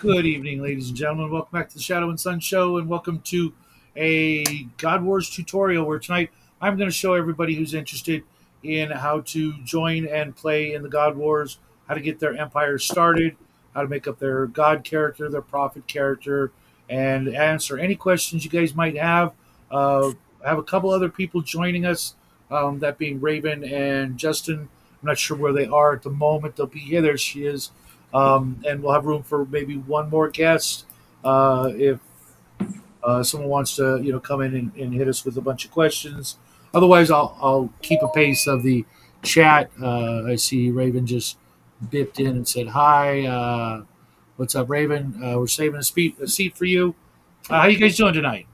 Good evening, ladies and gentlemen. Welcome back to the Shadow and Sun Show, and welcome to a God Wars tutorial where tonight I'm going to show everybody who's interested in how to join and play in the God Wars, how to get their empire started, how to make up their God character, their prophet character, and answer any questions you guys might have. I have a couple other people joining us, that being Raven and Justin. I'm not sure where they are at the moment. They'll be here. There she is. And we'll have room for maybe one more guest if someone wants to, come in and hit us with a bunch of questions. Otherwise, I'll keep a pace of the chat. I see Raven just bipped in and said hi. What's up, Raven? We're saving a seat for you. How you guys doing tonight?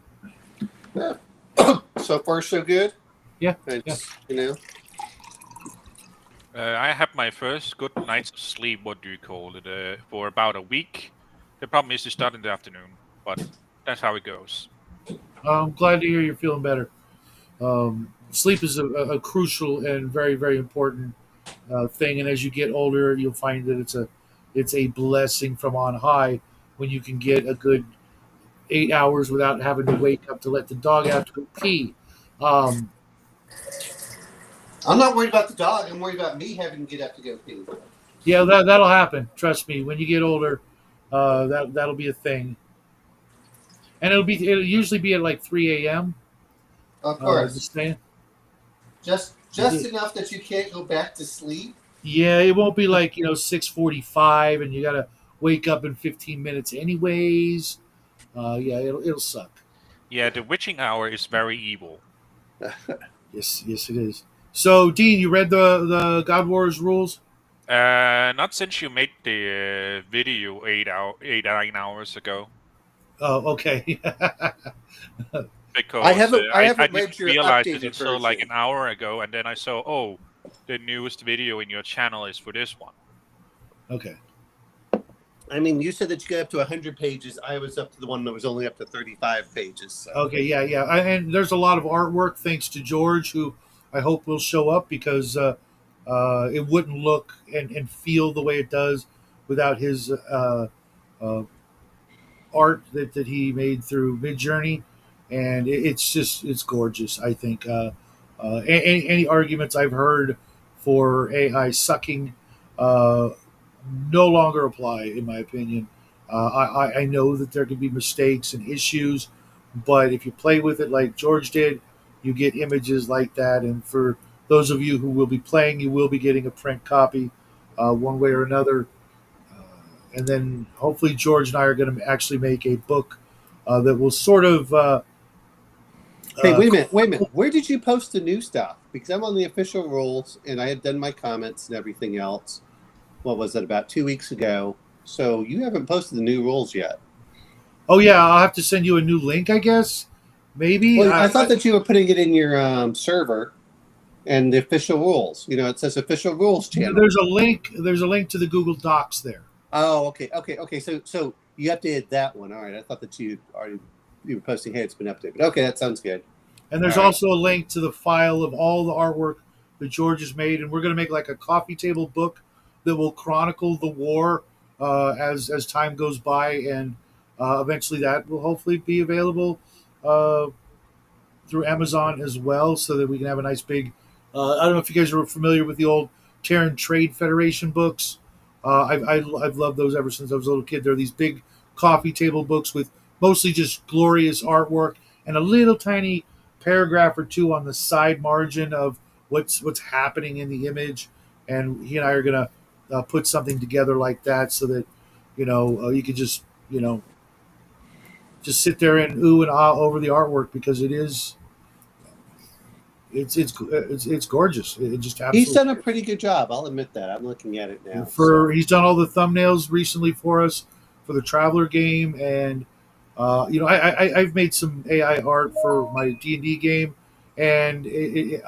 Yeah. So far, so good. Yeah. I had my first good night's sleep, what do you call it, for about a week. The problem is to start in the afternoon, but that's how it goes. I'm glad to hear you're feeling better. Sleep is a crucial and very, very important thing, and as you get older, you'll find that it's a blessing from on high when you can get a good 8 hours without having to wake up to let the dog out to go pee. Um, I'm not worried about the dog. I'm worried about me having to get up to go pee. yeah, that'll happen. Trust me. When you get older, that'll be a thing, and it'll usually be at like 3 a.m. Of course, Just saying. just enough that you can't go back to sleep. Yeah, it won't be like 6:45, and you gotta wake up in 15 minutes anyways. Yeah, it'll suck. Yeah, the witching hour is very evil. Yes, it is. So, Dean, you read the God Wars rules? Not since you made the video 9 hours ago. Oh, okay. Because I haven't read didn't your realize it updated until like version. an hour ago, and then I saw, the newest video in your channel is for this one. Okay. I mean, you said that you got up to 100 pages. I was up to the one that was only up to 35 pages. So. Okay, yeah. And there's a lot of artwork thanks to George, who I hope will show up because it wouldn't look and feel the way it does without his uh, art that he made through Midjourney, and it's gorgeous. I think any arguments I've heard for AI sucking uh, no longer apply, in my opinion. I know that there can be mistakes and issues, but if you play with it like George did, you get images like that. And for those of you who will be playing, you will be getting a print copy, one way or another. And then hopefully George and I are going to actually make a book that will sort of. Hey, wait a minute. Where did you post the new stuff? Because I'm on the official rules, and I had done my comments and everything else. What was it, about 2 weeks ago? So you haven't posted the new rules yet. Oh yeah, I'll have to send you a new link, I guess. Maybe. Well, I thought that you were putting it in your server and the official rules. It says official rules channel. There's a link. There's a link to the Google Docs there. Oh, okay. So you updated that one. All right. I thought that you were posting, hey, it's been updated. Okay, that sounds good. And there's also a link to the file of all the artwork that George has made, and we're going to make like a coffee table book that will chronicle the war as time goes by, and eventually that will hopefully be available through Amazon as well, so that we can have a nice big. I don't know if you guys are familiar with the old Terran Trade Federation books. I've loved those ever since I was a little kid. They're these big coffee table books with mostly just glorious artwork and a little tiny paragraph or two on the side margin of what's happening in the image. And he and I are gonna put something together like that, so that you could just just sit there and ooh and ah over the artwork, because it's gorgeous. It just absolutely. He's done a pretty good job. I'll admit that. I'm looking at it now. He's done all the thumbnails recently for us for the Traveler game, and I've made some AI art for my D&D game, and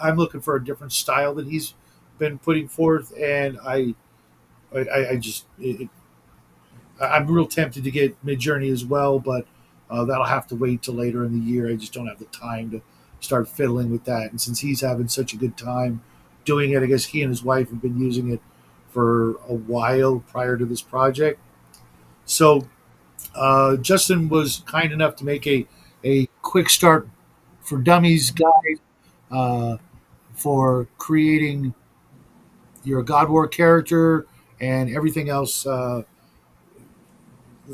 I'm looking for a different style that he's been putting forth, and I'm real tempted to get Midjourney as well, but that'll have to wait till later in the year. I just don't have the time to start fiddling with that. And since he's having such a good time doing it, I guess he and his wife have been using it for a while prior to this project. So Justin was kind enough to make a quick start for dummies guide for creating your God War character and everything else. The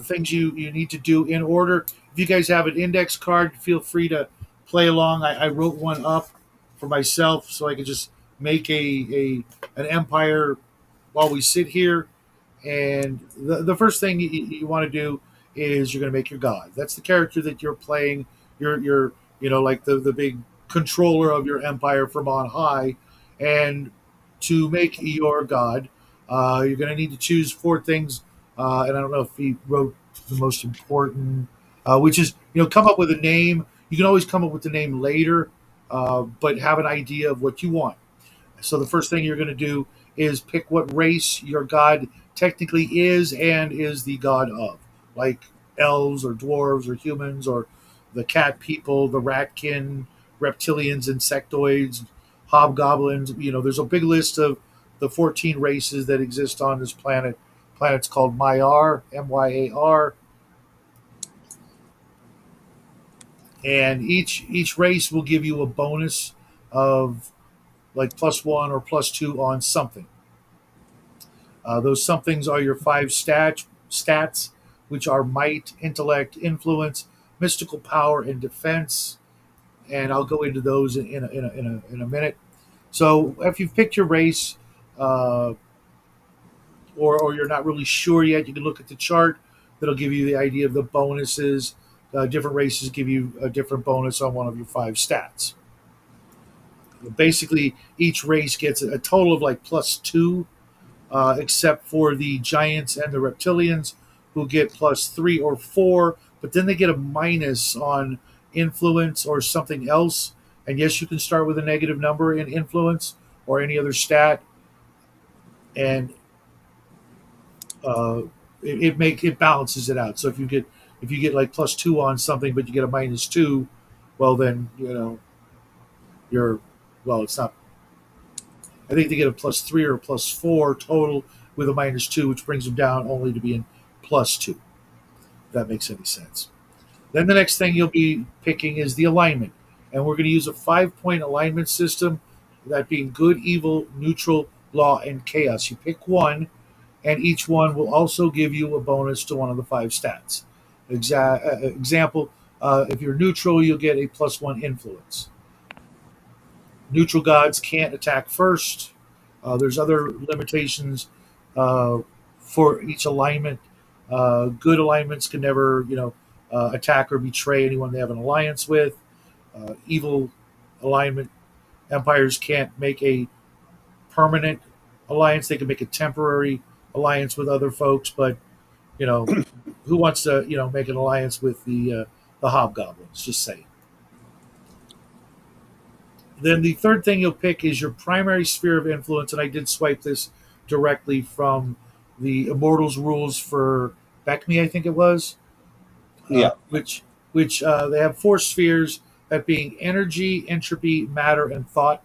things you need to do in order. If you guys have an index card, feel free to play along. I wrote one up for myself so I could just make an empire while we sit here. And the first thing you want to do is you're going to make your god. That's the character that you're playing. You're like the big controller of your empire from on high. And to make your god, you're going to need to choose four things. And I don't know if he wrote the most important, which is come up with a name. You can always come up with the name later, but have an idea of what you want. So the first thing you're going to do is pick what race your god technically is and is the god of, like elves or dwarves or humans or the cat people, the ratkin, reptilians, insectoids, hobgoblins. There's a big list of the 14 races that exist on this planet. Planet's called Myar, Myar, and each race will give you a bonus of like +1 or +2 on something. Those somethings are your five stats, which are might, intellect, influence, mystical power, and defense. And I'll go into those in a minute. So if you've picked your race, uh, or you're not really sure yet, you can look at the chart. That'll give you the idea of the bonuses. Different races give you a different bonus on one of your five stats. Basically, each race gets a total of like +2, except for the giants and the reptilians, who get +3 or 4, but then they get a minus on influence or something else. And yes, you can start with a negative number in influence or any other stat, and uh, it balances it out. So if you get like +2 on something, but you get a -2, well then you're well. It's not. I think they get a +3 or a +4 total with a -2, which brings them down only to being +2. If that makes any sense. Then the next thing you'll be picking is the alignment, and we're going to use a 5-point alignment system. That being good, evil, neutral, law, and chaos. You pick one, and each one will also give you a bonus to one of the five stats. Example: if you're neutral, you'll get a +1 influence. Neutral gods can't attack first. There's other limitations uh, for each alignment. Good alignments can never, attack or betray anyone they have an alliance with. Evil alignment empires can't make a permanent alliance. They can make a temporary alliance with other folks, but you know, who wants to, make an alliance with the hobgoblins? Just say. Then the third thing you'll pick is your primary sphere of influence, and I did swipe this directly from the Immortals rules for Beckme, I think it was, Yeah. which they have four spheres, that being energy, entropy, matter, and thought.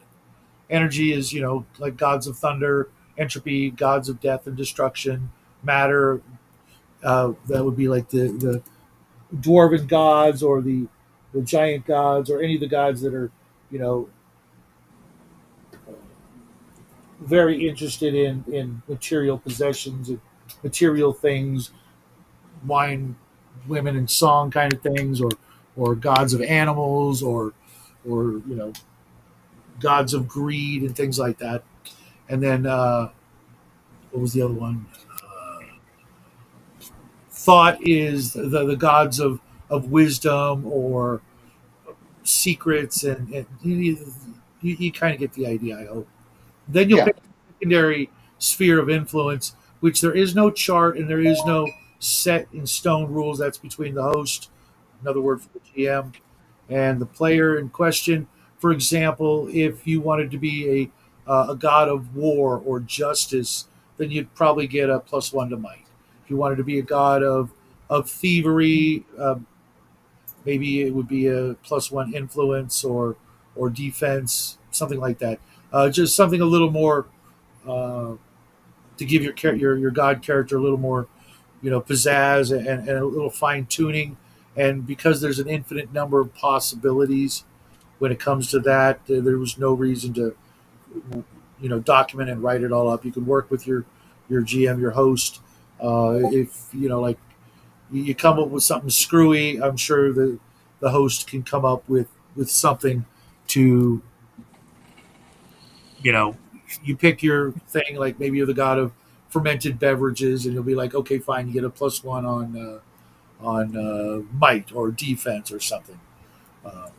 Energy is like gods of thunder, entropy, gods of death and destruction, matter, that would be like the dwarven gods or the giant gods or any of the gods that are you know very interested in material possessions and material things, wine, women, and song kind of things, or gods of animals, or gods of greed and things like that. And then what was the other one? Thought is the gods of wisdom or secrets, and you kind of get the idea, I hope. Then you'll Yeah. pick a secondary sphere of influence, which there is no chart and there is no set in stone rules. That's between the host, another word for the GM, and the player in question. For example, if you wanted to be a god of war or justice, then you'd probably get a +1 to might. If you wanted to be a god of thievery, maybe it would be a +1 influence or defense, something like that. Just something a little more uh, to give your god character a little more pizzazz and a little fine tuning. And because there's an infinite number of possibilities when it comes to that, there was no reason to document and write it all up. You can work with your GM, your host. If like you come up with something screwy, I'm sure the host can come up with something to you know you pick your thing. Like maybe you're the god of fermented beverages, and you'll be like, okay, fine, you get a +1 on might or defense or something. Uh,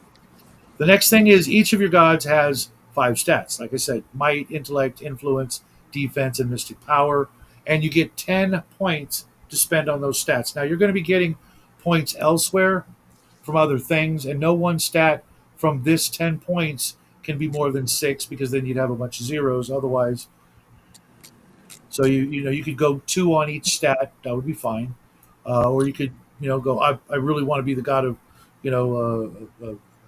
the next thing is each of your gods has 5 stats. Like I said, might, intellect, influence, defense, and mystic power. And you get 10 points to spend on those stats. Now, you're going to be getting points elsewhere from other things, and no one stat from this 10 points can be more than 6 because then you'd have a bunch of zeros. Otherwise, so you could go 2 on each stat. That would be fine. Or you could go. I really want to be the god of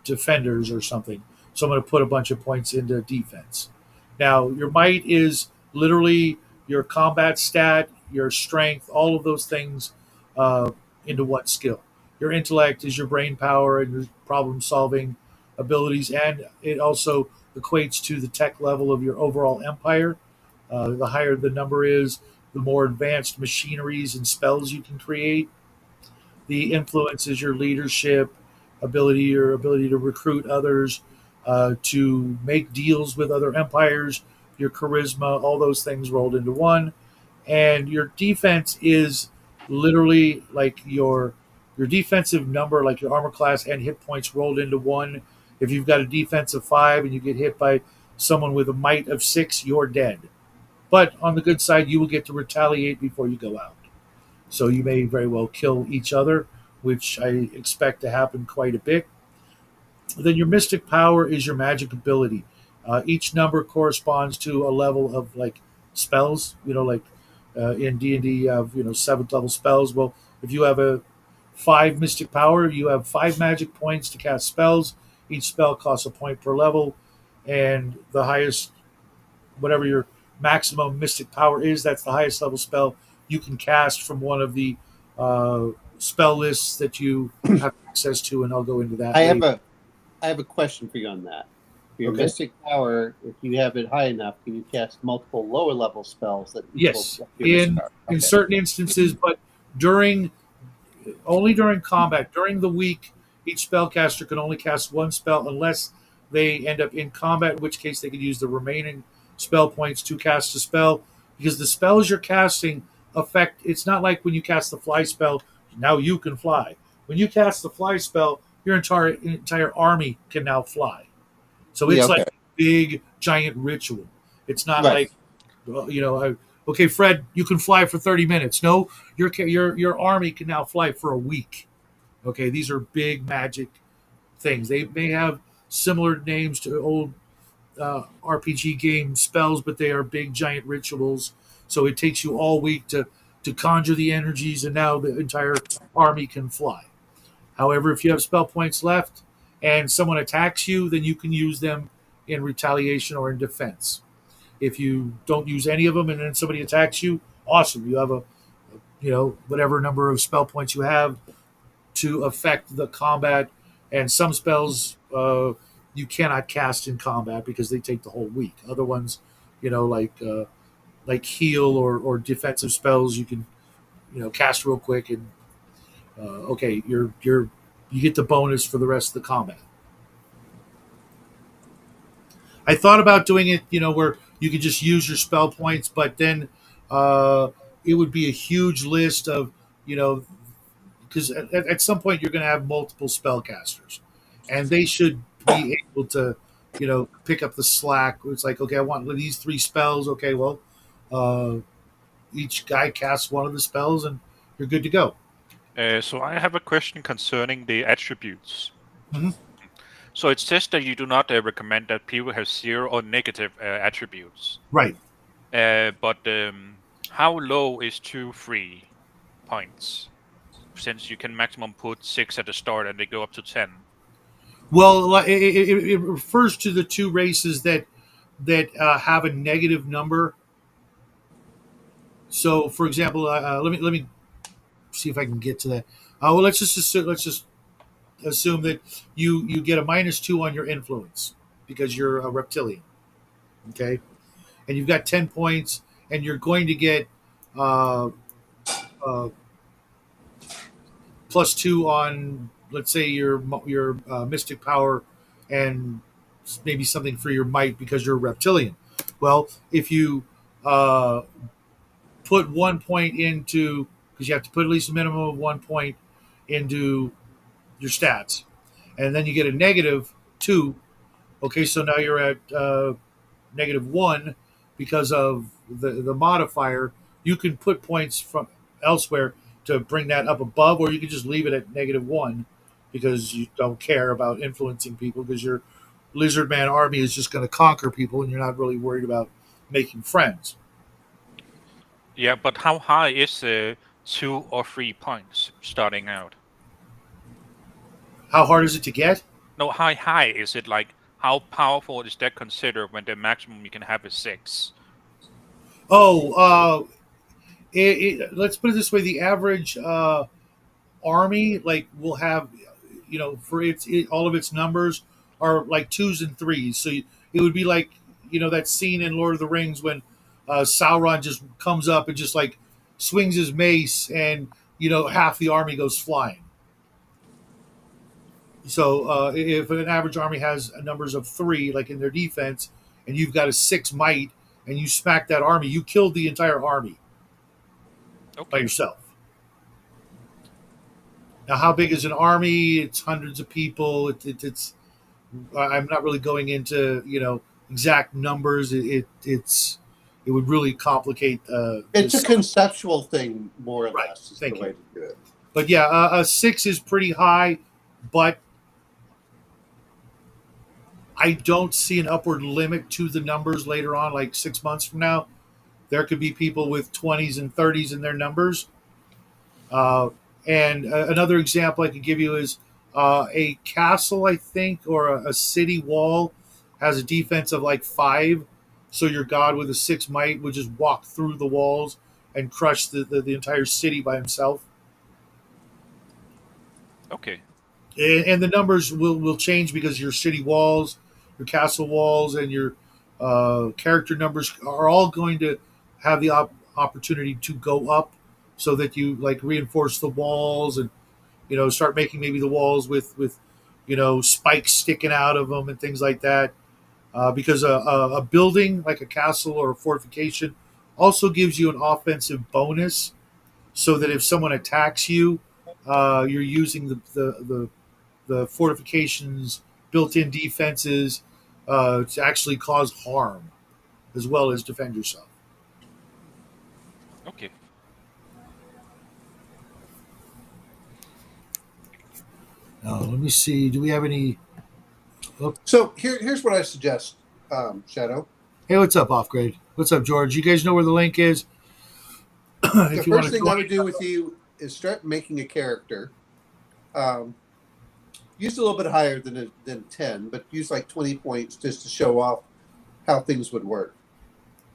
defenders or something. So I'm going to put a bunch of points into defense. Now your might is literally your combat stat, your strength, all of those things into one skill. Your intellect is your brain power and your problem solving abilities, and it also equates to the tech level of your overall empire. The higher the number is, the more advanced machineries and spells you can create. The influence is your leadership ability, your ability to recruit others, to make deals with other empires, your charisma, all those things rolled into one. And your defense is literally like your defensive number, like your armor class and hit points rolled into one. If you've got a defense of 5 and you get hit by someone with a might of 6, you're dead. But on the good side, you will get to retaliate before you go out. So you may very well kill each other, which I expect to happen quite a bit. Then your mystic power is your magic ability. Each number corresponds to a level of like spells. Like in D&D, you have 7th level spells. Well, if you have a 5 mystic power, you have 5 magic points to cast spells. Each spell costs a point per level, and the highest, whatever your maximum mystic power is, that's the highest level spell you can cast from one of the spell lists that you have access to, and I'll go into that. I have a question for you on that. For your Okay. mystic power, if you have it high enough, can you cast multiple lower level spells that Yes, equal your mystic in power? in Okay. certain instances, but during only during combat. During the week, each spellcaster can only cast one spell unless they end up in combat, in which case they can use the remaining spell points to cast a spell. Because the spells you're casting affect, it's not like when you cast the fly spell, now you can fly. When you cast the fly spell, your entire army can now fly. So Yeah, it's okay. like a big giant ritual. It's not Right. like okay, Fred, you can fly for 30 minutes. No, your army can now fly for a week. Okay, these are big magic things. They may have similar names to old RPG game spells, but they are big giant rituals. So it takes you all week to conjure the energies, and now the entire army can fly. However, if you have spell points left and someone attacks you, then you can use them in retaliation or in defense. If you don't use any of them and then somebody attacks you, awesome. You have whatever number of spell points you have to affect the combat. And some spells you cannot cast in combat because they take the whole week. Other ones, like heal or defensive spells, you can cast real quick and okay, you get the bonus for the rest of the combat. I thought about doing it, where you could just use your spell points, but then uh, it would be a huge list of, because at some point you're going to have multiple spellcasters, and they should be able to, pick up the slack. It's like, okay, I want these 3 spells. Okay, well, uh, each guy casts one of the spells, and you're good to go. So I have a question concerning the attributes. Mhm. So it says that you do not recommend that people have 0 or negative attributes. Right. But how low is 2 free points? Since you can maximum put 6 at the start and they go up to 10. Well, it refers to the 2 races that have a negative number. So, for example, let me see if I can get to that. Well, let's just assume that you get a -2 on your influence because you're a reptilian. Okay, and you've got 10 points, and you're going to get uh, uh, +2 on, let's say, your mystic power, and maybe something for your might because you're a reptilian. Well, if you put 1 point into, because you have to put at least a minimum of 1 point into your stats, and then you get a -2. Okay, so now you're at -1 because of the modifier. You can put points from elsewhere to bring that up above, or you can just leave it at -1 because you don't care about influencing people because your lizard man army is just going to conquer people and you're not really worried about making friends. Yeah, but how high is 2 or 3 points starting out? How hard is it to get? No, how high is it? Like, how powerful is that considered when the maximum you can have is 6? Oh, let's put it this way: the average army like will have, for all of its numbers are like 2s and 3s. So it would be like, that scene in Lord of the Rings when Sauron just comes up and just like swings his mace, and half the army goes flying. So if an average army has numbers of 3, like in their defense, and you've got a 6 might, and you smack that army, you killed the entire army by yourself. Now, how big is an army? It's hundreds of people. It's. I'm not really going into exact numbers. It would really complicate. It's a conceptual thing, more or Right. less. Is Thank the way you. to do it. But yeah, a 6 is pretty high, but I don't see an upward limit to the numbers later on. Like 6 months from now, there could be people with 20s and 30s in their numbers. And another example I could give you is a castle, I think, or a city wall has a defense of like 5. So your god with a 6 might would just walk through the walls and crush the entire city by himself. Okay. And the numbers will change because your city walls, your castle walls, and your character numbers are all going to have the opportunity to go up, so that you like reinforce the walls and start making maybe the walls with spikes sticking out of them and things like that. Because a building like a castle or a fortification also gives you an offensive bonus, so that if someone attacks you, you're using the fortifications built-in defenses to actually cause harm as well as defend yourself. Okay. Now, let me see. Do we have any? Oh. So here's what I suggest, Shadow. Hey, what's up, Offgrade? What's up, George? You guys know where the link is? The first thing I would do with you is start making a character. Use a little bit higher than 10, but use like 20 points just to show off how things would work.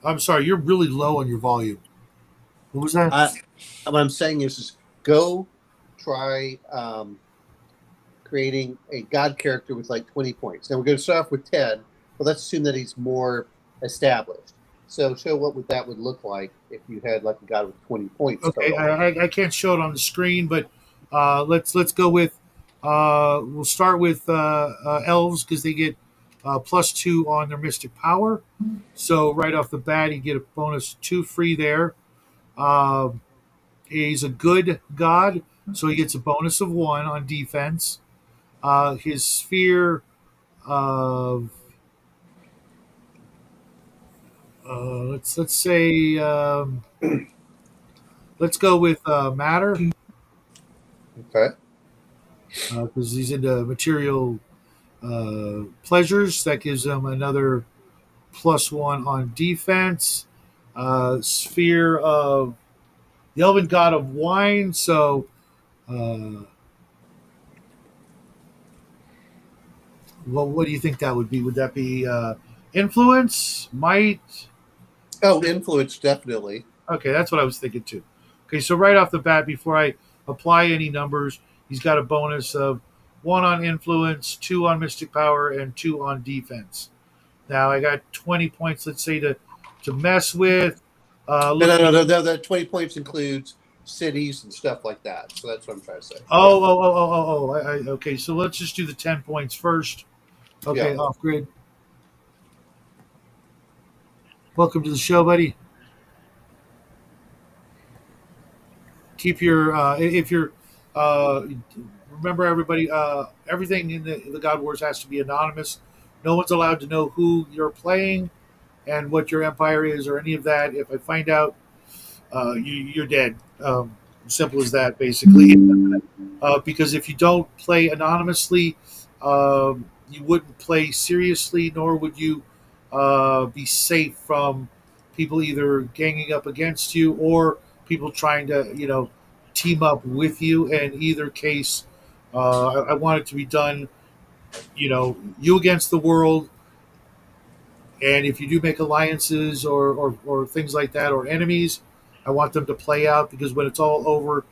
I'm sorry, you're really low on your volume. What was that? What I'm saying is go try creating a god character with like 20 points. Now we're going to start off with 10, but let's assume that he's more established. So show what that would look like if you had like a god with 20 points. Okay, I can't show it on the screen, but let's go with. We'll start with elves because they get +2 on their mystic power. So right off the bat, you get a bonus 2 free there. He's a good god, so he gets a bonus of 1 on defense. His sphere of let's say let's go with matter. Okay. Because he's into material pleasures. That gives him another +1 on defense. Sphere of the elven god of wine. So, what do you think that would be? Would that be influence, might? Oh, influence, definitely. Okay, that's what I was thinking too. Okay, so right off the bat, before I apply any numbers, he's got a bonus of 1 on influence, 2 on mystic power, and 2 on defense. Now I got 20 points, let's say, to mess with. No. The 20 points includes cities and stuff like that. So that's what I'm trying to say. Okay, so let's just do the 10 points first. Okay, Yeah. off grid. Welcome to the show, buddy. Keep your if you're remember, everybody, everything in the God Wars has to be anonymous. No one's allowed to know who you're playing and what your empire is or any of that. If I find out, you're dead. Simple as that, basically. Because if you don't play anonymously, you wouldn't play seriously, nor would you be safe from people either ganging up against you or people trying to, team up with you. In either case, I want it to be done, you against the world. And if you do make alliances or things like that or enemies, I want them to play out, because when it's all over,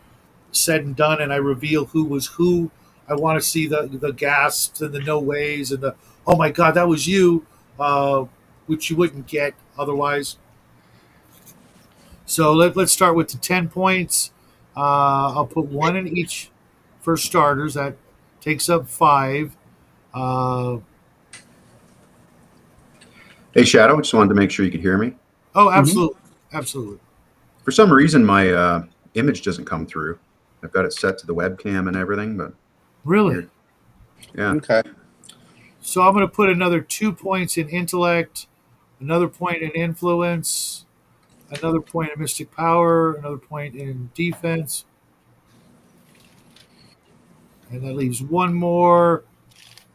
said and done, and I reveal who was who, I want to see the gasps and the no ways and the oh my god, that was you, which you wouldn't get otherwise. So let's start with the 10 points. I'll put 1 in each for starters. That takes up 5. Hey, Shadow, just wanted to make sure you could hear me. Oh, absolutely. Absolutely. For some reason, my image doesn't come through. I've got it set to the webcam and everything, but Really? yeah. Okay. So I'm going to put another 2 points in intellect, another point in influence, another point in mystic power, another point in defense. And that leaves 1 more.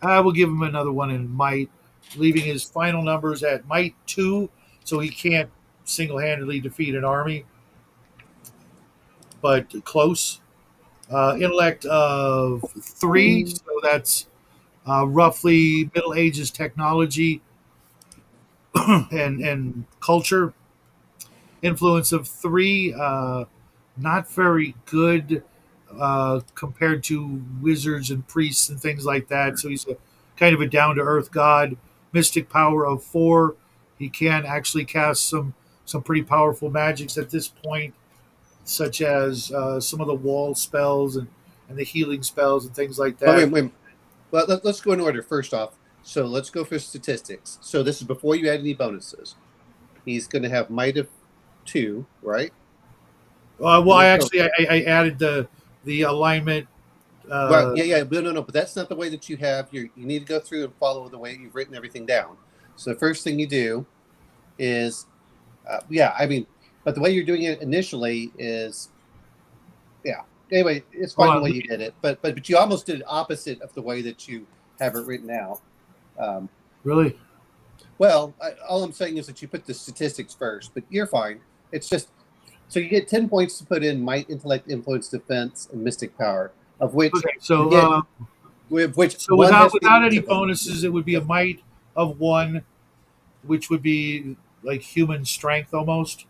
I will give him another 1 in might, leaving his final numbers at might 2, so he can't single-handedly defeat an army, but close. Intellect of 3, so that's roughly Middle Ages technology and culture. Influence of 3, not very good compared to wizards and priests and things like that. So he's a kind of a down to earth god. Mystic power of 4. He can actually cast some pretty powerful magics at this point, such as some of the wall spells and the healing spells and things like that. Wait. Well, let's go in order. First off, so let's go for statistics. So this is before you add any bonuses. He's going to have might of 2, right? Well, I added the alignment. Well, yeah. No. But that's not the way that you have you need to go through and follow the way you've written everything down. So the first thing you do is, but the way you're doing it initially is, yeah. Anyway, it's fine the way you did it, but you almost did it opposite of the way that you have it written out. Really? Well, all I'm saying is that you put the statistics first, but you're fine. It's just so you get 10 points to put in might, intellect, influence, defense, and mystic power, of which without any bonuses, it would be a might of 1, which would be like human strength almost.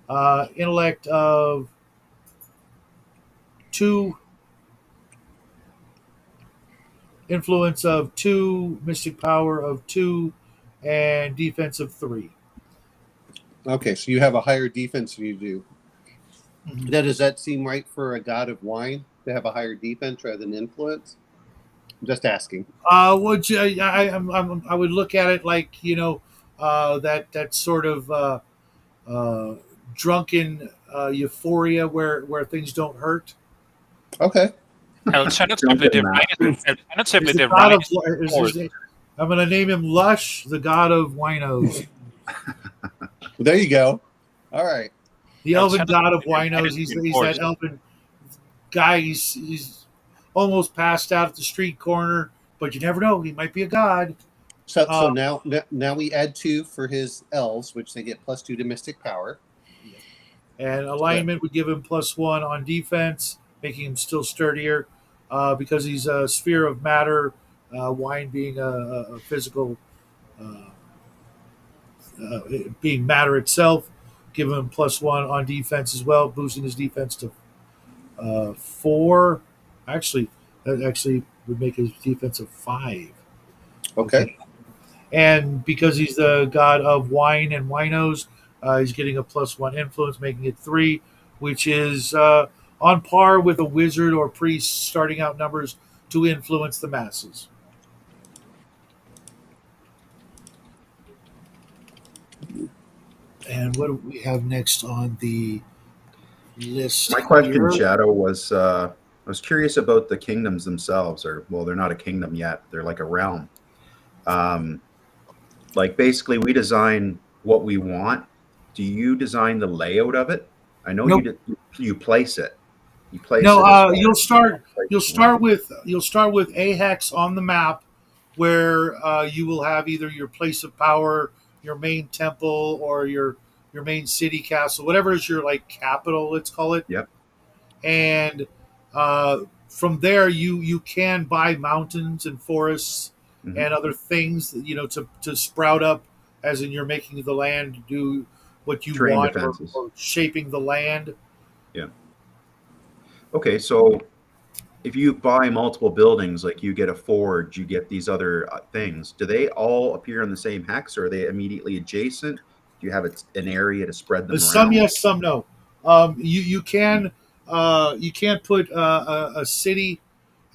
Intellect of 2, influence of 2, mystic power of 2, and defense of 3. Okay, so you have a higher defense than you do. Mm-hmm. Now, does that seem right for a god of wine to have a higher defense rather than influence? I'm just asking. I would look at it like that sort of drunken euphoria where things don't hurt. Okay. Alternatively, the right. I'm going to name him Lush, the god of winos. Well, there you go. All right. The elven god of winos. He's that elven guy. He's almost passed out at the street corner, but you never know. He might be a god. So now we add 2 for his elves, which they get +2 to mystic power. And alignment would give him +1 on defense, making him still sturdier, because he's a sphere of matter. Wine being a physical, being matter itself, give him +1 on defense as well, boosting his defense to 4. Actually, that actually would make his defense a 5. Okay. And because he's the god of wine and winos, he's getting a +1 influence, making it 3, which is on par with a wizard or priest starting out numbers to influence the masses. And what do we have next on the list My question, here? Shadow, was I was curious about the kingdoms themselves, or well, they're not a kingdom yet; they're like a realm. Um, like basically, we design what we want. Do you design the layout of it? I know you Nope. did. You place it. You place No, it as far you'll as you start. want to place You'll it around. start with a hex on the map, where you will have either your place of power, your main temple, or your main city castle, whatever is your like capital. Let's call it. Yep. And from there, you can buy mountains and forests Hmm. and other things, to sprout up, as in you're making the land do what you Terrain want, defenses. or shaping the land. Yeah. Okay, so if you buy multiple buildings, like you get a forge, you get these other things, do they all appear in the same hex or are they immediately adjacent? Do you have an area to spread them Some around? yes, some no. You can put a city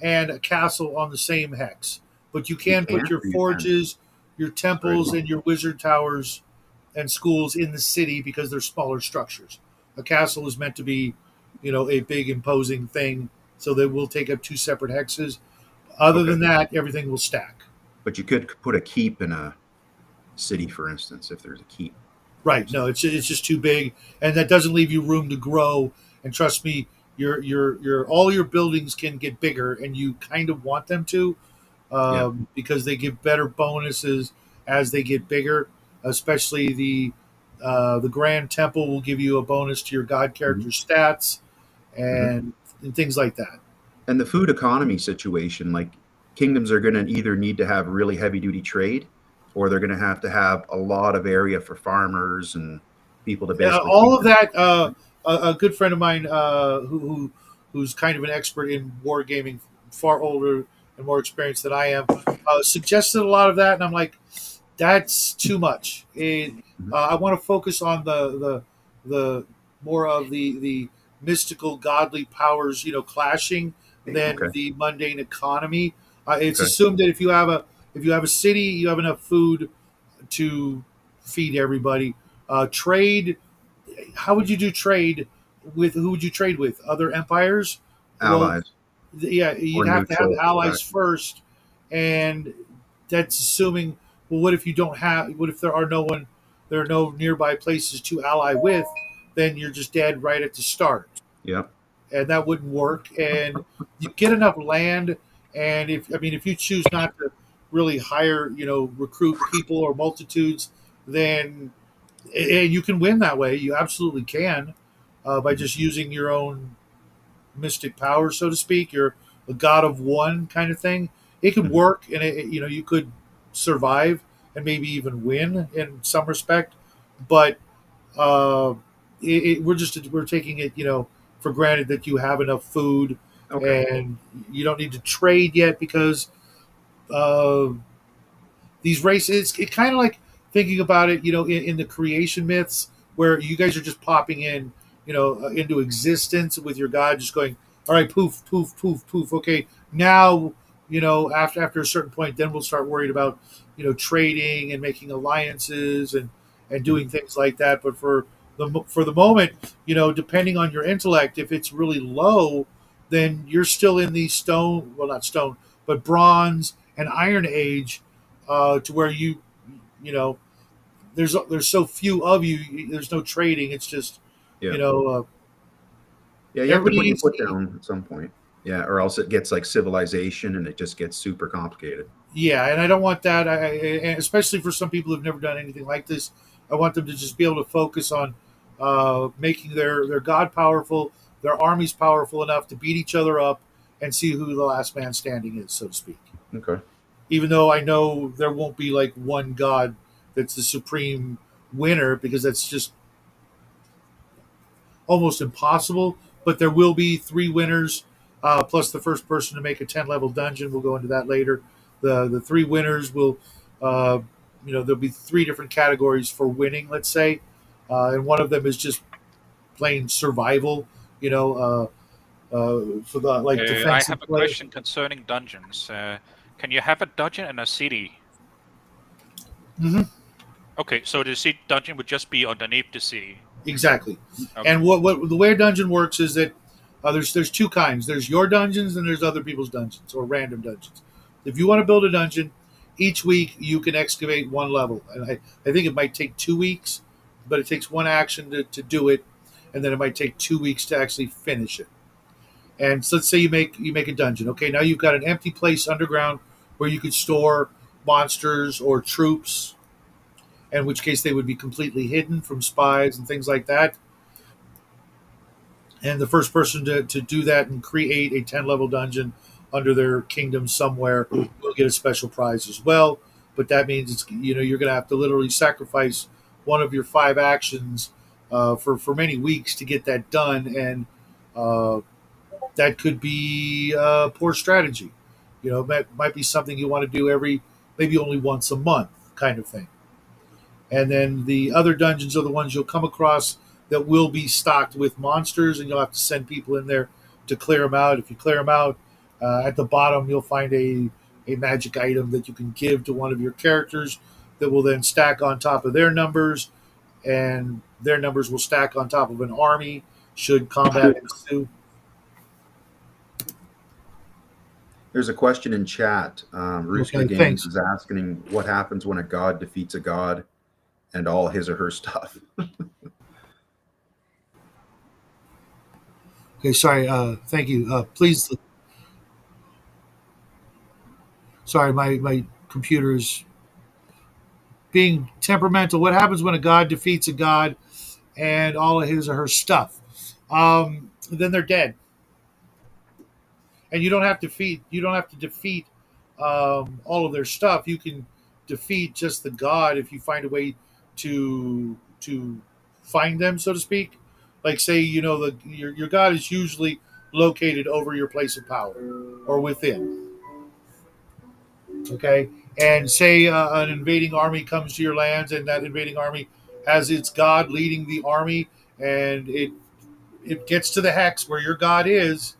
and a castle on the same hex, but you You can put can't your or you can forges, your spread temples, them? and your wizard towers and schools in the city because they're smaller structures. A castle is meant to be, a big imposing thing, so they will take up 2 separate hexes. Other Okay. than that, everything will stack. But you could put a keep in a city, for instance, if there's a keep. Right. No, it's just too big, and that doesn't leave you room to grow. And trust me, your all your buildings can get bigger, and you kind of want them to, Yeah. because they give better bonuses as they get bigger. Especially the Grand Temple will give you a bonus to your god Hmm. character stats, Hmm. and things like that. And the food economy situation, like kingdoms are going to either need to have really heavy duty trade or they're going to have a lot of area for farmers and people to basically All feed of them. that. A good friend of mine, who's kind of an expert in wargaming, far older and more experienced than I am, suggested a lot of that, and I'm like, that's too much. Mhm. I want to focus on the more of the mystical, godly powers, clashing, than Okay. the mundane economy. It's Okay. assumed that if you have a city, you have enough food to feed everybody. Trade. How would you do trade with? Who would you trade with? Other empires? Well, Allies yeah, or you'd have to have neutral allies faction. first, and that's assuming. Well, what if you don't have? What if there are no nearby places to ally with? Then you're just dead right at the start, Yeah. and that wouldn't work. And you get enough land, and if you choose not to really hire, recruit people or multitudes, then and you can win that way. You absolutely can, by Mhm. just using your own mystic power, so to speak. You're a god of one kind of thing. It could Mhm. work, and you could survive and maybe even win in some respect. But uh, we're taking it, for granted that you have enough food, Okay. and you don't need to trade yet because uh, these races. It kind of like thinking about it, in the creation myths, where you guys are just popping in, into existence with your god, just going, all right, poof, poof, poof, poof. Okay, now, after a certain point, then we'll start worried about, trading and making alliances, and Mhm. doing things like that. But for the moment, depending on your intellect, if it's really low, then you're still in the stone, well, not stone, but bronze and iron age, to where you know there's so few of you, there's no trading. It's just, Yeah. Yeah. You have to everybody put your needs to foot eat. down at some point. Yeah. Or else it gets like civilization and it just gets super complicated. Yeah, and I don't want that. And especially for some people who've never done anything like this, I want them to just be able to focus on making their god powerful, their armies powerful enough to beat each other up and see who the last man standing is, so to speak. Okay. Even though I know there won't be like one god that's the supreme winner, because that's just almost impossible. but there will be 3 winners, plus the first person to make a 10-level dungeon. We'll go into that later. The 3 winners will, there'll be 3 different categories for winning, let's say, and one of them is just plain survival. For the I defensive have a play. question concerning dungeons. Can you have a dungeon in a city? Mm-hmm. Okay, so the dungeon would just be underneath the city. Exactly. Okay. And what the way a dungeon works is that there's 2 kinds. There's your dungeons and there's other people's dungeons or random dungeons. If you want to build a dungeon, each week you can excavate 1 level. And I think it might take 2 weeks, but it takes 1 action to do it, and then it might take 2 weeks to actually finish it. And so let's say you make a dungeon. Okay, now you've got an empty place underground where you could store monsters or troops, in which case they would be completely hidden from spies and things like that. And the first person to do that and create a 10-level dungeon under their kingdom somewhere will get a special prize as well. But that means you're going to have to literally sacrifice one of your 5 actions for many weeks to get that done, and that could be a poor strategy. It might be something you want to do maybe only once a month kind of thing. And then the other dungeons are the ones you'll come across that will be stocked with monsters, and you'll have to send people in there to clear them out. If you clear them out, at the bottom you'll find a magic item that you can give to one of your characters that will then stack on top of their numbers, and their numbers will stack on top of an army should combat ensue. There's a question in chat. Rooster Okay, Games thanks. is asking what happens when a god defeats a god and all his or her stuff. Okay, sorry. Thank you. Please. Sorry, my computer is being temperamental. What happens when a god defeats a god and all of his or her stuff? Then they're dead, and you don't have to defeat all of their stuff. You can defeat just the god if you find a way to find them, so to speak. Like say your god is usually located over your place of power or within. Okay, and say an invading army comes to your lands, and that invading army has its god leading the army, and it gets to the hex where your god is,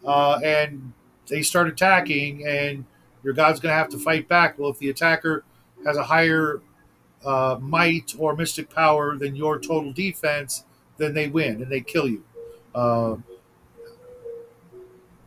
and they start attacking, and your god's going to have to fight back. Well, if the attacker has a higher might or mystic power than your total defense, then they win and they kill you.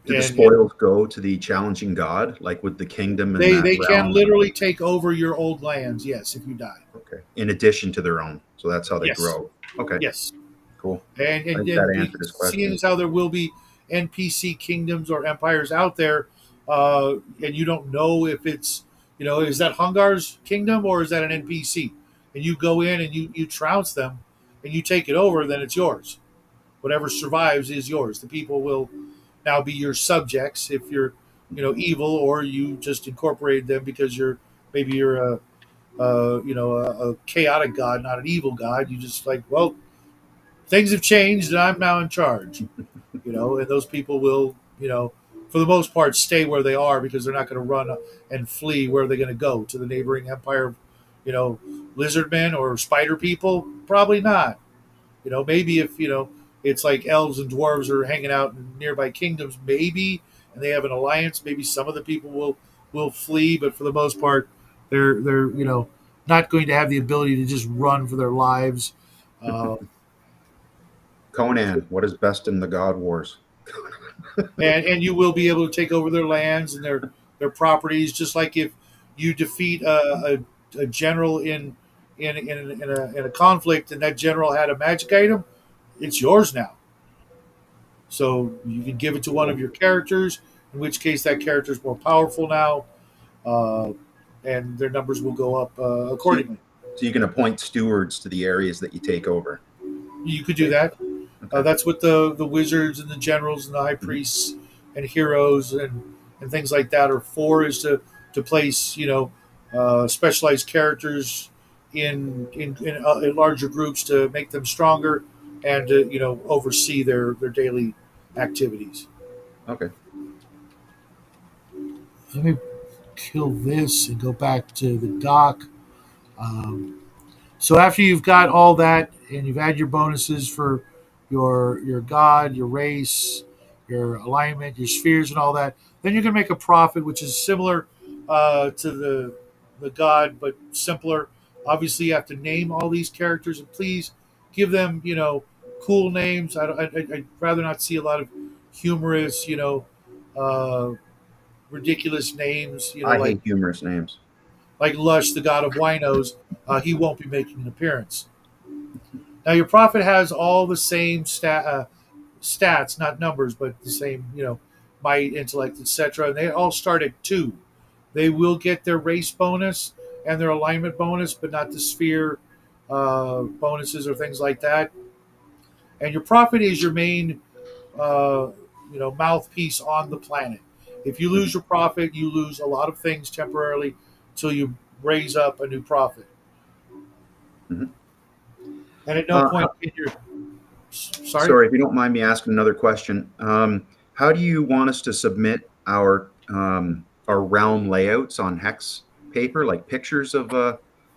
Do the spoils go to the challenging god, like with the kingdom and they can realm? literally take over your old lands, yes, if you die. Okay. In addition to their own. So that's how they Yes. grow. Okay. Yes. Cool. And I think that answered his question. seeing as how there will be NPC kingdoms or empires out there, and you don't know if it's, is that Hungar's kingdom or is that an NPC? And you go in and you trounce them and you take it over, then it's yours. Whatever survives is yours. The people will now be your subjects if you're, evil, or you just incorporated them because you're a chaotic god, not an evil god. You just like, well, things have changed and I'm now in charge, and those people will, for the most part, stay where they are because they're not going to run and flee. Where are they going to go? To the neighboring empire, lizard men or spider people? Probably not. Maybe if, it's like elves and dwarves are hanging out in nearby kingdoms, maybe, and they have an alliance, maybe some of the people will flee, but for the most part, they're not going to have the ability to just run for their lives. Conan, what is best in the God Wars? and you will be able to take over their lands and their properties, just like if you defeat a general in a conflict and that general had a magic item, it's yours now. So you can give it to one of your characters, in which case that character is more powerful now, and their numbers will go up accordingly. So you can appoint stewards to the areas that you take over. You could do that. That's what the wizards and the generals and the high priests and heroes and things like that are for, is to place specialized characters in larger groups to make them stronger, and oversee their daily activities. Okay. Let me kill this and go back to the dock. Um, So after you've got all that and you've had your bonuses for your god, your race, your alignment, your spheres, and all that, then you can make a profit, which is similar to the god, but simpler. Obviously, you have to name all these characters, and please give them cool names. I'd rather not see a lot of humorous, uh, ridiculous names. I hate humorous names. Like Lush, the god of winos. He won't be making an appearance. Now your prophet has all the same stats, not numbers, but the same, might, intellect, etc. And they all start at 2. They will get their race bonus and their alignment bonus, but not the sphere bonuses or things like that. And your prophet is your main, mouthpiece on the planet. If you lose your prophet, you lose a lot of things temporarily until you raise up a new prophet. Mhm. And at no point in your sorry. Sorry, if you don't mind me asking another question. How do you want us to submit our realm layouts on hex paper, like pictures of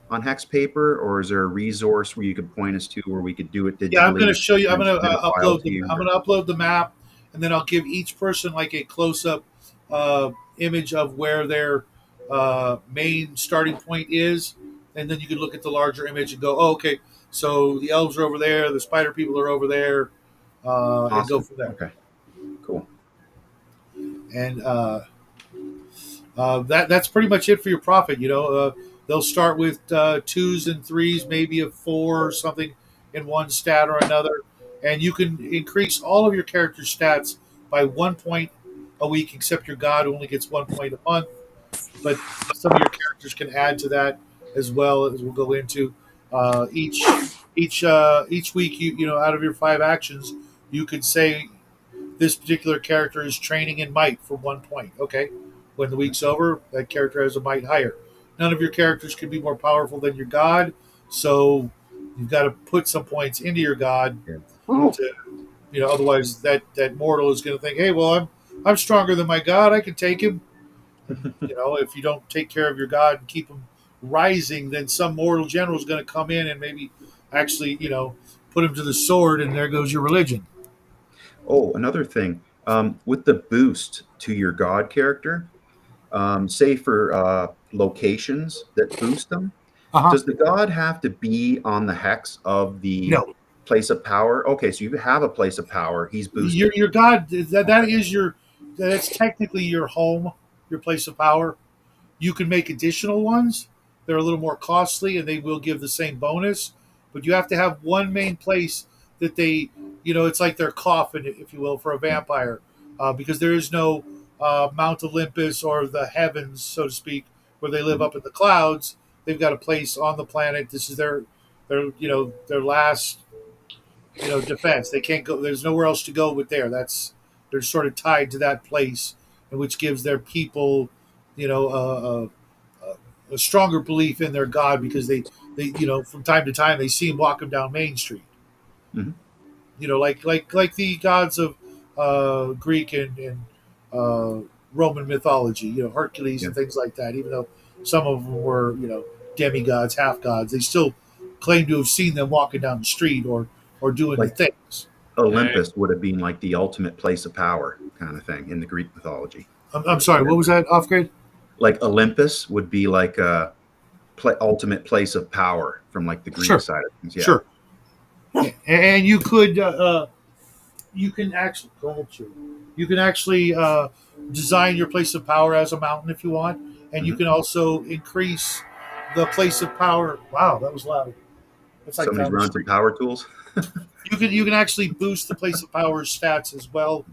on hex paper, or is there a resource where you could point us to where we could do it Yeah, I'm going to digitally show you. I'm and going to submit a file to you? I'm going to upload the map, and then I'll give each person like a close up image of where their main starting point is, and then you can look at the larger image and go, oh, okay, so the elves are over there, the spider people are over there, and go Awesome. from there. Okay, cool. And that's pretty much it for your profit. They'll start with 2s and 3s, maybe a 4 or something in one stat or another, and you can increase all of your character stats by 1 point a week, except your god only gets 1 point a month. But some of your characters can add to that as well, as we'll go into each week. Out of your 5 actions, you could say this particular character is training in might for 1 point. Okay. When the week's over, that character has a might higher. None of your characters can be more powerful than your god, so you've got to put some points into your god Yeah. to, otherwise that mortal is going to think, hey, well, I'm stronger than my god. I can take him. If you don't take care of your god and keep him rising, then some mortal general is going to come in and maybe actually, put him to the sword, and there goes your religion. Oh, another thing, with the boost to your god character, say for locations that boost them, Uh huh. does the god have to be on the hex of the No, place of power? Okay, so you have a place of power. He's boosted. your god, that is that's technically your home, your place of power. You can make additional ones. They're a little more costly, and they will give the same bonus, but you have to have one main place that they, it's like their coffin, if you will, for a vampire, because there is no Mount Olympus or the heavens, so to speak, where they live Mhm. up in the clouds. They've got a place on the planet. This is their last defense. They can't go. There's nowhere else to go but there. They're sort of tied to that place, and which gives their people, a stronger belief in their God, because they from time to time they see him walking down Main Street. Mhm. Like the gods of Greek and Roman mythology. Hercules Yeah, and things like that. Even though some of them were demigods, half gods, they still claim to have seen them walking down the street or doing the like things. Uh, Olympus would have been like the ultimate place of power kind of thing in the Greek mythology. I'm sorry. What was that, off grade? Like Olympus would be like a ultimate place of power from like the Greek Sure, side of things. Yeah. sure. And you can actually go ahead, Sue. You can actually design your place of power as a mountain if you want, and you Mhm. can also increase the place of power. Wow, that was loud. It's like Somebody's down the running some street. power tools. You can actually boost the place of power stats as well,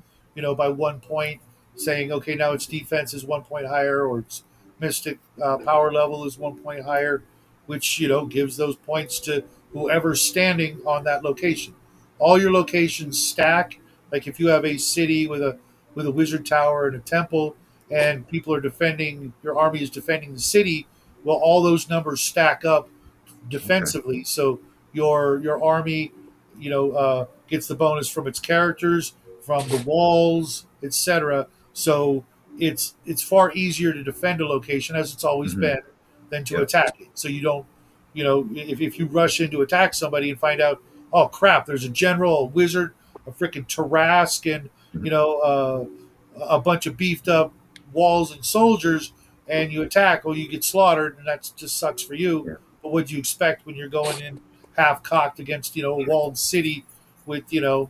by 1 point, saying okay, now its defense is 1 point higher, or its mystic power level is 1 point higher, which gives those points to whoever's standing on that location. All your locations stack. Like if you have a city with a wizard tower and a temple, and people are defending, your army is defending the city. Well, all those numbers stack up Okay. defensively. So your army gets the bonus from its characters, from the walls, etc. So it's far easier to defend a location, as it's always Mhm. been, than to Yeah. attack it. So you don't, if you rush in to attack somebody and find out, oh crap, there's a general, a wizard, a freaking Tarask, and Mhm. a bunch of beefed up walls and soldiers, and you attack, or you get slaughtered, and that just sucks for you. Yeah. But what do you expect when you're going in half cocked against a walled city with Yeah,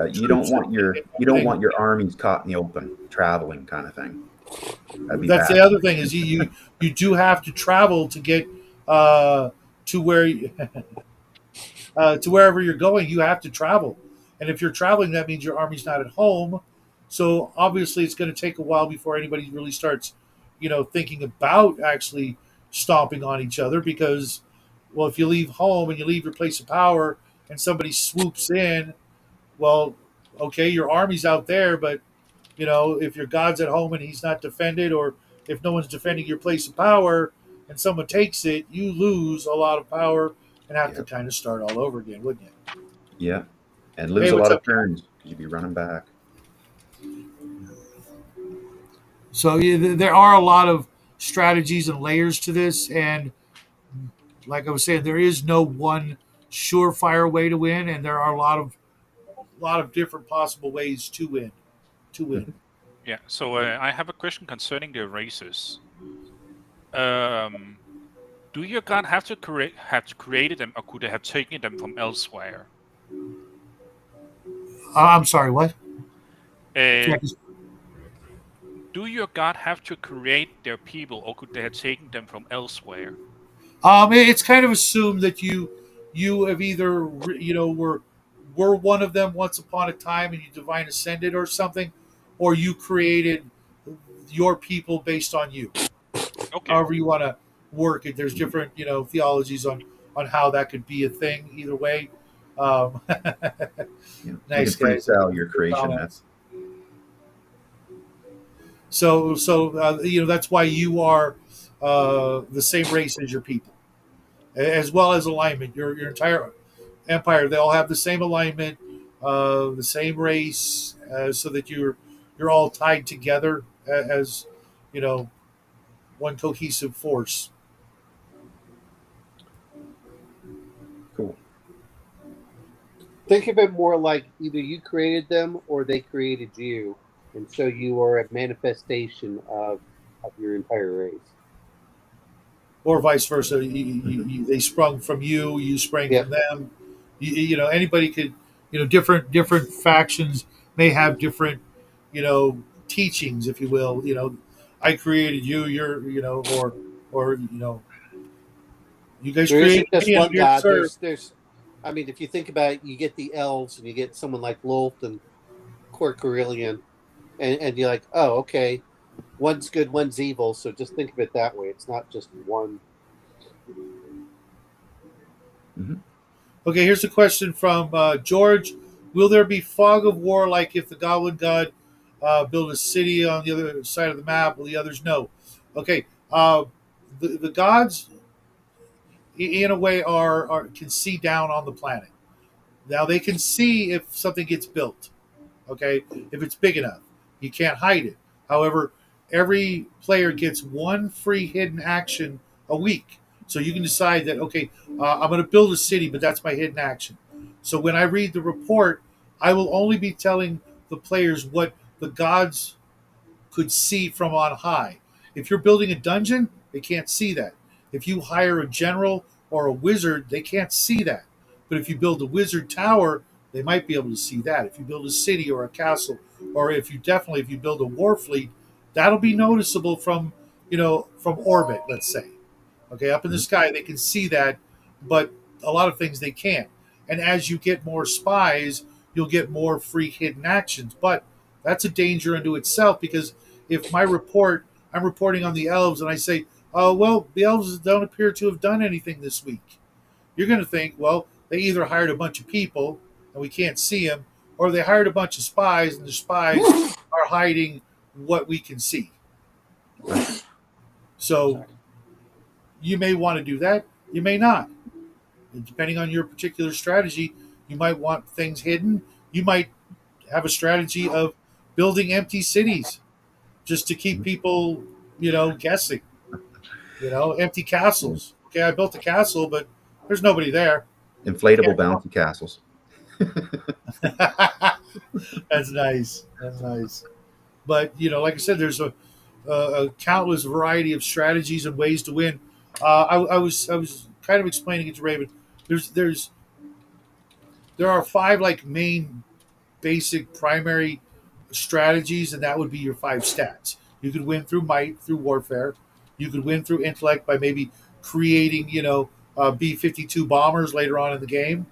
you don't troops want and you don't everything? want your armies caught in the open, traveling kind of thing. That'd be That's bad. the other thing is you do have to travel to get to where to wherever you're going. You have to travel, and if you're traveling, that means your army's not at home. So obviously, it's going to take a while before anybody really starts, thinking about actually stomping on each other. Because, well, if you leave home and you leave your place of power, and somebody swoops in, well, okay, your army's out there, but if your God's at home and he's not defended, or if no one's defending your place of power and someone takes it, you lose a lot of power and have to Yeah, kind of start all over again, wouldn't you? yeah, and Hey, lose a what's lot up, of Cal? turns because you'd be running back. So yeah, there are a lot of strategies and layers to this, and like I was saying, there is no one surefire way to win, and there are a lot of different possible ways to win. To win. Mhm. Yeah. So I have a question concerning the races. Um, do your god have created them, or could they have taken them from elsewhere? I'm sorry, what? Uh, Yeah, do your god have to create their people, or could they have taken them from elsewhere? It's kind of assumed that you have either were one of them once upon a time and you divine ascended or something, or you created your people based on you. Okay. However you want to work it. There's different theologies on how that could be a thing. Either way, um, Yeah, you can nice guys. freestyle your creation. That's Comments. So that's why you are the same race as your people, as well as alignment. Your entire empire, they all have the same alignment, the same race, so that you're all tied together as you know one cohesive force. cool. Think of it more like either you created them or they created you, and so you are a manifestation of your entire race. Or vice versa. Mhm. They sprung from you. You sprang Yep. from them. Anybody could. Different factions may have different teachings, if you will. I created you. You're or you guys There created isn't just me, and I'm one here to God. serve. I mean, if you think about it, you get the elves and you get someone like Lolth and Cor Carillion, and you're like, oh, okay, one's good, one's evil. So just think of it that way. It's not just one. Mhm. Okay, here's a question from George. Will there be fog of war like if the Goblin God built a city on the other side of the map? Will the others know? Okay, the gods, in a way, are can see down on the planet. Now they can see if something gets built. Okay, if it's big enough, you can't hide it. However, every player gets one free hidden action a week, so you can decide that okay, I'm going to build a city, but that's my hidden action. So when I read the report, I will only be telling the players what the gods could see from on high. If you're building a dungeon, they can't see that. If you hire a general or a wizard, they can't see that. But if you build a wizard tower, they might be able to see that. If you build a city or a castle, or if you build a war fleet, that'll be noticeable from orbit, let's say. Okay, up in the Mhm. sky, they can see that, but a lot of things they can't. And as you get more spies, you'll get more free hidden actions. But that's a danger unto itself because if I'm reporting on the elves and I say, oh, well, the elves don't appear to have done anything this week. You're going to think, well, they either hired a bunch of people and we can't see them, or they hired a bunch of spies and the spies are hiding what we can see. So Sorry. you may want to do that. You may not. depending on your particular strategy, you might want things hidden. You might have a strategy of building empty cities just to keep people, guessing. Empty castles. Okay, I built a castle, but there's nobody there. Inflatable bouncy castles. That's nice. That's nice. But like I said, there's a countless variety of strategies and ways to win. I was kind of explaining it to Raven. There are five like main basic primary strategies, and that would be your five stats. You could win through might, through warfare. You could win through intellect by maybe creating, B-52 bombers later on in the game,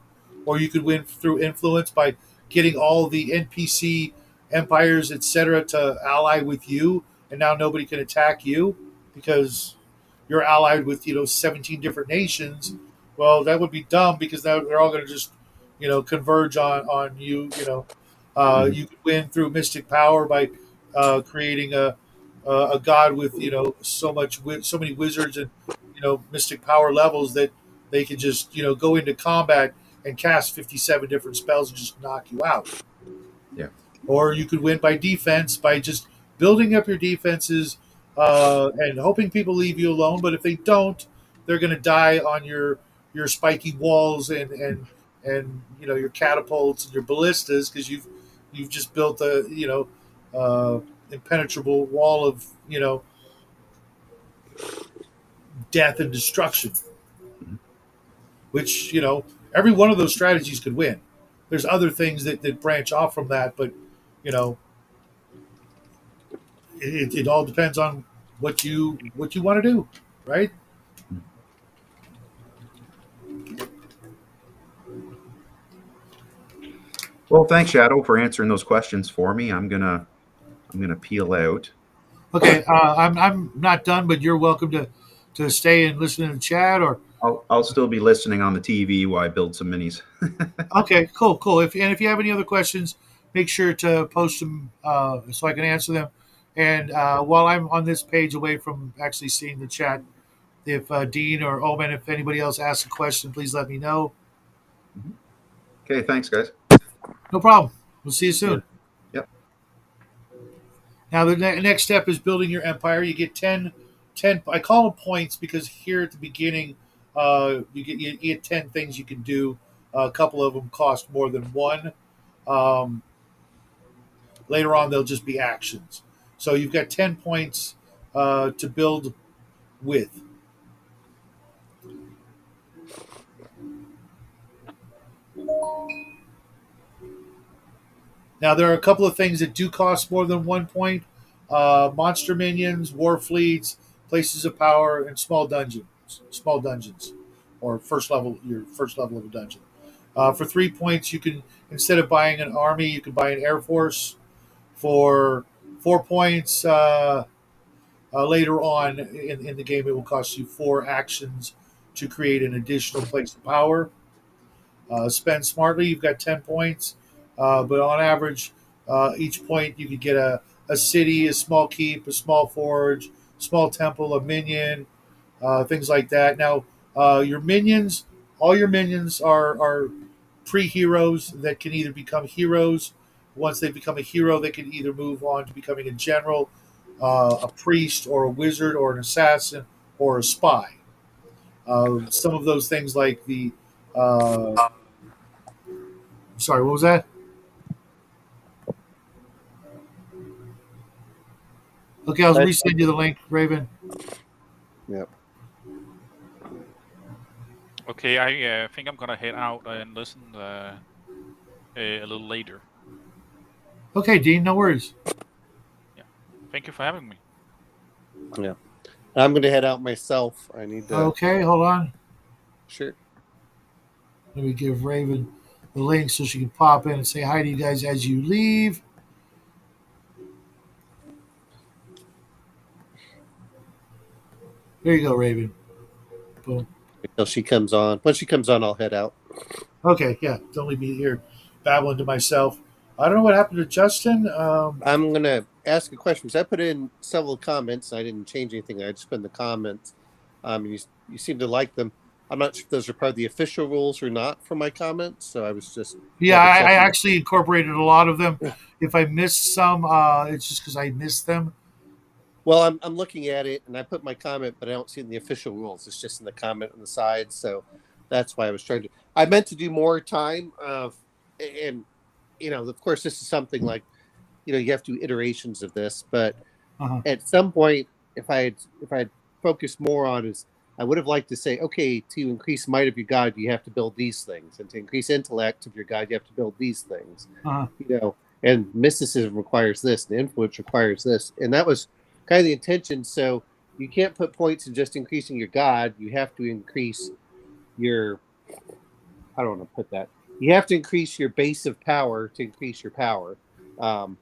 or you could win through influence by getting all the NPC empires, etc., to ally with you, and now nobody can attack you because you're allied with 17 different nations. Well, that would be dumb because now they're all going to just converge on you. You could win through mystic power by creating a god with so many wizards and mystic power levels that they can just go into combat and cast 57 different spells and just knock you out. Yeah. Or you could win by defense by just building up your defenses and hoping people leave you alone. But if they don't, they're going to die on your spiky walls and your catapults and your ballistas because you've just built a impenetrable wall of death and destruction. Which every one of those strategies could win. There's other things that branch off from that, but it all depends on what you want to do, right? Well, thanks, Shadow, for answering those questions for me. I'm gonna peel out. Okay, I'm not done, but you're welcome to stay and listen in the chat or. I'll still be listening on the TV while I build some minis. Okay, cool. If you have any other questions, make sure to post them so I can answer them. And while I'm on this page away from actually seeing the chat, if Dean or Omen, if anybody else asks a question, please let me know. Okay, thanks, guys. No problem. We'll see you soon. Yep. Now, the next step is building your empire. You get 10 I call them points because here at the beginning, you get 10 things you can do. A couple of them cost more than one. Later on, they'll just be actions. So you've got 10 points to build with. Now, there are a couple of things that do cost more than 1 point. Monster minions, war fleets, places of power, and small dungeons, or your first level of a dungeon. For 3 points, you can, instead of buying an army, you can buy an air force. For 4 points, later on in the game, it will cost you 4 actions to create an additional place of power. Spend smartly, you've got 10 points, but on average, each point you could get a city, a small keep, a small forge, small temple, a minion, things like that. Now, all your minions are pre-heroes that can either become heroes. Once they become a hero, they can either move on to becoming a general, a priest, or a wizard, or an assassin, or a spy. Some of those things like the... sorry, what was that? Okay, I'll resend you the link, Raven. Yep. Okay, I think I'm gonna head out and listen a little later. Okay, Dean, no worries. Yeah, thank you for having me. Yeah, I'm going to head out myself. I need to. Okay, hold on. Sure. Let me give Raven the link so she can pop in and say hi to you guys as you leave. There you go, Raven. Boom. Until she comes on. Once she comes on, I'll head out. Okay, yeah. Don't leave me here babbling to myself. I don't know what happened to Justin. I'm going to ask a question because I put in several comments. I didn't change anything. I just put in the comments. You seem to like them. I'm not sure if those are part of the official rules or not for my comments. So I was just Yeah, double I checking. actually incorporated a lot of them. If I missed some, it's just because I missed them. Well, I'm looking at it and I put my comment, but I don't see it in the official rules. It's just in the comment on the side. So that's why I was trying to. I meant to do more time of, and of course, this is something like you have to do iterations of this, but Uh-huh. at some point, if I had focused more on is, I would have liked to say, okay, to increase might of your god, you have to build these things, and to increase intellect of your god, you have to build these things. Uh-huh. And mysticism requires this, and influence requires this, and that was kind of the intention. So you can't put points in just increasing your god. You have to increase your, I don't want to put that. You have to increase your base of power to increase your power. Um,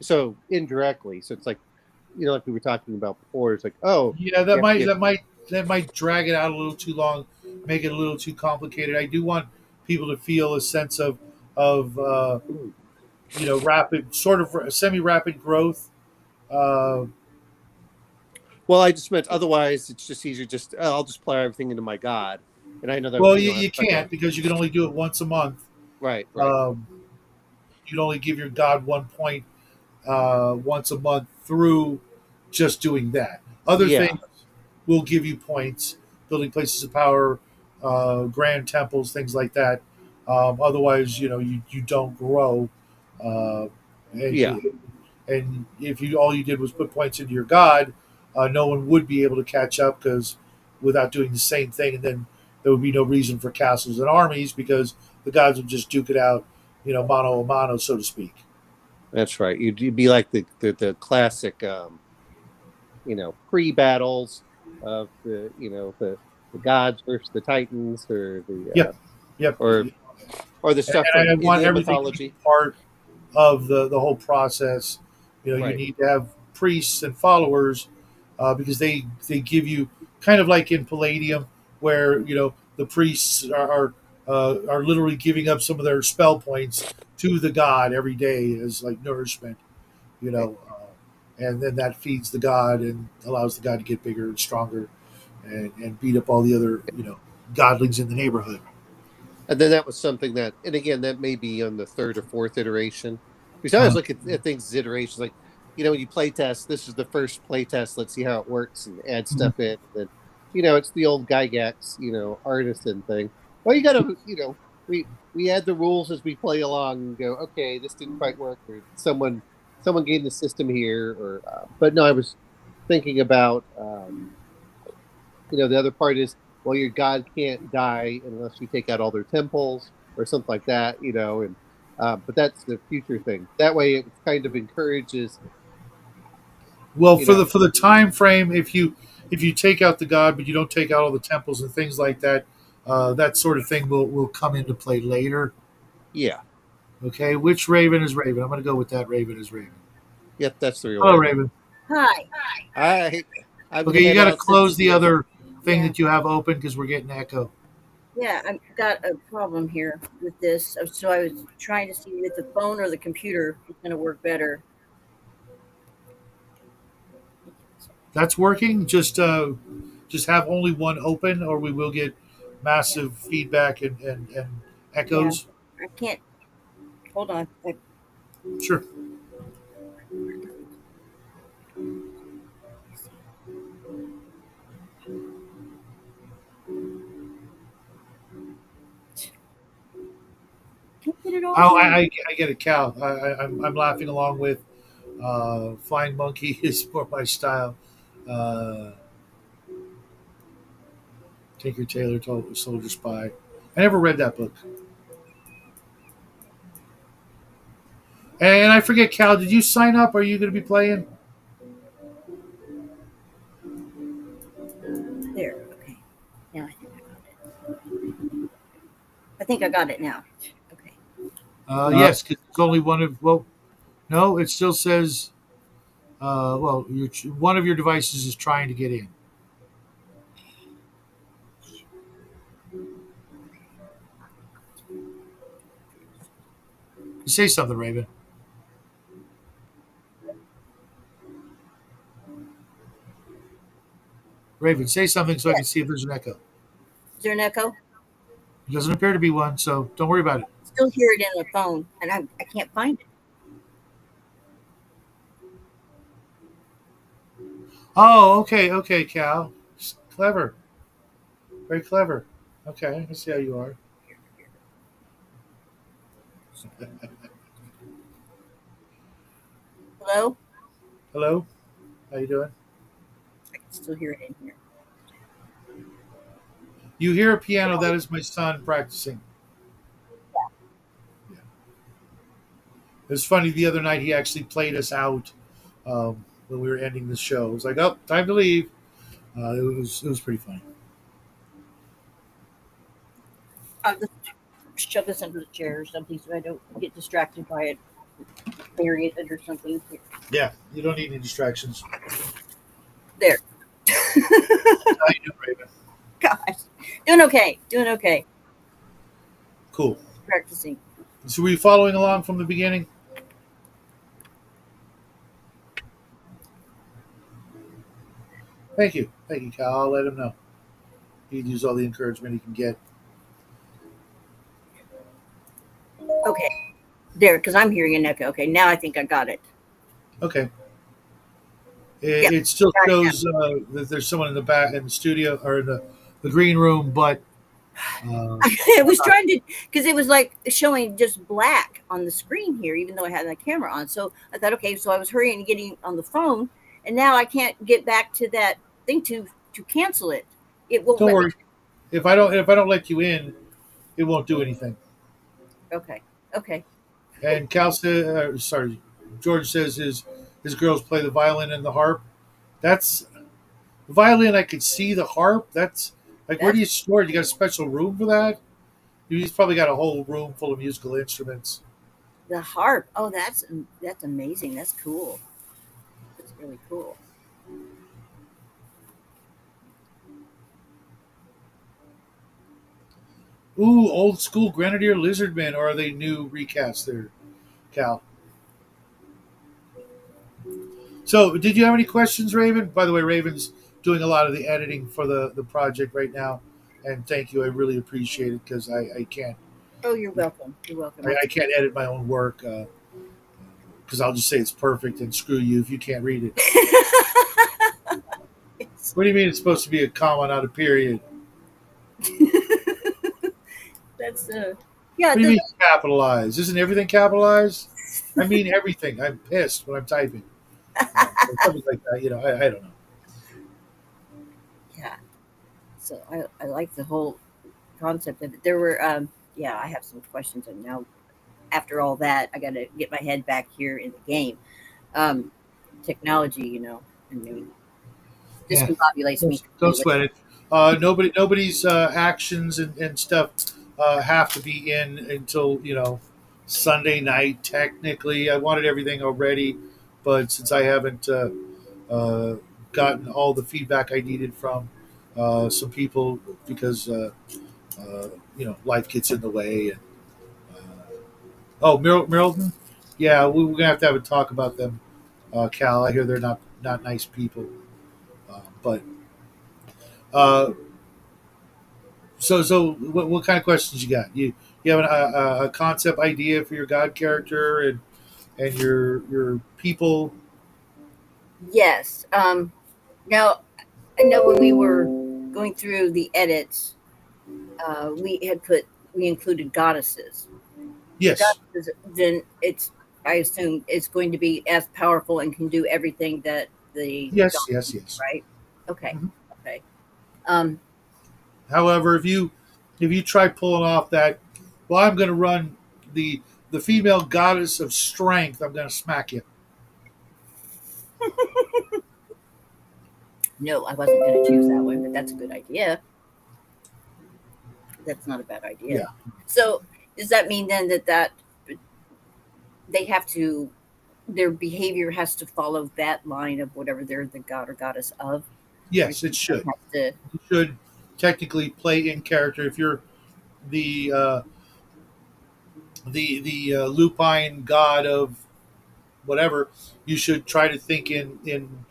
so indirectly, so it's like like we were talking about before. It's like, oh, Yeah, you that have to might get that might that might drag it out a little too long, make it a little too complicated. I do want people to feel a sense of rapid, sort of semi-rapid growth. Uh, well, I just meant otherwise it's just easier. Just I'll just play everything into my god, and I know that well, we you, don't have you to talk can't about. because you can only do it once a month. Right, right. Um, you'd only give your god 1 point once a month through just doing that. Other Yeah, things will give you points, building places of power, grand temples, things like that. Otherwise, you don't grow. Uh, yeah, and if you all you did was put points into your god, no one would be able to catch up because without doing the same thing, and then there would be no reason for castles and armies because the gods would just duke it out, mano a mano, so to speak. that's right. You'd be like the classic, pre battles of the gods versus the titans, or the Yep, yep. or the stuff And from I want Indian everything to be mythology. part of the whole process. You Right. need to have priests and followers because they give you kind of like in Palladium, where the priests are literally giving up some of their spell points to the god every day as like nourishment. You Right. know, and then that feeds the god and allows the god to get bigger and stronger and beat up all the other godlings in the neighborhood. And then that was something that, and again, that may be on the third or fourth iteration. Because I always Uh, look at things as iterations. Like, when you play test, this is the first play test. Let's see how it works and add mhm. stuff in. And then, it's the old Gygax, artisan thing. Well, you got to, we add the rules as we play along and go, okay, this didn't quite work, or someone gained the system here, or. But no, I was thinking about, the other part is, well, your god can't die unless you take out all their temples or something like that, and but that's the future thing. That way, it kind of encourages, Well, you for the know, for the time frame, if you take out the god, but you don't take out all the temples and things like that, that sort of thing will come into play later. yeah, Okay, which Raven is Raven? I'm going to go with that. Raven is Raven. yep, that's the real Hello, Raven. Raven. Hi. All right, I'm gonna Okay, you head got to out since close the the other thing Yeah. that you have open because we're getting echo. Yeah, I've got a problem here with this. So I was trying to see if the phone or the computer is going to work better. That's working. Just have only one open, or we will get massive feedback and Yeah, echoes. I can't. Hold on. I Sure. can't get it Oh, open. I get it, Cal. I'm laughing along with Flying Monkey is more my style. Uh, Tinker Tailor Soldier Spy. I never read that book. And I forget, Cal, did you sign up? Are you going to be playing? There. Okay. Now I think I got it. I think I got it now. Okay. Yes, because it's only one of. Well, no, it still says. One of your devices is trying to get in. Say something, Raven. Raven, say something so I Yeah. can see if there's an echo. Is there an echo? It doesn't appear to be one, so don't worry about it. Still hear it in the phone, and I can't find it. Oh, okay, Cal. Clever. Very clever. Okay, I see how you are. Hello? Hello? How you doing? I can still hear it in here. You hear a piano, that is my son practicing. Yeah. It was funny, the other night he actually played us out when we were ending the show. It was like, oh, time to leave. It was pretty funny. I'll just shove this under the chair or something so I don't get distracted by it. Bury it under something. Yeah, you don't need any distractions. There. How you doing, Raven? Gosh. Doing okay. Doing okay. Cool. Practicing. So were you following along from the beginning? Thank you, Cal. I'll let him know. He can use all the encouragement he can get. Okay. There, because I'm hearing an echo. Okay, now I think I got it. Okay. Yeah. It still shows that there's someone in the back in the studio or in the green room, but I was trying to, because it was like showing just black on the screen here, even though I had my camera on. So I thought, okay, so I was hurrying and getting on the phone, and now I can't get back to that thing to cancel it. It won't. don't worry. If I don't let you in, it won't do anything. Okay. Okay. And Cal said, George says his girls play the violin and the harp. That's the violin. I could see the harp. That's like, where do you store it? You got a special room for that? He's probably got a whole room full of musical instruments. The harp. Oh, that's amazing. That's cool. That's really cool. Ooh, old school Grenadier Lizardmen, or are they new recasts there, Cal? So, did you have any questions, Raven? By the way, Raven's doing a lot of the editing for the project right now, and thank you. I really appreciate it because I can't. Oh, you're welcome. You're welcome. I can't edit my own work because I'll just say it's perfect and screw you if you can't read it. What do you mean it's supposed to be a comma, not a period? That's yeah. What do you mean capitalized? Isn't everything capitalized? I mean everything. I'm pissed when I'm typing. Something like that. I don't know. Yeah. So I like the whole concept of it. There were I have some questions, and now after all that, I got to get my head back here in the game. Technology, I mean, discombobulates me. Don't sweat it. Nobody's actions and stuff have to be in until Sunday night. Technically, I wanted everything already, but since I haven't gotten all the feedback I needed from some people because life gets in the way. And Milton, yeah, we're gonna have a talk about them, Cal. I hear they're not nice people, but. So what kind of questions you got? You have a concept idea for your god character and your people? Yes. Now I know when we were going through the edits, we included goddesses. Yes. Goddesses, then I assume it's going to be as powerful and can do everything that the yes, right? Okay. Mm-hmm. Okay. However, if you try pulling off that, well, I'm going to run the female goddess of strength. I'm going to smack you. No, I wasn't going to choose that one, but that's a good idea. That's not a bad idea. Yeah. So does that mean then that they have to, their behavior has to follow that line of whatever they're the god or goddess of? Yes, it should. It should technically play in character. If you're the lupine god of whatever, you should try to think in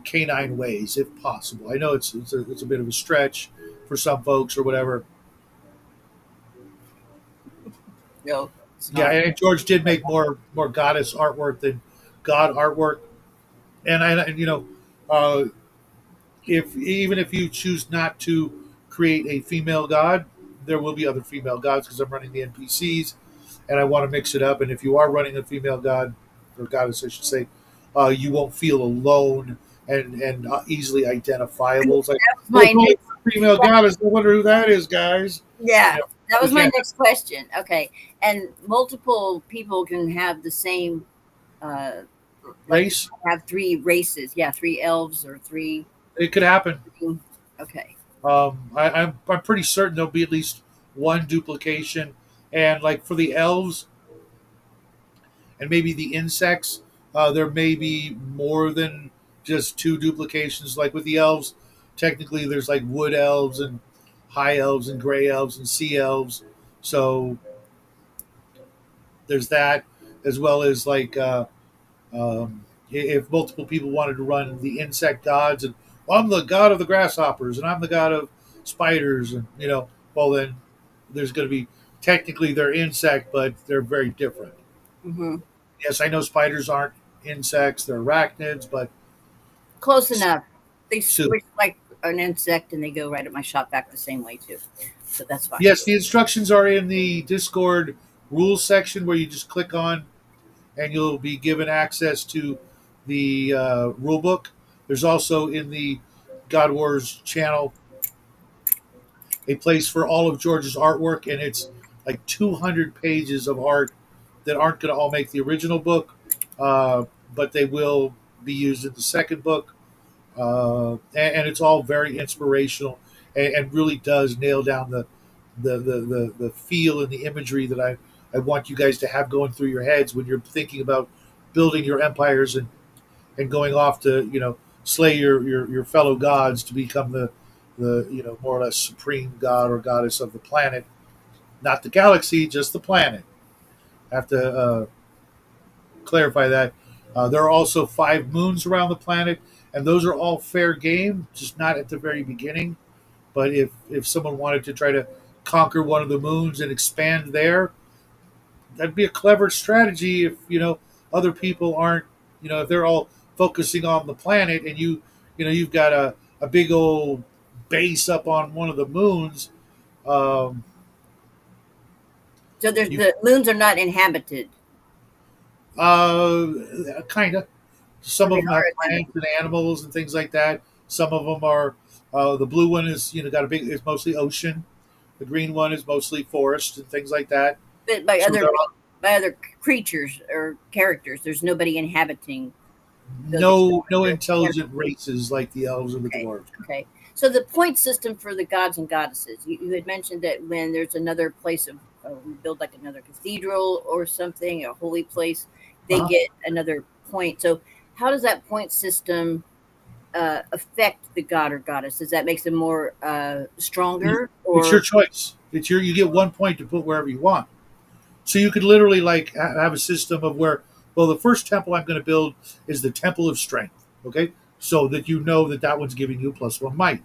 canine ways if possible. I know it's a bit of a stretch, for some folks or whatever. No, it's Yeah, not. and George did make more goddess artwork than god artwork, and uh, if even if you choose not to create a female god, there will be other female gods because I'm running the NPCs and I want to mix it up. And if you are running a female god or goddess, I should say, you won't feel alone and easily identifiable. It's like, That was my oh, next, female goddess. I wonder who that is, guys. yeah, that was we my can't- next question. Okay, and multiple people can have the same, uh, like Race, have 3 races. Yeah, 3 elves or 3. it could happen. Okay, I'm pretty certain there'll be at least one duplication, and like for the elves and maybe the insects, there may be more than just 2 duplications. Like with the elves, technically there's like wood elves and high elves and gray elves and sea elves, so there's that, as well as like if multiple people wanted to run the insect gods and well, I'm the god of the grasshoppers and I'm the god of spiders and well then there's going to be technically they're insect but they're very different. hmm Yes, I know spiders aren't insects, they're arachnids, but close enough. They Soup. switch like an insect, and they go right at my shop vac the same way too. So that's fine. yes, the instructions are in the Discord rules section where you just click on and you'll be given access to the rule book. There's also in the God Wars channel a place for all of George's artwork, and it's like 200 pages of art that aren't going to all make the original book, but they will be used in the second book. And it's all very inspirational and really does nail down the feel and the imagery that I want you guys to have going through your heads when you're thinking about building your empires and going off to slay your fellow gods to become the more or less supreme god or goddess of the planet, not the galaxy, just the planet. I have to clarify that. There are also 5 moons around the planet, and those are all fair game, just not at the very beginning. But if someone wanted to try to conquer one of the moons and expand there, that'd be a clever strategy. If other people aren't, if they're all focusing on the planet, and you've got a big old base up on one of the moons. Um, So you, the moons are not inhabited. kind of. So Some they of them have are plants and animals and things like that. Some of them are. The blue one is got a big. It's mostly ocean. The green one is mostly forest and things like that. But by So other there are by other creatures or characters. There's nobody inhabiting those no except intelligent races like the elves or the Okay. dwarves. Okay. So the point system for the gods and goddesses, you had mentioned that when there's another place of we build like another cathedral or something, a holy place, they Uh-huh. get another point. So how does that point system affect the god or goddess? Does that make them more stronger It's your or choice. You get 1 point to put wherever you want. So you could literally like have a system of where, well, the first temple I'm going to build is the temple of strength. Okay, so that that one's giving you +1 might,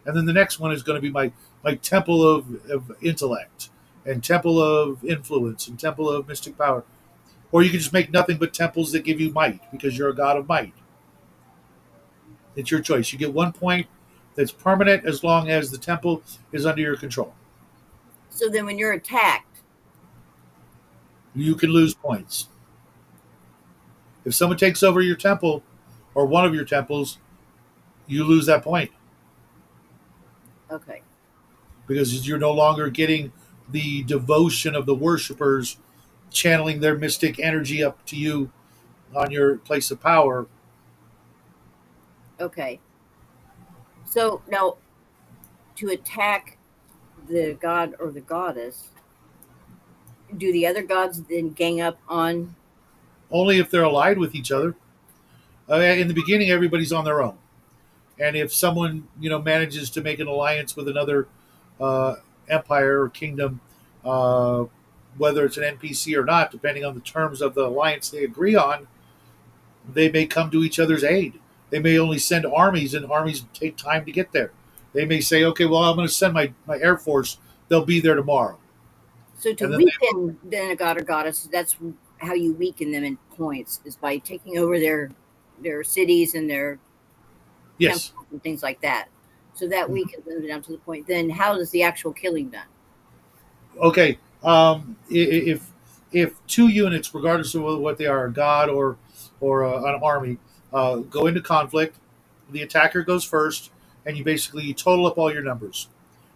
and then the next one is going to be my temple of intellect and temple of influence and temple of mystic power. Or you can just make nothing but temples that give you might because you're a god of might. It's your choice. You get 1 point that's permanent as long as the temple is under your control. so then when you're attacked, You can lose points. If someone takes over your temple or one of your temples, you lose that point okay. because you're no longer getting the devotion of the worshipers channeling their mystic energy up to you on your place of power. Okay. So now to attack the god or the goddess, do the other gods then gang up on Only if they're allied with each other. In the beginning, everybody's on their own. And if someone manages to make an alliance with another uh, empire or kingdom, uh, whether it's an NPC or not, depending on the terms of the alliance they agree on, they may come to each other's aid. They may only send armies, and armies take time to get there. They may say, okay, well, I'm going to send my Air Force. They'll be there tomorrow. So to And then weaken then a god or goddess, that's how you weaken them in points, is by taking over their cities and their Yes. temples and things like that. So that weakens them down to the point. Then how is the actual killing done? Okay. If two units, regardless of what they are, a god or an army, go into conflict, the attacker goes first, and you basically total up all your numbers.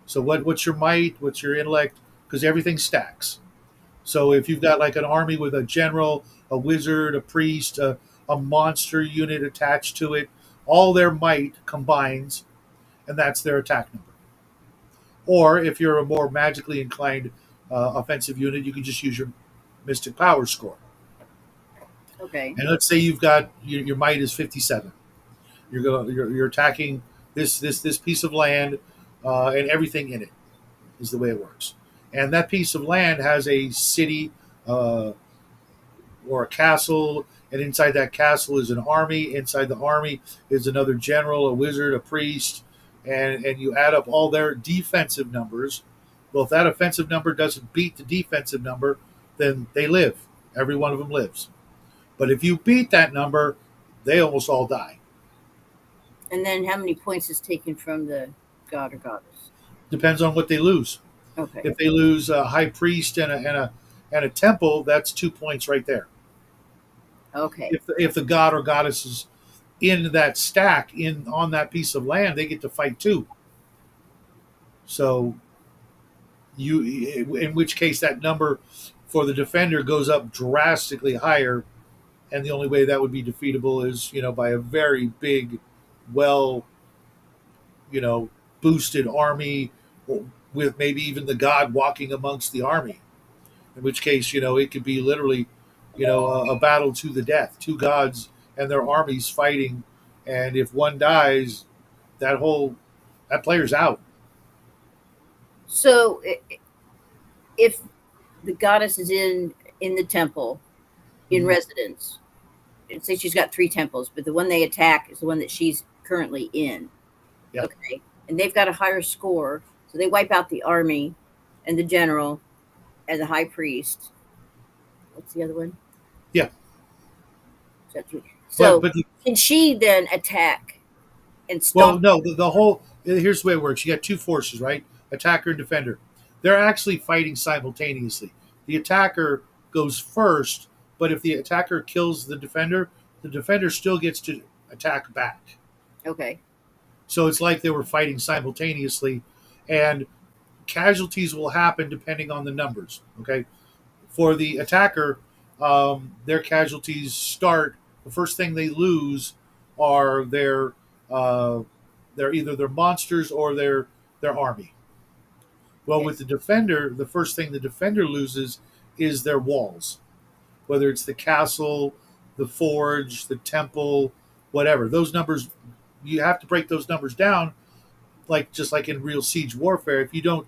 So what's your might? What's your intellect? Because everything stacks. So if you've got like an army with a general, a wizard, a priest, a monster unit attached to it, all their might combines, and that's their attack number. Or if you're a more magically inclined offensive unit, you can just use your Mystic Power score. Okay. And let's say you've got your might is 57. You're attacking this piece of land and everything in it is the way it works. And that piece of land has a city or a castle, and inside that castle is an army. Inside the army is another general, a wizard, a priest, and you add up all their defensive numbers. Well, if that offensive number doesn't beat the defensive number, then they live. Every one of them lives. But if you beat that number, they almost all die. And then how many points is taken from the god or goddess? Depends on what they lose. Okay. If they lose a high priest and a temple, that's 2 points right there. Okay. If the god or goddess is in that stack on that piece of land, they get to fight too. So in which case that number for the defender goes up drastically higher, and the only way that would be defeatable is by a very big, well, boosted army with maybe even the god walking amongst the army. In which case, it could be literally, a battle to the death, two gods and their armies fighting, and if one dies, that player's out. So if the goddess is in the temple, in residence, say she's got 3 temples, but the one they attack is the one that she's currently in. Yeah. Okay. And they've got a higher score, so they wipe out the army and the general and the high priest. What's the other one? Yeah. Is that 3? So but can she then attack and well, stop? no, the whole here's the way it works. You got 2 forces, right? Attacker and defender. They're actually fighting simultaneously. The attacker goes first, but if the attacker kills the defender still gets to attack back. Okay. So it's like they were fighting simultaneously, and casualties will happen depending on the numbers. Okay, for the attacker, their casualties start. The first thing they lose are their either their monsters or their army. Well, Yes. with the defender, the first thing the defender loses is their walls, whether it's the castle, the forge, the temple, whatever. Those numbers, you have to break those numbers down, just like in real siege warfare. If you don't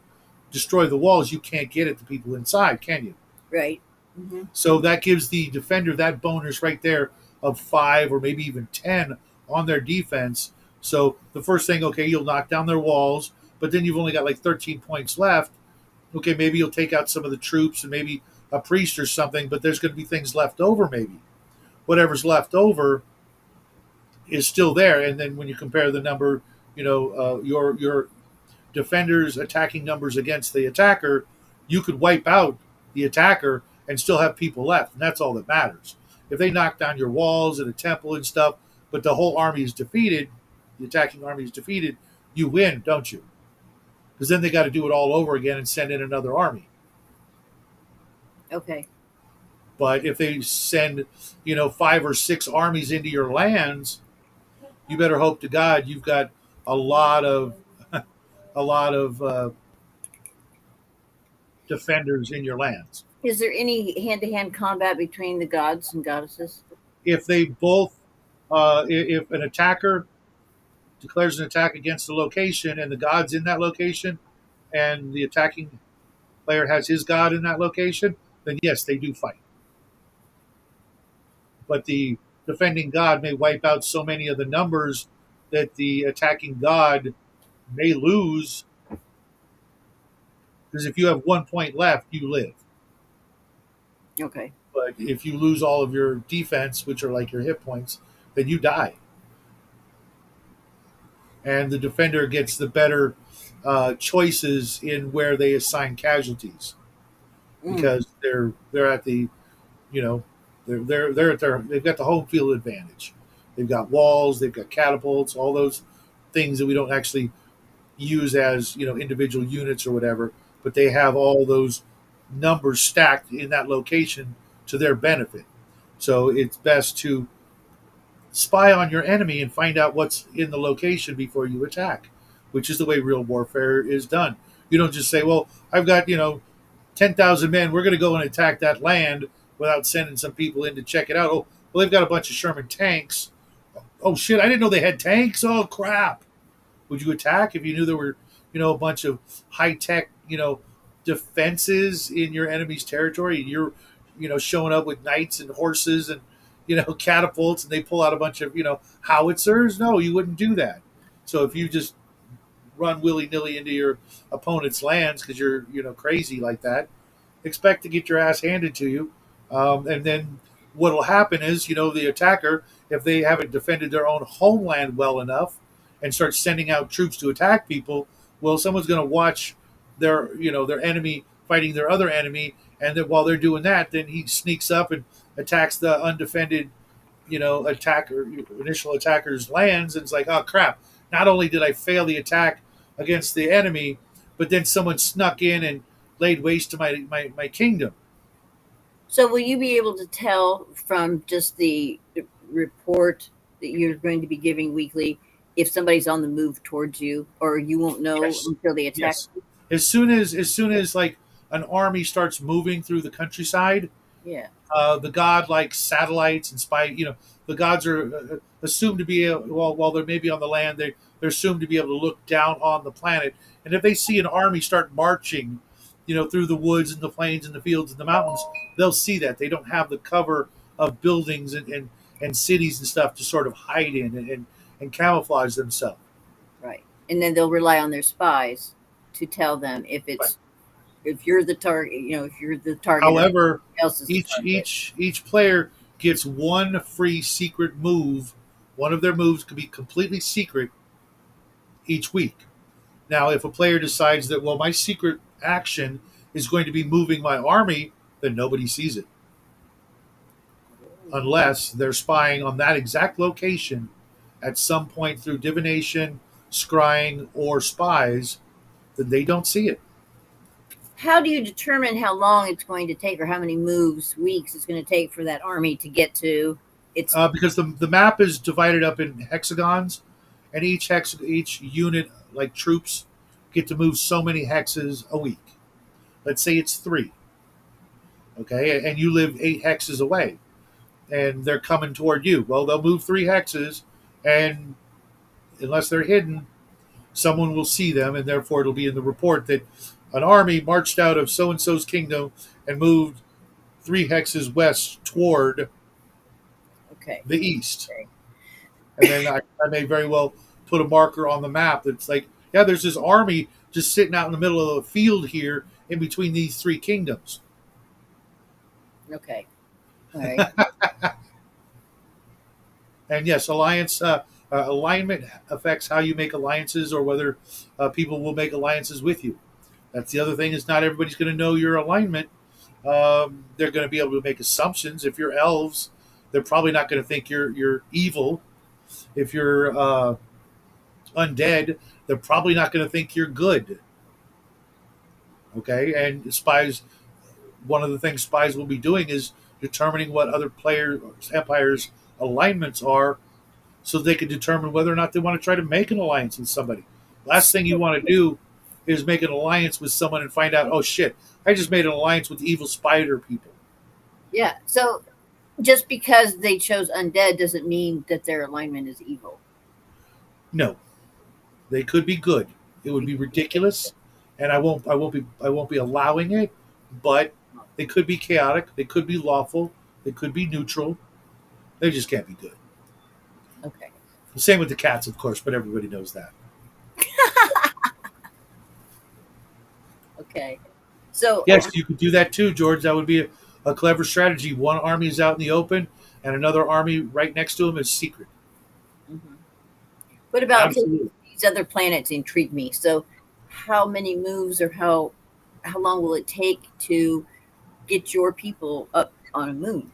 destroy the walls, you can't get at the people inside, can you? Right. Mm-hmm. So that gives the defender that bonus right there of 5 or maybe even 10 on their defense. So the first thing, okay, you'll knock down their walls, but then you've only got like 13 points left. Okay, maybe you'll take out some of the troops and maybe a priest or something, but there's going to be things left over maybe. Whatever's left over is still there. And then when you compare the number, your defender's attacking numbers against the attacker, you could wipe out the attacker and still have people left. And that's all that matters. If they knock down your walls and a temple and stuff, but the whole army is defeated, the attacking army is defeated, you win, don't you? Because then they got to do it all over again and send in another army. Okay. But if they send, 5 or 6 armies into your lands, you better hope to God you've got a lot of defenders in your lands. Is there any hand-to-hand combat between the gods and goddesses? If they both, if an attacker declares an attack against the location and the god's in that location, and the attacking player has his god in that location, then yes, they do fight. But the defending god may wipe out so many of the numbers that the attacking god may lose because if you have 1 point left, you live. Okay. But if you lose all of your defense, which are like your hit points, then you die. And the defender gets the better choices in where they assign casualties because they're at the you know they're at their they've got the home field advantage. They've got walls, they've got catapults, all those things that we don't actually use as individual units or whatever, but they have all those numbers stacked in that location to their benefit. So it's best to spy on your enemy and find out what's in the location before you attack, which is the way real warfare is done. You don't just say, "Well, I've got 10,000 men. We're going to go and attack that land," without sending some people in to check it out. Oh, well, they've got a bunch of Sherman tanks. Oh shit! I didn't know they had tanks. Oh crap! Would you attack if you knew there were a bunch of high tech defenses in your enemy's territory? And you're showing up with knights and horses and catapults, and they pull out a bunch of howitzers. No, you wouldn't do that. So if you just run willy nilly into your opponent's lands because you're crazy like that, expect to get your ass handed to you. And then what will happen is the attacker, if they haven't defended their own homeland well enough and start sending out troops to attack people, well, someone's going to watch their enemy fighting their other enemy, and then while they're doing that, then he sneaks up and attacks the undefended initial attacker's lands, and it's like, oh crap, not only did I fail the attack against the enemy, but then someone snuck in and laid waste to my kingdom. So will you be able to tell from just the report that you're going to be giving weekly if somebody's on the move towards you, or you won't know until they attack? Yes. As soon as like an army starts moving through the countryside, the god like satellites and spy, the gods are assumed to be while they're maybe on the land, they're assumed to be able to look down on the planet, and if they see an army start marching, through the woods and the plains and the fields and the mountains, they'll see that they don't have the cover of buildings and cities and stuff to sort of hide in and camouflage themselves. Right, and then they'll rely on their spies to tell them if it's if you're the target. If you're the target. However, each player gets one free secret move. One of their moves could be completely secret each week. Now, if a player decides that, well, my secret action is going to be moving my army, then nobody sees it. Unless they're spying on that exact location at some point through divination, scrying, or spies, then they don't see it. How do you determine how long it's going to take, or how many weeks it's going to take for that army to get to its? Because the map is divided up in hexagons, and each unit, like troops, get to move so many hexes a week. Let's say it's 3. Okay, and you live 8 hexes away, and they're coming toward you. Well, they'll move 3 hexes, and unless they're hidden, someone will see them, and therefore it'll be in the report that an army marched out of so-and-so's kingdom and moved 3 hexes west toward the east. Okay. And then I may very well put a marker on the map that's like, yeah, there's this army just sitting out in the middle of the field here in between these 3 kingdoms. Okay. All right. And yes, alignment affects how you make alliances or whether people will make alliances with you. That's the other thing, is not everybody's going to know your alignment. They're going to be able to make assumptions. If you're elves, they're probably not going to think you're evil. If you're undead, they're probably not going to think you're good. Okay, and spies, one of the things spies will be doing is determining what other empires' alignments are, so they can determine whether or not they want to try to make an alliance with somebody. Last thing you want to do is make an alliance with someone and find out, oh shit, I just made an alliance with evil spider people. Yeah, so just because they chose undead doesn't mean that their alignment is evil. No, they could be good. It would be ridiculous, and I won't be allowing it. But they could be chaotic. They could be lawful. They could be neutral. They just can't be good. Okay. The same with the cats, of course, but everybody knows that. Okay. So Yes, you could do that too, George. That would be a clever strategy. One army is out in the open, and another army right next to them is secret. mhm. What about Absolutely. these other planets intrigue me. So how many moves or how long will it take to get your people up on a moon?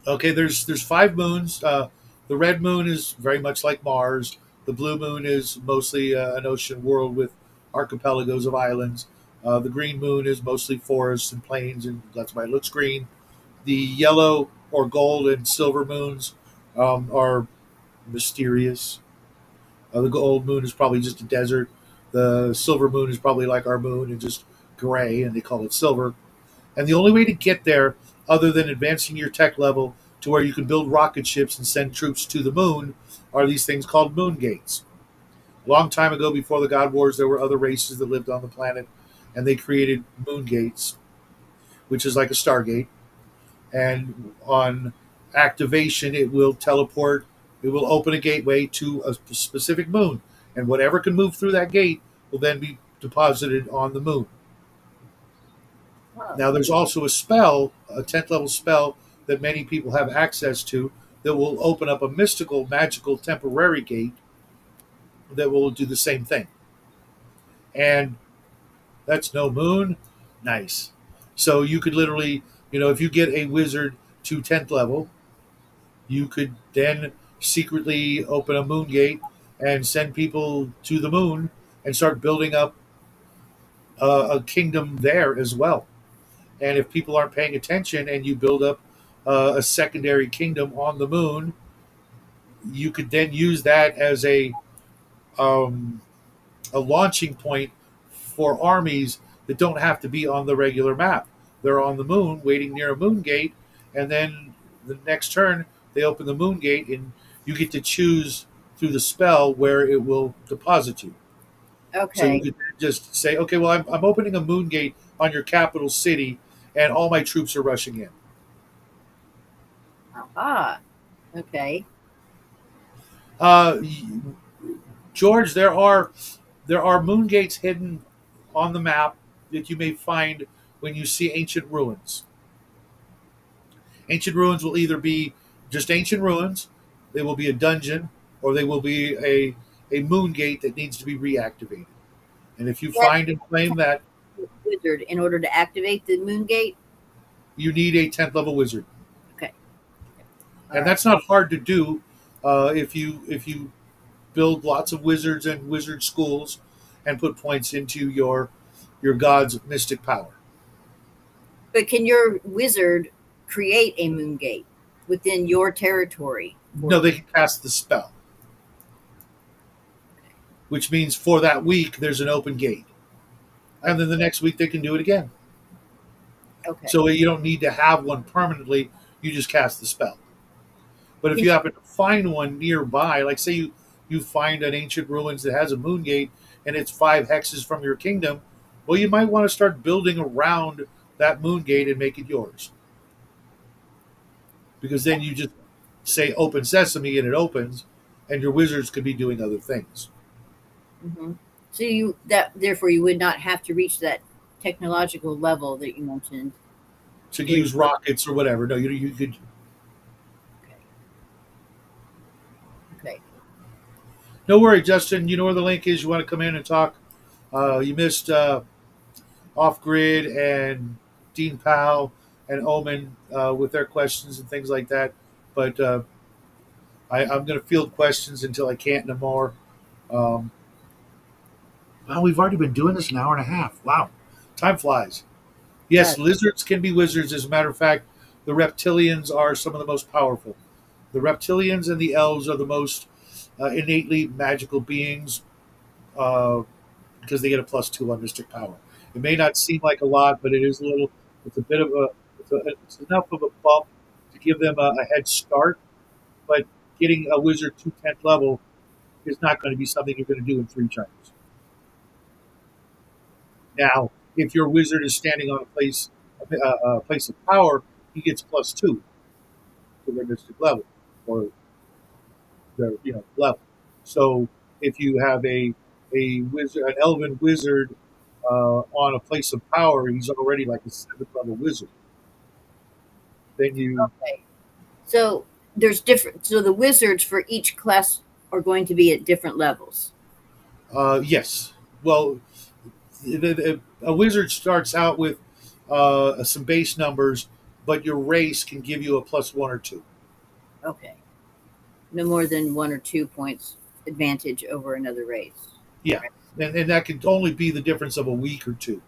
Okay, there's 5 moons. The red moon is very much like Mars. The blue moon is mostly an ocean world with archipelagos of islands. The green moon is mostly forests and plains, and that's why it looks green. The yellow or gold and silver moons are mysterious. The gold moon is probably just a desert. The silver moon is probably like our moon and just gray, and they call it silver. And the only way to get there, other than advancing your tech level to where you can build rocket ships and send troops to the moon, are these things called moon gates. A long time ago, before the God Wars, there were other races that lived on the planet, and they created moon gates, which is like a stargate. And on activation, it will teleport. It will open a gateway to a specific moon, and whatever can move through that gate will then be deposited on the moon. Wow. Now, there's also a spell, a 10th level spell that many people have access to that will open up a mystical, magical, temporary gate that will do the same thing. And that's no moon. Nice. So you could literally, if you get a wizard to 10th level, you could then secretly open a moon gate and send people to the moon and start building up a kingdom there as well. And if people aren't paying attention and you build up a secondary kingdom on the moon, you could then use that as um, a launching point for armies that don't have to be on the regular map. They're on the moon, waiting near a moon gate, and then the next turn they open the moon gate, and you get to choose through the spell where it will deposit you. So you Okay. could just say, okay, well, I'm opening a moon gate on your capital city, and all my troops are rushing in. Ah. Okay. Uh, George, there are moon gates hidden on the map that you may find when you see ancient ruins. Ancient ruins will either be just ancient ruins, they will be a dungeon, or they will be a moon gate that needs to be reactivated. And if you That find and claim that, wizard in order to activate the moon gate. you need a 10th level wizard. Okay. And that's not hard to do if you build lots of wizards and wizard schools and put points into your god's mystic power. But can your wizard create a moon gate within your territory? No, they can cast the spell, which means for that week there's an open gate, and then the next week they can do it again. Okay. So you don't need to have one permanently; you just cast the spell. But if you happen to find one nearby, like say you find an ancient ruins that has a moon gate and it's 5 hexes from your kingdom, well, you might want to start building around that moon gate and make it yours. Because then you just say open sesame and it opens, and your wizards could be doing other things. hmm So therefore you would not have to reach that technological level that you mentioned. To use rockets or whatever. No, you could. Okay. No worry, Justin. You know where the link is. You want to come in and talk. You missed Off Grid and Dean Powell and Omen with their questions and things like that. But I'm going to field questions until I can't no more. Well, we've already been doing this an hour and a half. Wow, time flies. Yes, Yeah. lizards can be wizards. As a matter of fact, the reptilians are some of the most powerful. The reptilians and the elves are the most innately magical beings because they get a +2 on mystic power. It may not seem like a lot, but it is a little. It's a bit of a. It's enough of a bump to give them a head start. But getting a wizard to 10th level is not going to be something you're going to do in 3 turns. Now, if your wizard is standing on a place of power, he gets +2 to their mystic level or their level. So if you have a wizard, an elven wizard on a place of power, he's already like a 7th level wizard. Then you, Okay. So there's different. So the wizards for each class are going to be at different levels. yes. Well, a wizard starts out with some base numbers, but your race can give you a +1 or 2. Okay. No more than 1 or 2 points advantage over another race. Yeah, and that could only be the difference of a week or two,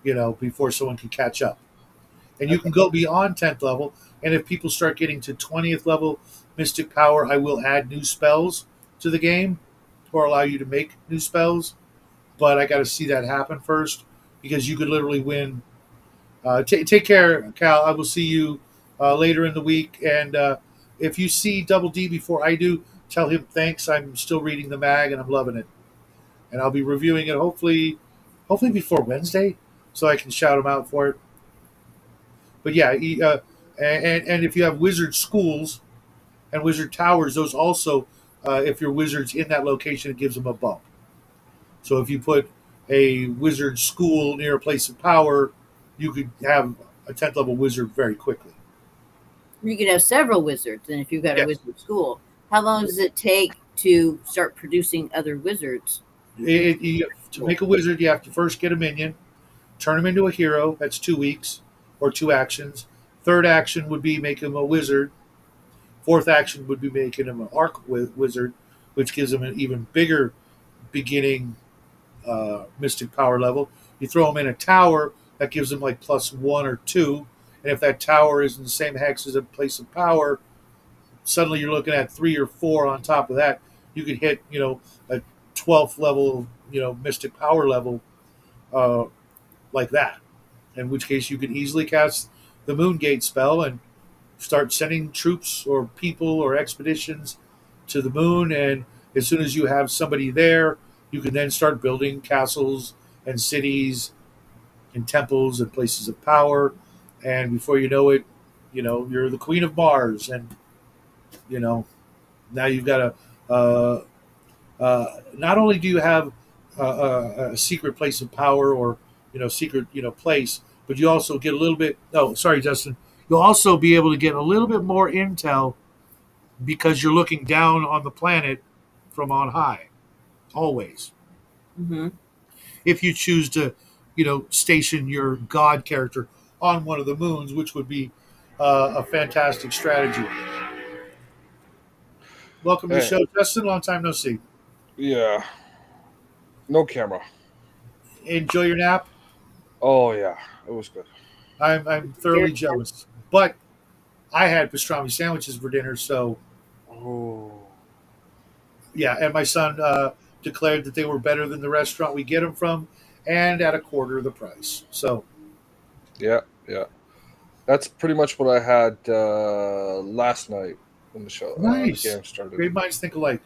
before someone can catch up. And you Okay. can go beyond 10th level, and if people start getting to 20th level Mystic Power, I will add new spells to the game or allow you to make new spells. But I got to see that happen first because you could literally win. Take care, Cal. I will see you later in the week. And if you see Double D before I do, tell him thanks. I'm still reading the mag and I'm loving it. And I'll be reviewing it hopefully before Wednesday, so I can shout him out for it. But yeah, and if you have wizard schools and wizard towers, those also, if your wizard's in that location, it gives them a bump. So if you put a wizard school near a place of power, you could have a 10th level wizard very quickly. You could have several wizards, and if you've got a Yes. wizard school, how long does it take to start producing other wizards? To make a wizard, you have to first get a minion, turn him into a hero. That's 2 weeks or 2 actions. Third action would be make him a wizard. Fourth action would be making him an arc wizard, which gives him an even bigger beginning mystic power level. You throw him in a tower, that gives him like +1 or 2. And if that tower is in the same hex as a place of power, suddenly you're looking at 3 or 4 on top of that. You could hit, a 12th level, mystic power level like that. In which case you could easily cast the Moongate spell and start sending troops or people or expeditions to the moon. And as soon as you have somebody there, you can then start building castles and cities and temples and places of power. And before you know it, you're the Queen of Mars. And, now you've got not only do you have a secret place of power or, secret, place, but you also get a little bit, oh, sorry, Justin. You'll also be able to get a little bit more intel because you're looking down on the planet from on high, always. Mm-hmm. If you choose to, station your god character on one of the moons, which would be a fantastic strategy. Welcome to the show, Justin. Long time no see. Yeah. No camera. Enjoy your nap. Oh yeah, it was good. I'm thoroughly jealous, but I had pastrami sandwiches for dinner, so Oh. yeah. And my son declared that they were better than the restaurant we get them from, and at a quarter of the price. So Yeah. That's pretty much what I had last night when the show nice. The game started. Great minds think alike,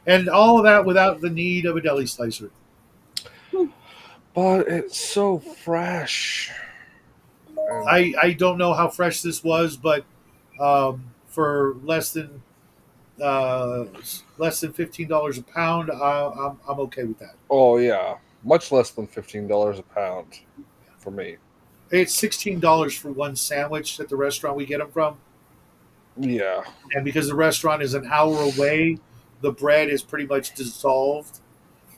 and all of that without the need of a deli slicer. But it's so fresh. I don't know how fresh this was, but for less than $15 a pound, I'm okay with that. Oh yeah, much less than $15 a pound for me. It's $16 for one sandwich at the restaurant we get them from, Yeah. and because the restaurant is an hour away, the bread is pretty much dissolved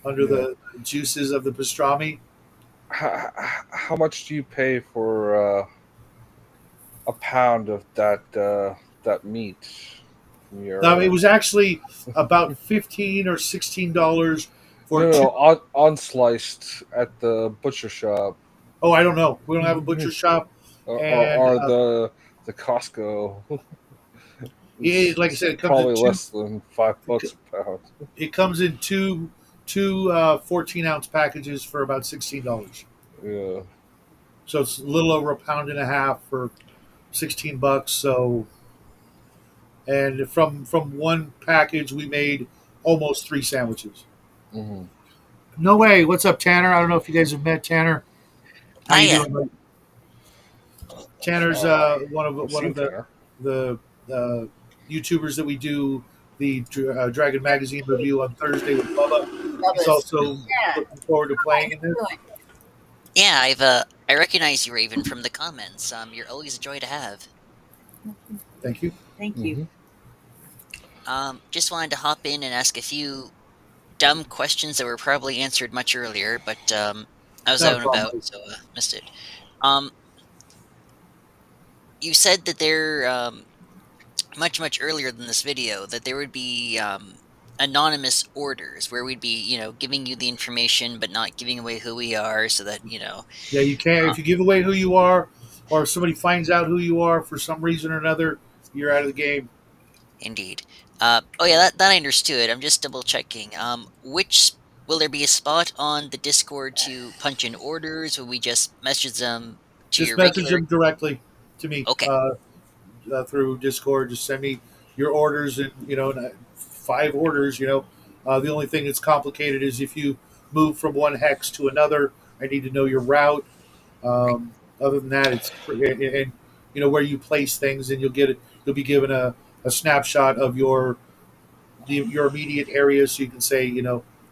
under the juices of the pastrami. How much do you pay for a pound of that meat? It was actually about $15 or $16 for unsliced at the butcher shop. Oh, I don't know. We don't have a butcher shop. Or the Costco. Like I said, it comes probably in less than $5 a pound. It comes in two 14-ounce packages for about $16. Yeah. So it's a little over a pound and a half for $16. So, and from one package we made almost 3 sandwiches. Mm-hmm. No way. What's up, Tanner? I don't know if you guys have met Tanner. How you doing, buddy? Tanner's one of the YouTubers that we do the Dragon Magazine review on Thursday with Bubba. He's also looking forward to playing in this. Yeah, I recognize you, Raven, from the comments. You're always a joy to have. Thank you. Thank you. Just wanted to hop in and ask a few dumb questions that were probably answered much earlier, but I was Not a out and problem. about, so missed it. Um, you said that there much earlier than this video that there would be anonymous orders where we'd be giving you the information but not giving away who we are, so that Yeah, you can't. uh, If you give away who you are, or if somebody finds out who you are for some reason or another, you're out of the game. indeed. Oh yeah, that I understood. I'm just double checking. Which will there be a spot on the Discord to punch in orders? Will we just message them to Just your message regular? them directly to me Okay, through Discord. Just send me your orders, and 5 orders. The only thing that's complicated is if you move from one hex to another. I need to know your route. right. Other than that, it's and where you place things, and you'll be given a snapshot of your immediate area, so you can say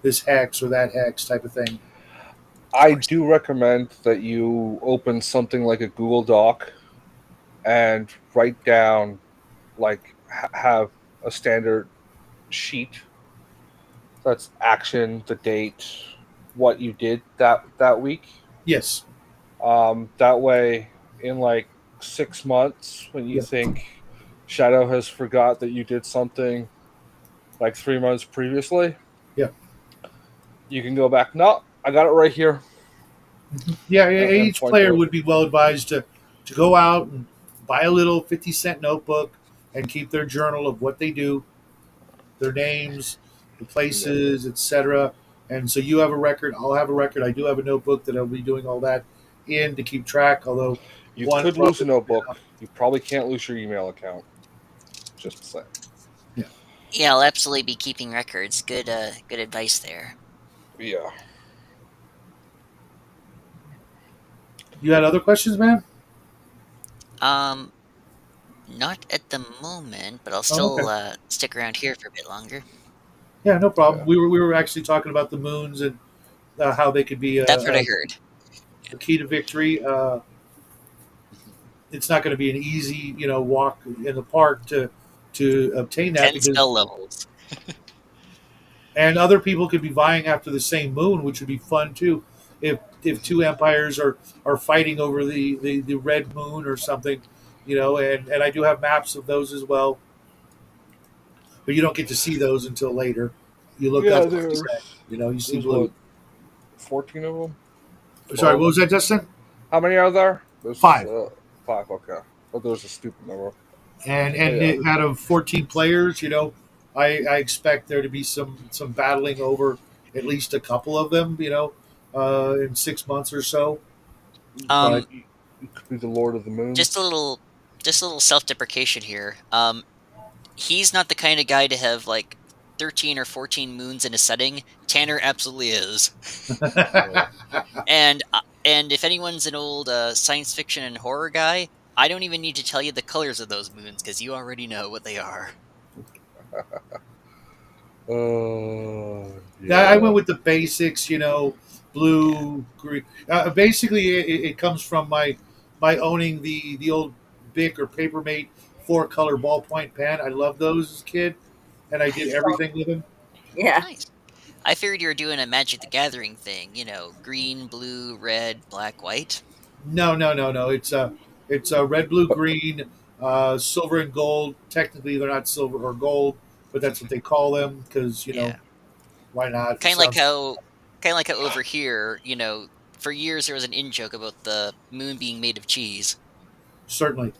this hex or that hex type of thing. I Course. do recommend that you open something like a Google Doc and write down, like, have a standard sheet that's action, the date, what you did that week. Yes. That way, in like 6 months, when you Yep. think Shadow has forgot that you did something like 3 months previously, Yeah. you can go back. No, I got it right here, Yeah. and Each point to player it. would be well advised to go out and buy a little 50-cent notebook and keep their journal of what they do, their names, the places, etc. And so you have a record. I'll have a record. I do have a notebook that I'll be doing all that in to keep track. Although You one could lose a probably, notebook. You probably can't lose your email account. Just saying. yeah. Yeah, I'll absolutely be keeping records. Good advice there. Yeah. You had other questions, man? Um, Not at the moment, but I'll Oh, okay. still stick around here for a bit longer. Yeah, no problem. Yeah. We were actually talking about the moons and how they could be That's what I heard. a key to victory. It's not going to be an easy, walk in the park to obtain that 10 because, spell levels. and other people could be vying after the same moon, which would be fun too. If two empires are fighting over the red moon or something, and I do have maps of those as well, but you don't get to see those until later. You look Yeah, up, there's you see there's blue. what, 14 of them? Sorry, 12? what was that, Justin? How many are there? There's 5. 5, okay. But there's a stupid number. and Oh, yeah. out of 14 players, I expect there to be some battling over at least a couple of them, in 6 months or so. But You could be the Lord of the Moon. Just a little self-deprecation here. He's not the kind of guy to have like 13 or 14 moons in a setting. Tanner absolutely is. And if anyone's an old science fiction and horror guy, I don't even need to tell you the colors of those moons because you already know what they are. yeah, I went with the basics, blue, green. Basically, it comes from my owning the old Bic or Papermate 4-color ballpoint pen. I loved those as a kid, and I did everything with them. Yeah. Nice. I figured you were doing a Magic the Gathering thing, green, blue, red, black, white. No. It's a red, blue, green, silver, and gold. Technically, they're not silver or gold, but that's what they call them because Yeah. why not? Kind of like how over here, for years there was an in joke about the moon being made of cheese. Certainly.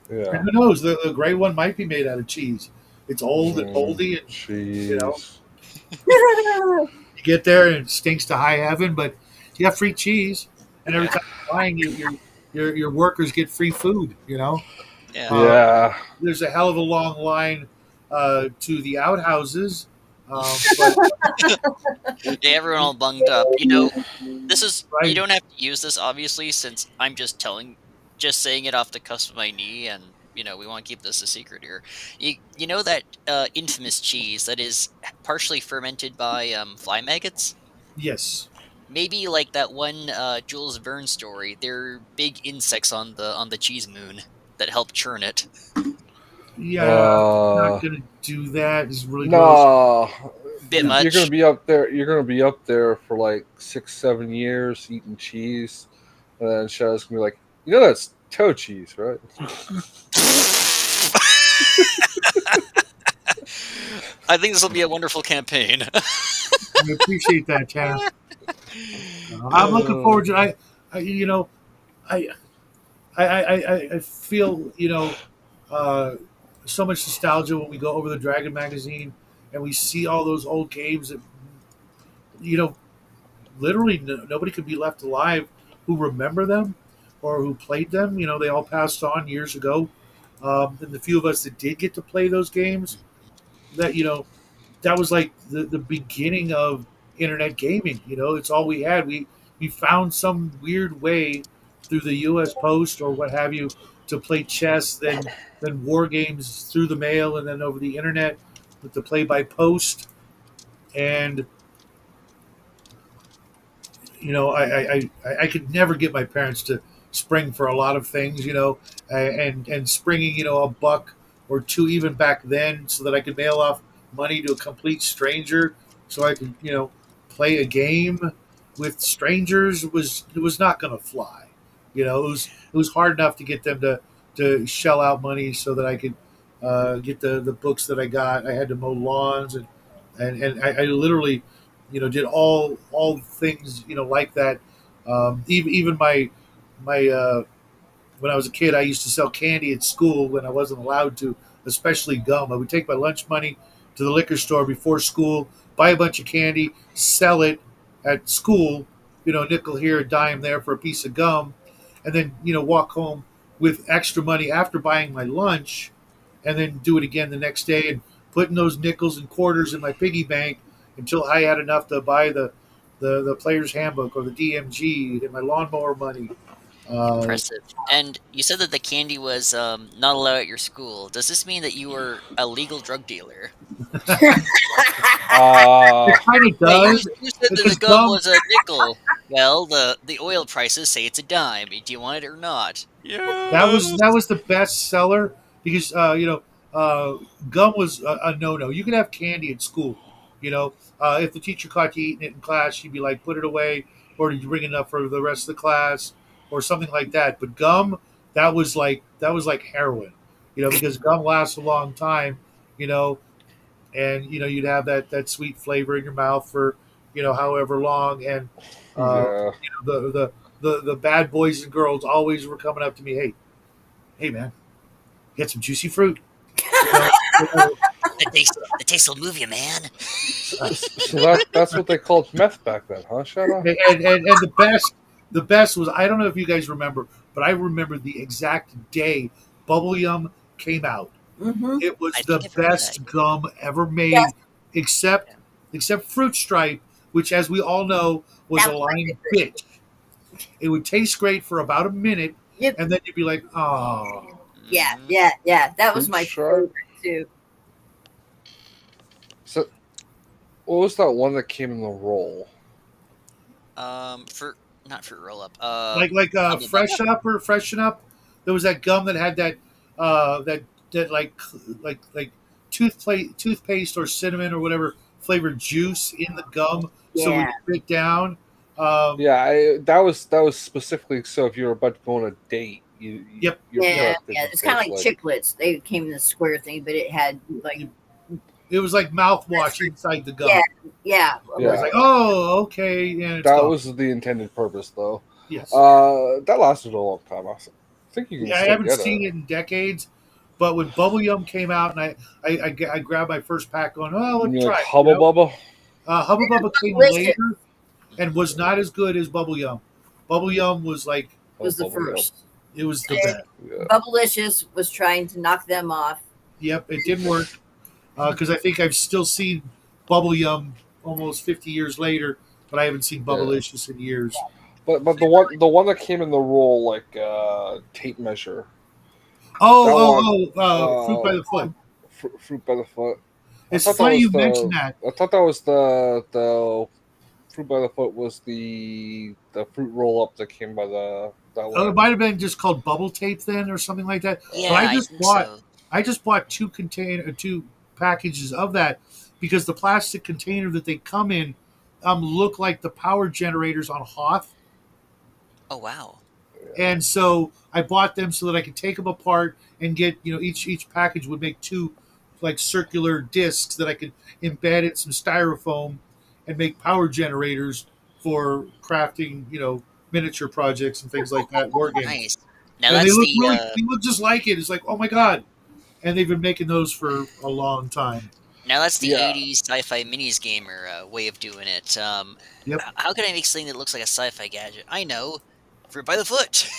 Yeah. And who knows? The gray one might be made out of cheese. It's old and moldy, and Cheese. you get there and it stinks to high heaven. But you have free cheese, and every time you're buying, your workers get free food. Yeah. Yeah. There's a hell of a long line to the outhouses. But Yeah, everyone all bunged up. This is Right. You don't have to use this obviously, since I'm just saying it off the cusp of my knee, and we want to keep this a secret here. You know that infamous cheese that is partially fermented by fly maggots? Yes. Maybe like that one Jules Verne story. There are big insects on the cheese moon that help churn it. Yeah, not gonna do that. It's really gross. Nah, Bit you're gonna much. be up there. You're gonna be up there for like 6-7 years eating cheese, and then Shadow's gonna be like, that's toe cheese, right? I think this will be a wonderful campaign. I appreciate that, Tanner. I'm looking forward to. I you know, I, I feel uh, so much nostalgia when we go over the Dragon magazine and we see all those old games that you know literally nobody could be left alive who remember them or who played them. They all passed on years ago. And the few of us that did get to play those games, that that was like the beginning of internet gaming. It's all we had. We found some weird way through the U.S. Post or what have you to play chess, then war games through the mail, and then over the internet with the play by post. And I could never get my parents to spring for a lot of things, and springing, a buck or two even back then, so that I could mail off money to a complete stranger, so I could, play a game with strangers was not going to fly. It was hard enough to get them to shell out money so that I could get the books that I got. I had to mow lawns and I literally did all things like that. Even my when I was a kid, I used to sell candy at school when I wasn't allowed to, especially gum. I would take my lunch money to the liquor store before school, buy a bunch of candy, sell it at school, nickel here, a dime there for a piece of gum, and then walk home with extra money after buying my lunch, and then do it again the next day and putting those nickels and quarters in my piggy bank until I had enough to buy the player's handbook or the DMG and my lawnmower money. Uh, Impressive. And you said that the candy was not allowed at your school. Does this mean that you were a legal drug dealer? it kind of Wait, does you said that the because gum gum. was a nickel. Well, the oil prices say it's a dime. Do you want it or not? That was the best seller because gum was a no no. You could have candy at school. If the teacher caught you eating it in class, she'd be like, "Put it away," or "Did you bring enough for the rest of the class?" or something like that. But gum, that was like heroin. Because gum lasts a long time. You know, and you'd have that sweet flavor in your mouth for however long. And Yeah. the bad boys and girls always were coming up to me, hey man, get some juicy fruit. You know, you know, The taste will move you, man. So that's what they called meth back then, huh, Shadow? and the best was, I don't know if you guys remember, but I remember the exact day Bubble Yum came out. Mm-hmm. It was I the think I've heard of best that. gum ever made, Yes. except Fruit Stripe, which, as we all know, was That a was my lying favorite. bitch. It would taste great for about a minute, Yep. and then you'd be like, oh. Yeah, Mhm. yeah. That was Fruit my stripe? favorite too. So, what was that one that came in the roll? For not fruit roll up. Like Hubba Freshen Up. There was that gum that had that like toothpaste or cinnamon or whatever flavored juice in the gum, so when Yeah. you spit down. Yeah, that was specifically so if you were about to go on a date, Yep. your Yeah, breath yeah. didn't It's kind of like taste chiclets. They came in the square thing, but it had like It was like mouthwash inside the gum. yeah, yeah. It was Yeah. like, oh, okay, and it's That gone. was the intended purpose, though. Yes. That lasted a long time. I think you can Yeah, I still haven't get seen it. it in decades, but when Bubble Yum came out, and I grabbed my first pack, going, oh, let me You try like it. Hubba Bubba? Hubba Bubba came Delicious. later and was not as good as Bubble Yum. Bubble Yum was like, Was the Bubba Gum. first. it was the And best. Yeah. Bubblicious was trying to knock them off. Yep, it didn't work because I think I've still seen Bubble Yum almost 50 years later, but I haven't seen Bubblicious in years. But the one that came in the roll like tape measure, Fruit by the Foot. fruit by the foot. It's funny you mentioned that. I thought that was the Fruit by the Foot was the fruit roll up that came by that It way. might have been just called bubble tape then, or something like that. But Yeah, I think so. I just bought two packages of that because the plastic container that they come in look like the power generators on Hoth. Oh wow. And so I bought them so that I could take them apart and get, each package would make two like circular discs that I could embed in some styrofoam and make power generators for crafting, miniature projects and things like that, war games. Nice. Now And that's the they look just like it. It's like, oh my god! And they've been making those for a long time. now that's the Yeah. 80s sci-fi minis gamer way of doing it. Yep. How can I make something that looks like a sci-fi gadget? I know, Fruit by the Foot.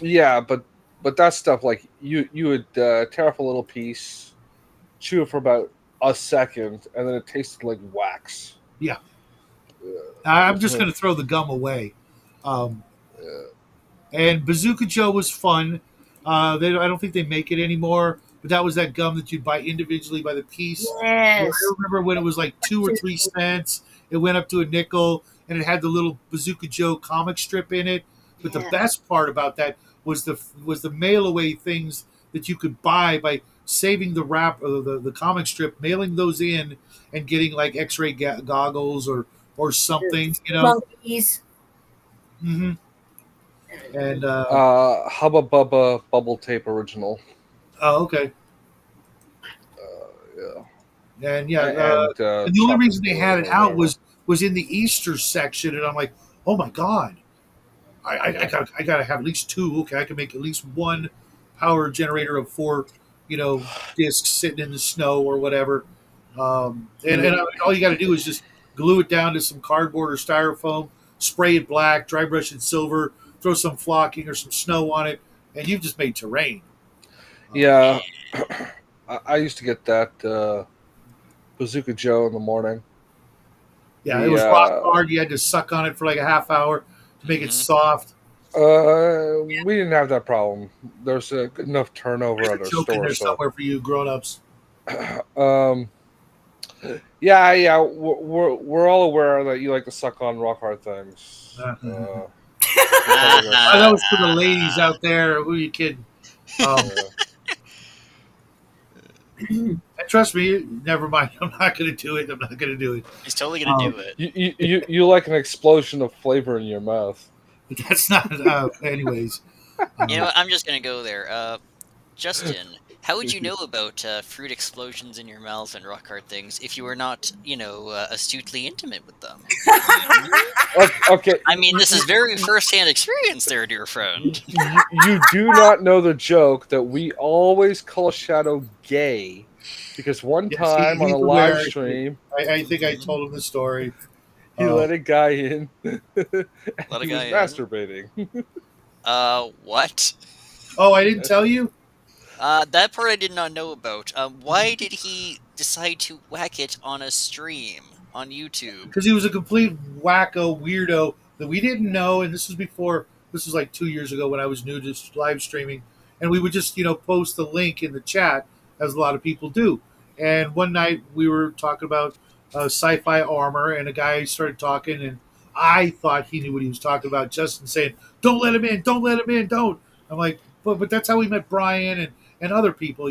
Yeah, but that stuff like you would tear off a little piece, chew it for about a second, and then it tasted like wax. Yeah. I'm just going to throw the gum away. And Bazooka Joe was fun. I don't think they make it anymore, but that was that gum that you'd buy individually by the piece. Yes. I remember when it was like 2 or 3 cents. It went up to a nickel, and it had the little Bazooka Joe comic strip in it. But the Yeah. best part about that was the mail away things that you could buy by saving the wrap or the comic strip, mailing those in, and getting like X-ray goggles or something, Monkeys. hmm And Hubba Bubba Bubble Tape Original. oh, okay. Yeah. And yeah, And the only reason they chocolate had it or out whatever. was in the Easter section, and I'm like, oh my god, I gotta have at least 2. Okay, I can make at least 1 power generator of 4, discs sitting in the snow or whatever. And all you got to do is just glue it down to some cardboard or styrofoam, spray it black, dry brush it silver, throw some flocking or some snow on it, and you've just made terrain. Yeah, I used to get that Bazooka Joe in the morning. Yeah, it was rock hard. You had to suck on it for like a half hour to make it soft. We didn't have that problem. There's a good enough turnover There's at a our joke in store. there So, somewhere for you grown-ups. yeah, we're all aware that you like to suck on rock hard things. Oh, that was for the ladies out there. Who are you kidding? And trust me, never mind. I'm not going to do it. I'm not going to do it. He's totally gonna do it. You like an explosion of flavor in your mouth. But that's not. Anyways, You know what? I'm just gonna go there. Justin, how would you know about fruit explosions in your mouth and rock hard things if you were not, astutely intimate with them? Okay, I mean, this is very first-hand experience there, dear friend. you do not know the joke that we always call Shadow gay because one Yes, time on he's a aware. live stream I think I told him the story. he let a guy in and Let a he was guy in. masturbating. What? Oh, I didn't tell you? That part I did not know about. Why did he decide to whack it on a stream on YouTube? Because he was a complete wacko weirdo that we didn't know, and this was like 2 years ago when I was new to live streaming, and we would just post the link in the chat as a lot of people do. And one night we were talking about sci-fi armor, and a guy started talking, and I thought he knew what he was talking about. Justin saying, "Don't let him in! Don't let him in! Don't!" I'm like, but that's how we met Brian and other people,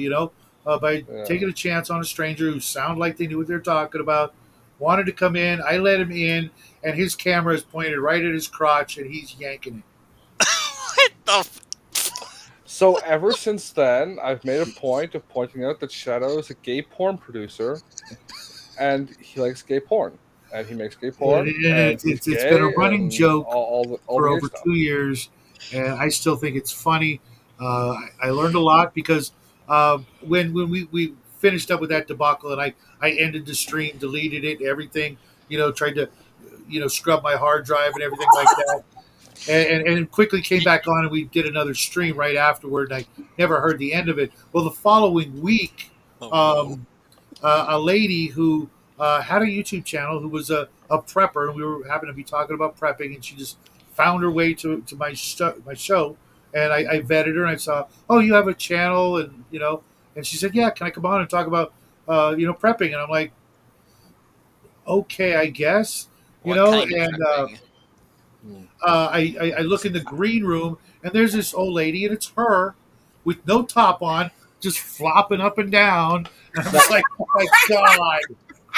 by taking a chance on a stranger who sounded like they knew what they're talking about. Wanted to come in. I let him in, and his camera is pointed right at his crotch, and he's yanking it. What the? So ever since then, I've made a point of pointing out that Shadow is a gay porn producer, and he likes gay porn, and he makes gay porn. And it's been a running joke all for the gay over stuff. 2 years, and I still think it's funny. I learned a lot because when we finished up with that debacle, and I ended the stream, deleted it, everything, tried to scrub my hard drive and everything like that. And quickly came back on, and we did another stream right afterward, and I never heard the end of it. Well, the following week, a lady who had a YouTube channel who was a prepper, and we were happened to be talking about prepping, and she just found her way to my show, and I vetted her, and I saw, oh, you have a channel, and and she said, yeah, can I come on and talk about prepping? And I'm like, okay, I guess, What kind of and prepping? I look in the green room, and there's this old lady, and it's her with no top on, just flopping up and down. And I'm just like, oh my God,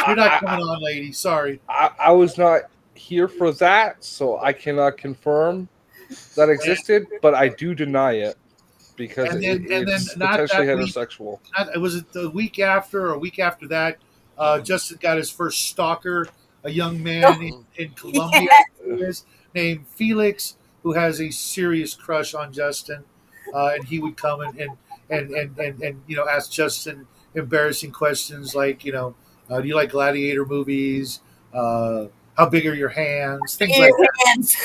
you're not coming I, on, lady. Sorry. I was not here for that, so I cannot confirm that existed, but I do deny it because And then it's not potentially that week, heterosexual. was it the week after or a week after that? Justin got his first stalker, a young man Oh, in Yeah. Colombia named Felix, who has a serious crush on Justin, and he would come and ask Justin embarrassing questions like do you like gladiator movies? How big are your hands? Things like that. Hands.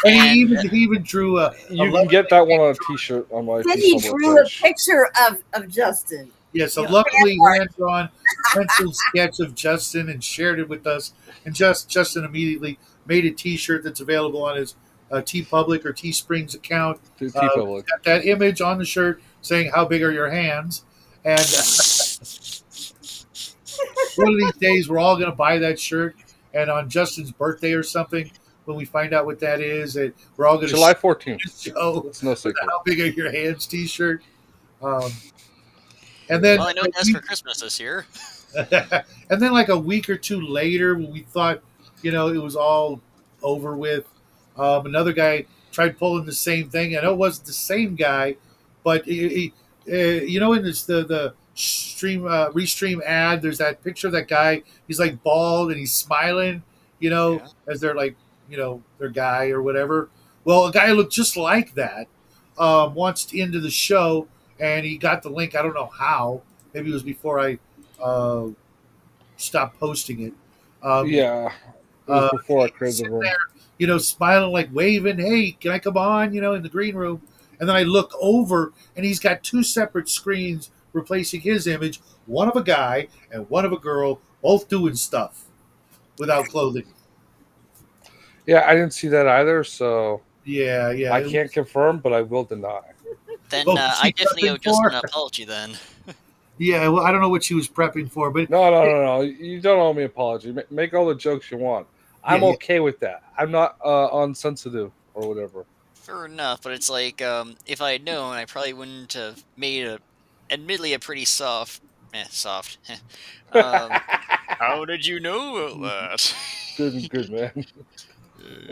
And and he even drew a You can get that one on a T-shirt on my Then he Public drew a page. picture of Justin. yes, a You know, lovely hand-drawn pencil sketch of Justin and shared it with us. And Justin immediately made a T-shirt that's available on his T Public or Teesprings account. T-Public. Got that image on the shirt saying "How big are your hands?" And one of these days, we're all going to buy that shirt. And on Justin's birthday or something, when we find out what that is, and we're all going to July 14th. show It's no with the secret. "How big are your hands?" T-shirt. And then well, I know what that's for Christmas this year. and then like a week or two later, when we thought it was all over with, another guy tried pulling the same thing. I know it wasn't the same guy, but in this the stream restream ad, there's that picture of that guy. He's like bald and he's smiling, Yeah. as they're like their guy or whatever. Well, a guy who looked just like that wants into the show, and he got the link. I don't know how. Maybe it was before I uh, stopped posting it. Yeah, it was before I created He's the sitting room. there, smiling, like waving, "Hey, can I come on?" In the green room. And then I look over, and he's got two separate screens replacing his image, one of a guy and one of a girl, both doing stuff without clothing. Yeah, I didn't see that either, so Yeah, yeah. I can't confirm, but I will deny. Then Oh, I she definitely prepping owe Justin for? an apology then. Yeah, well, I don't know what she was prepping for, but No. You don't owe me an apology. Make all the jokes you want. I'm yeah. okay with that. I'm not unsensitive or whatever. Fair enough, but it's like if I had known, I probably wouldn't have made admittedly a pretty soft. How did you know about that? Good man.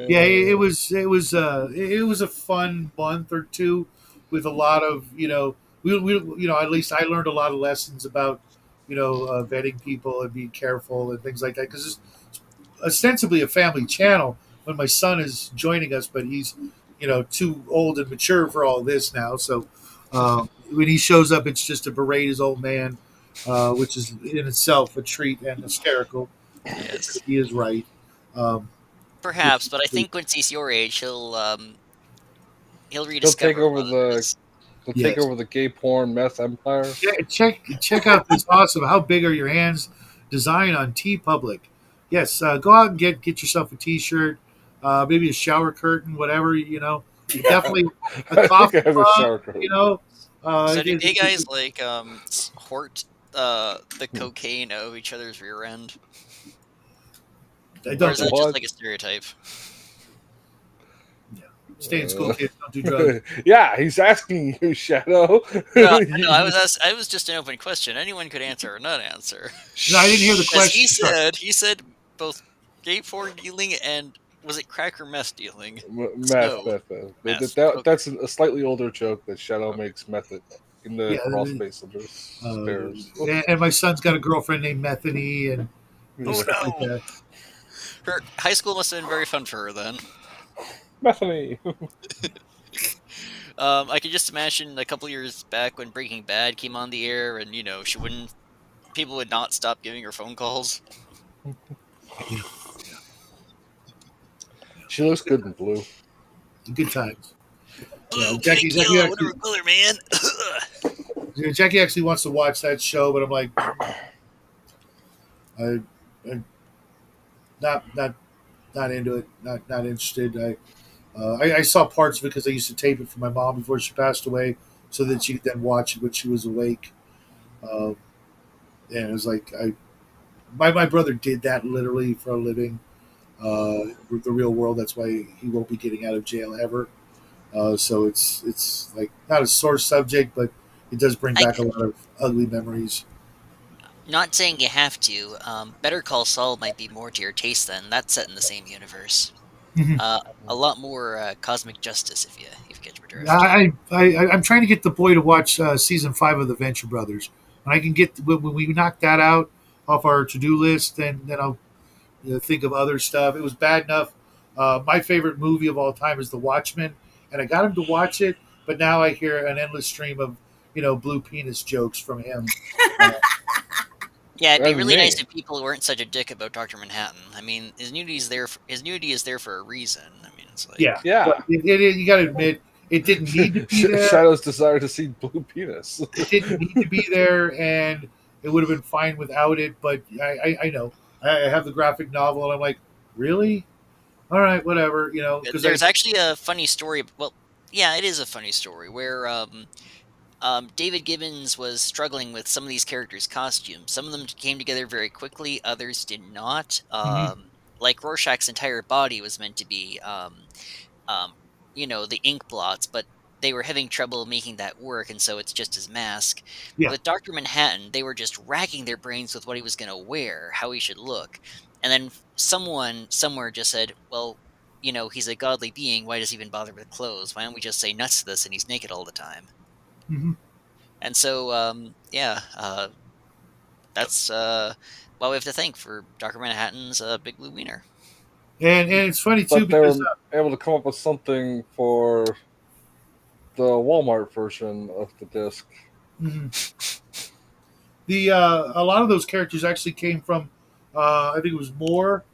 Yeah, it was a fun month or two with a lot of we at least I learned a lot of lessons about vetting people and being careful and things like that, because it's ostensibly a family channel when my son is joining us, but he's too old and mature for all this now. So when he shows up, it's just to berate his old man, which is in itself a treat and hysterical. Yes, He is right. Um, perhaps, but I think once he's your age, he'll He'll rediscover take a over lot of the this. he'll Yes. take over the gay porn meth empire. Yeah, check out this awesome "How Big Are Your Hands" design on T Public. Yes, go out and get yourself a T-shirt, maybe a shower curtain, whatever. Definitely a I coffee think I have a mug. shower curtain. So do It- gay it- guys like hort the cocaine of each other's rear end, I or don't is that What? just like a stereotype? stay in school, kids. Don't do drugs. Yeah, he's asking you, Shadow. No, I was just an open question. Anyone could answer or not answer. No, I didn't hear the Because question. he said both gay porn dealing and was it crack or meth dealing? Meth. Meth. That's a slightly older joke that Shadow makes method in the Yeah, crawl space of his stairs. And my son's got a girlfriend named Methany, and Oh stuff like no! that. Her high school must have been very fun for her then. Bethany. I could just imagine a couple years back when Breaking Bad came on the air, and people would not stop giving her phone calls. She looks good in blue. Good times. Blue, Jackie Painkiller, actually- whatever color, man. Jackie actually wants to watch that show, but I'm like, I'm not into it. Not interested. I saw parts of it because I used to tape it for my mom before she passed away, so that she could then watch it when she was awake. And it was like my brother did that literally for a living. The real world. That's why he won't be getting out of jail ever. So it's like not a sore subject, but it does bring I back a lot of ugly memories. not saying you have to. Better Call Saul might be more to your taste then. That's set in the same universe. Mhm. A lot more cosmic justice if you catch my drift. I'm trying to get the boy to watch season 5 of the Venture Brothers. When I can get when we knock that out off our to do list, then I'll think of other stuff. It was bad enough. My favorite movie of all time is The Watchmen, and I got him to watch it, but now I hear an endless stream of blue penis jokes from him. Uh, Yeah, it'd be And really me. nice if people weren't such a dick about Doctor Manhattan. I mean, his nudity is there for a reason. I mean, it's like yeah, but Yeah. you got to admit it didn't need to be there. Shadow's desire to see blue penis. It didn't need to be there, and it would have been fine without it. But I know I have the graphic novel, and I'm like, really? All right, whatever, because I there's actually a funny story. Well, yeah, it is a funny story where David Gibbons was struggling with some of these characters' costumes. Some of them came together very quickly, others did not. Mhm. Like Rorschach's entire body was meant to be, um, the ink blots, but they were having trouble making that work, and so it's just his mask. Yeah. With Dr. Manhattan, they were just racking their brains with what he was going to wear, how he should look. And then someone somewhere just said, well, he's a godly being. Why does he even bother with clothes? Why don't we just say nuts to this and he's naked all the time? Hmm. And so, yeah, that's what we have to thank for Dr. Manhattan's Big Blue Wiener. And it's funny too But they because were able to come up with something for the Walmart version of the disc. mhm. The a lot of those characters actually came from I think it was Moore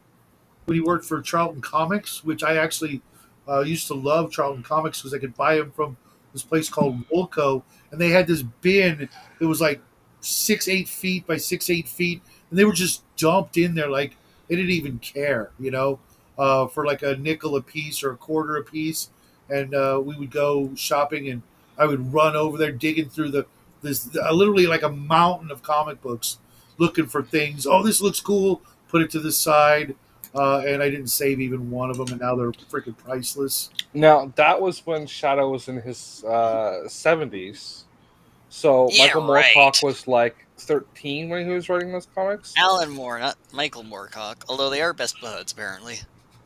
when he worked for Charlton Comics, which I actually used to love Charlton Comics because I could buy them from this place called Woolco, and they had this bin that was like 6-8 feet by 6-8 feet, and they were just dumped in there like they didn't even care, for like a nickel a piece or a quarter a piece, and we would go shopping, and I would run over there digging through this literally like a mountain of comic books looking for things. Oh, this looks cool. Put it to the side and I didn't save even one of them, and now they're freaking priceless. Now, that was when Shadow was in his 70s. So Yeah, Michael right. Moorcock was like 13 when he was writing those comics. Alan Moore, not Michael Moorcock, although they are best buds, apparently.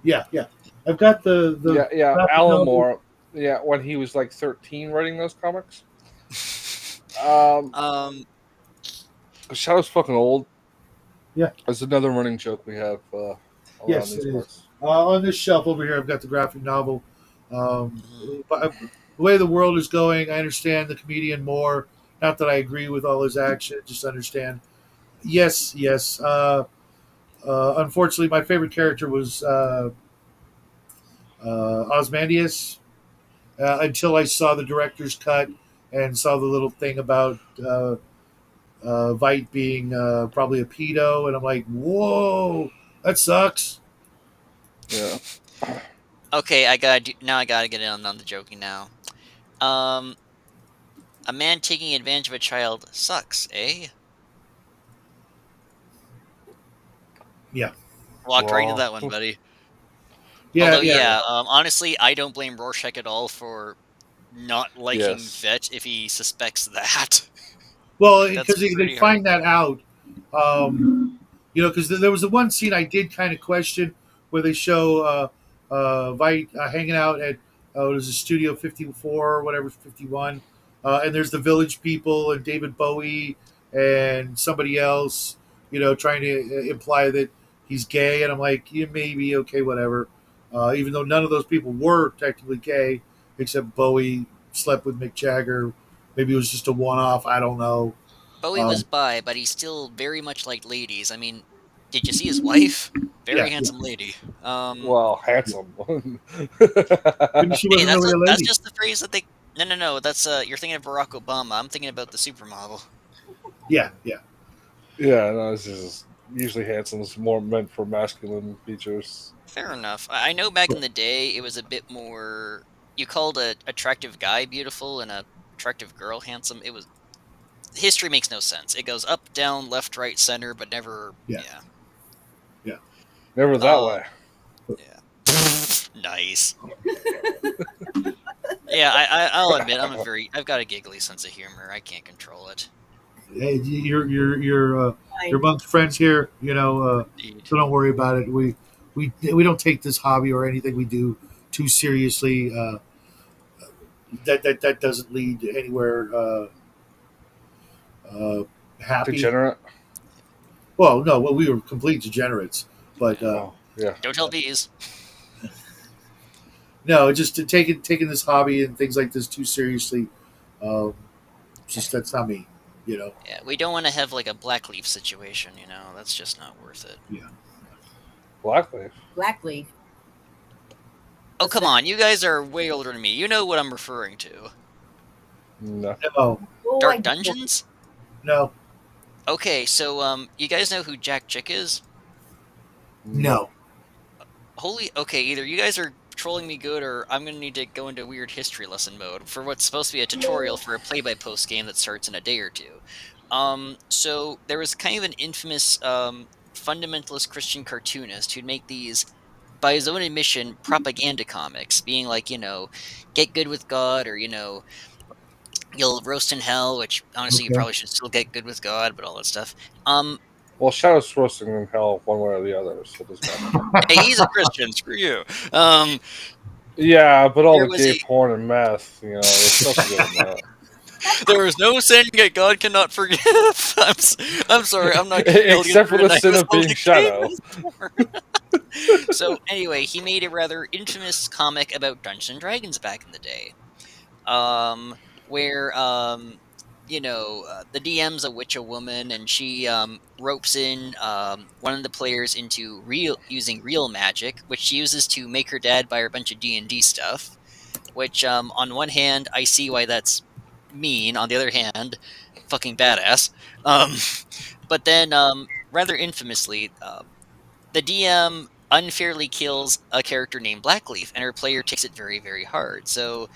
Yeah, yeah. I've got the Yeah, graphic Alan novel. Moore. Yeah, when he was like 13 writing those comics. Um, Um, Shadow's fucking old. Yeah. That's another running joke we have around Yes, these it is. parts. On this shelf over here, I've got the graphic novel. mhm. But the way the world is going, I understand the comedian more. Not that I agree with all his action, just understand. Yes, yes. Unfortunately, my favorite character was Osmandius until I saw the director's cut and saw the little thing about Vite being probably a pedo, and I'm like, whoa, that sucks. Yeah. Okay, now I gotta get in on the joking now. Um, a man taking advantage of a child sucks, eh? Yeah, Walked right into Wow. that one, buddy. yeah, Although, yeah, yeah, honestly, I don't blame Rorschach at all for not liking Yes. Vet if he suspects that. Well, That's because they pretty hard. find that out, because there was the one scene I did kind of question where they show Vite hanging out at it was a Studio 54 or whatever 51, and there's the Village People and David Bowie and somebody else, trying to imply that he's gay, and I'm like, yeah, maybe okay, whatever. Even though none of those people were technically gay, except Bowie slept with Mick Jagger. Maybe it was just a one-off. I don't know. Bowie was Um, bi, but he still very much liked ladies. I mean, did you see his wife? Very yeah, yeah. handsome lady. Well, handsome. Maybe she Hey, wasn't really a that's lady. just the phrase that they. No. That's you're thinking of Barack Obama. I'm thinking about the supermodel. Yeah, yeah. Yeah, no, this is usually handsome. It's more meant for masculine features. Fair enough. I know back in the day it was a bit more. You called a attractive guy beautiful and a attractive girl handsome. history makes no sense. It goes up, down, left, right, center, but never. Yeah. Never that way. Yeah. Nice. Yeah, I'll admit I've got a giggly sense of humor. I can't control it. Hey, you're amongst friends here, Indeed. so don't worry about it. We don't take this hobby or anything we do too seriously. That doesn't lead anywhere happy. Degenerate. Well, no, we were complete degenerates, but Oh, yeah. Don't tell bees. no, just to taking this hobby and things like this too seriously. Just that's not me, Yeah, we don't want to have like a Blackleaf situation. That's just not worth it. Yeah. Blackleaf. Blackleaf. Oh, come on. You guys are way older than me. You know what I'm referring to. No. No, Oh, I Dark don't. Dungeons? no, Okay, so you guys know who Jack Chick is? no. Okay, either you guys are trolling me good or I'm going to need to go into weird history lesson mode for what's supposed to be a tutorial for a play-by-post game that starts in a day or two. So there was kind of an infamous fundamentalist Christian cartoonist who'd make these, by his own admission, propaganda comics, being like, get good with God, or, you'll roast in hell, which honestly you Okay. probably should still get good with God, but all that stuff. Well, Shadow's roasting in hell one way or the other, so it doesn't matter. Hey, he's a Christian, screw you. Yeah, but all There the was gay porn and meth, there's nothing good in that. There is no sin that God cannot forgive. I'm sorry, I'm not Except for the sin of being Shadow. So anyway, he made a rather infamous comic about Dungeons and Dragons back in the day, where the DM's a witch, a woman, and she ropes in one of the players into using real magic, which she uses to make her dad buy her a bunch of D&D stuff. Which, on one hand, I see why that's mean. On the other hand, fucking badass. But then, rather infamously, the DM unfairly kills a character named Blackleaf, and her player takes it very, very hard. So,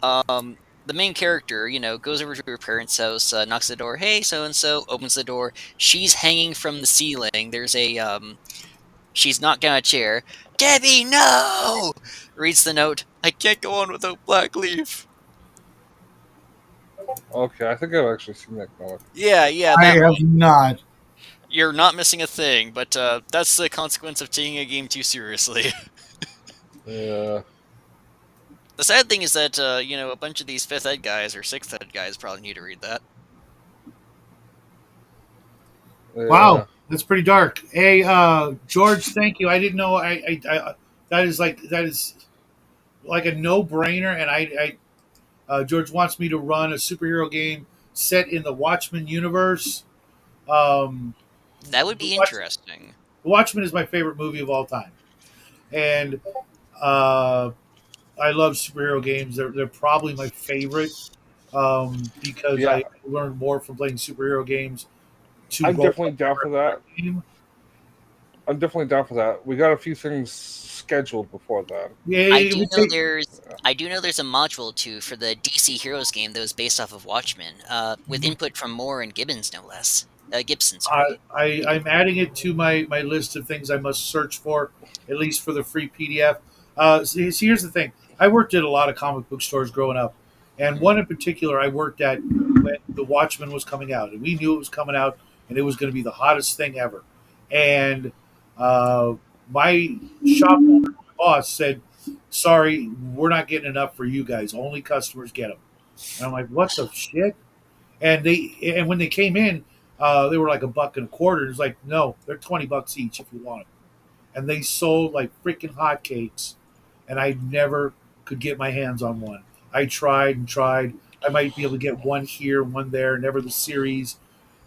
the main character, goes over to her parents' house, knocks at the door. Hey, so and so. Opens the door. She's hanging from the ceiling. There's a she's knocked down a chair. Debbie, no! Reads the note. I can't go on without Blackleaf. Okay, I think I've actually seen that comic. Yeah, I that have one. not. You're not missing a thing, but that's the consequence of taking a game too seriously. Yeah. The sad thing is that, a bunch of these 5th ed guys or 6th ed guys probably need to read that. Wow, that's pretty dark. Hey, George, thank you. I didn't know. I that is like a no brainer, and George wants me to run a superhero game set in the Watchmen universe. That would be interesting. Watchmen is my favorite movie of all time, and I love superhero games. They're probably my favorite because Yeah. I learned more from playing superhero games. I'm definitely down for that. Game. I'm definitely down for that. We got a few things scheduled before that. Yeah, I do know there's a module too for the DC Heroes game that was based off of Watchmen, with input from Moore and Gibbons, no less. Gibson, sorry. I'm adding it to my list of things I must search for, at least for the free PDF. See, here's the thing. I worked at a lot of comic book stores growing up, and one in particular I worked at when The Watchmen was coming out, and we knew it was coming out, and it was going to be the hottest thing ever. And my shop owner, my boss, said, "Sorry, we're not getting enough for you guys. Only customers get them." And I'm like, "What the shit?" And when they came in, they were like $1.25. It's like, no, they're $20 each if you want them. And they sold like freaking hotcakes, and I never could get my hands on one. I tried and tried. I might be able to get one here, one there, never the series.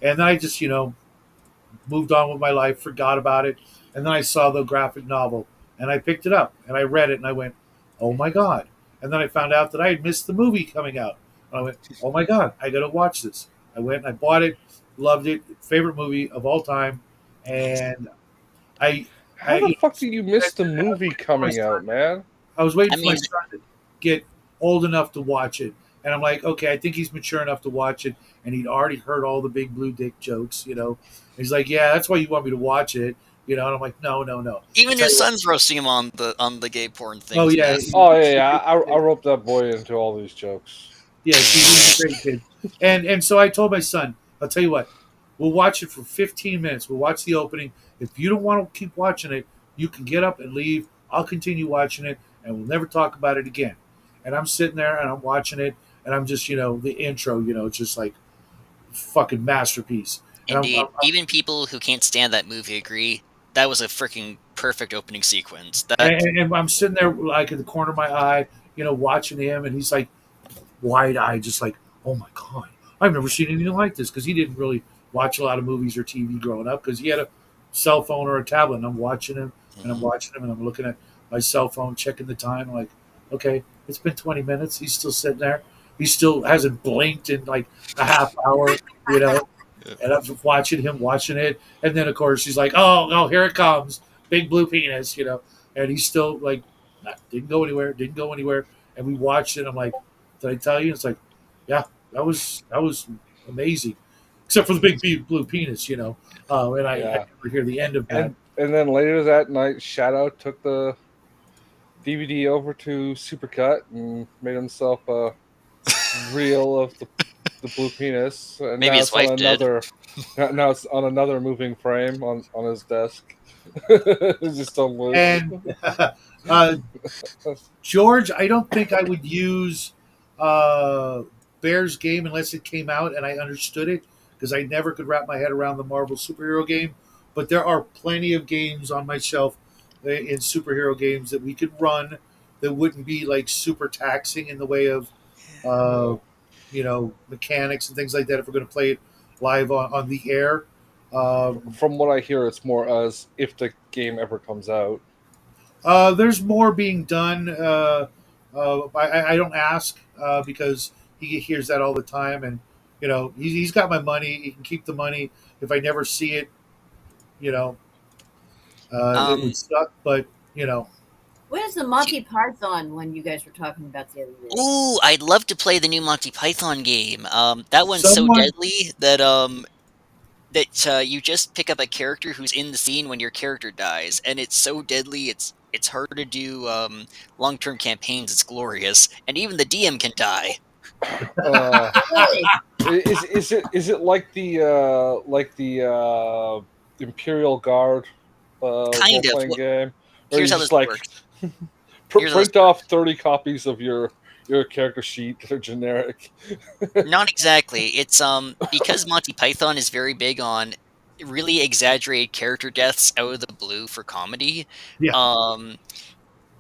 And then I just, moved on with my life, forgot about it. And then I saw the graphic novel, and I picked it up, and I read it, and I went, oh my God. And then I found out that I had missed the movie coming out. And I went, oh my God, I got to watch this. I went and I bought it, loved it, favorite movie of all time. And How the fuck did you miss the movie coming out, man? I was waiting for my son to get old enough to watch it. And I'm like, okay, I think he's mature enough to watch it, and he'd already heard all the big blue dick jokes, you know. And he's like, yeah, that's why you want me to watch it, you know. And I'm like, no, no, no. Even Tell his you what, son's roasting him on the gay porn oh things, yeah, man. Oh yeah. I roped that boy into all these jokes. yeah, he's a great kid. And so I told my son, I'll tell you what, we'll watch it for 15 minutes. We'll watch the opening. If you don't want to keep watching it, you can get up and leave. I'll continue watching it, and we'll never talk about it again. And I'm sitting there and I'm watching it, and I'm just, the intro, it's just like fucking masterpiece. And Indeed, even people who can't stand that movie agree that was a freaking perfect opening sequence. That and I'm sitting there like in the corner of my eye, watching him, and he's like wide eyed, just like, oh my god, I've never seen anything like this, because he didn't really watch a lot of movies or TV growing up, because he had a cell phone or a tablet. And I'm watching him, and I'm watching him, and I'm looking at my cell phone, checking the time. I'm like, okay, it's been 20 minutes. He's still sitting there. He still hasn't blinked in like a half hour, you know. And I'm watching him watching it, and then of course he's like, "Oh, here it comes, big blue penis," and he's still like, didn't go anywhere, didn't go anywhere. And we watched it. I'm like, "Did I tell you?" It's like, "Yeah, that was amazing," except for the big blue penis. And I never hear the end of that. And then later that night, Shadow took the DVD over to Supercut and made himself a reel of the blue penis. And maybe his wife did. Now it's on another moving frame on his desk. It's just on loose. And George, I don't think I would use Bear's game unless it came out and I understood it, because I never could wrap my head around the Marvel superhero game. But there are plenty of games on my shelf in superhero games that we could run that wouldn't be like super taxing in the way of mechanics and things like that if we're going to play it live on the air. From what I hear, it's more as if the game ever comes out. There's more being done. I don't ask because he hears that all the time, and he's got my money. He can keep the money. If I never see it, it would suck. But What is the Monty Python one you guys were talking about the other day? Ooh, I'd love to play the new Monty Python game. That one's so deadly that you just pick up a character who's in the scene when your character dies, and it's so deadly. It's hard to do long-term campaigns. It's glorious, and even the DM can die. Is it like the Imperial Guard kind of role-playing game? Here's how this works. Print off 30 copies of your character sheet that are generic. Not exactly. It's because Monty Python is very big on really exaggerated character deaths out of the blue for comedy. Yeah.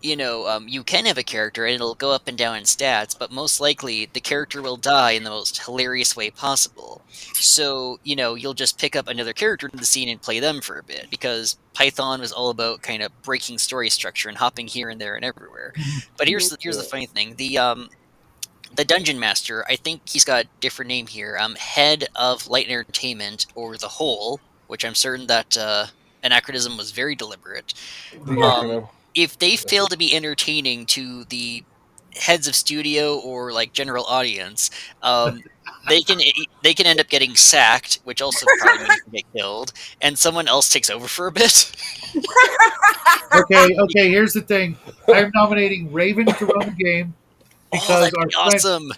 You can have a character and it'll go up and down in stats, but most likely the character will die in the most hilarious way possible. So, you'll just pick up another character in the scene and play them for a bit, because Python was all about kind of breaking story structure and hopping here and there and everywhere. But here's the funny thing. The Dungeon Master, I think he's got a different name here, Head of Light Entertainment, or The Whole, which I'm certain that anachronism was very deliberate. If they fail to be entertaining to the heads of studio or like general audience, they can end up getting sacked, which also probably means they get killed, and someone else takes over for a bit. Okay. Here's the thing. I'm nominating Raven to run the game because that'd be awesome.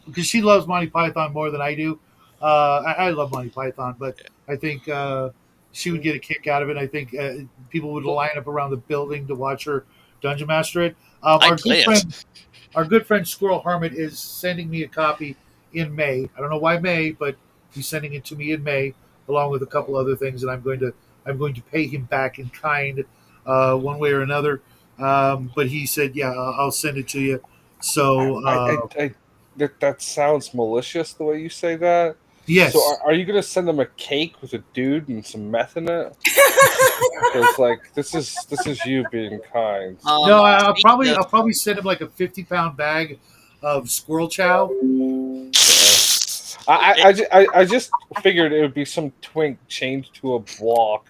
Because she loves Monty Python more than I do. I love Monty Python, but I think she would get a kick out of it. I think people would line up around the building to watch her Dungeon Master it. Our good friend Squirrel Hermit is sending me a copy in May. I don't know why May, but he's sending it to me in May, along with a couple other things, and I'm going to pay him back in kind, one way or another. But he said, "Yeah, I'll send it to you." So that sounds malicious the way you say that. Yes. So are you going to send them a cake with a dude and some meth in it? It's like this is you being kind. No, I'll probably send him like a 50-pound bag of squirrel chow. I just figured it would be some twink chained to a block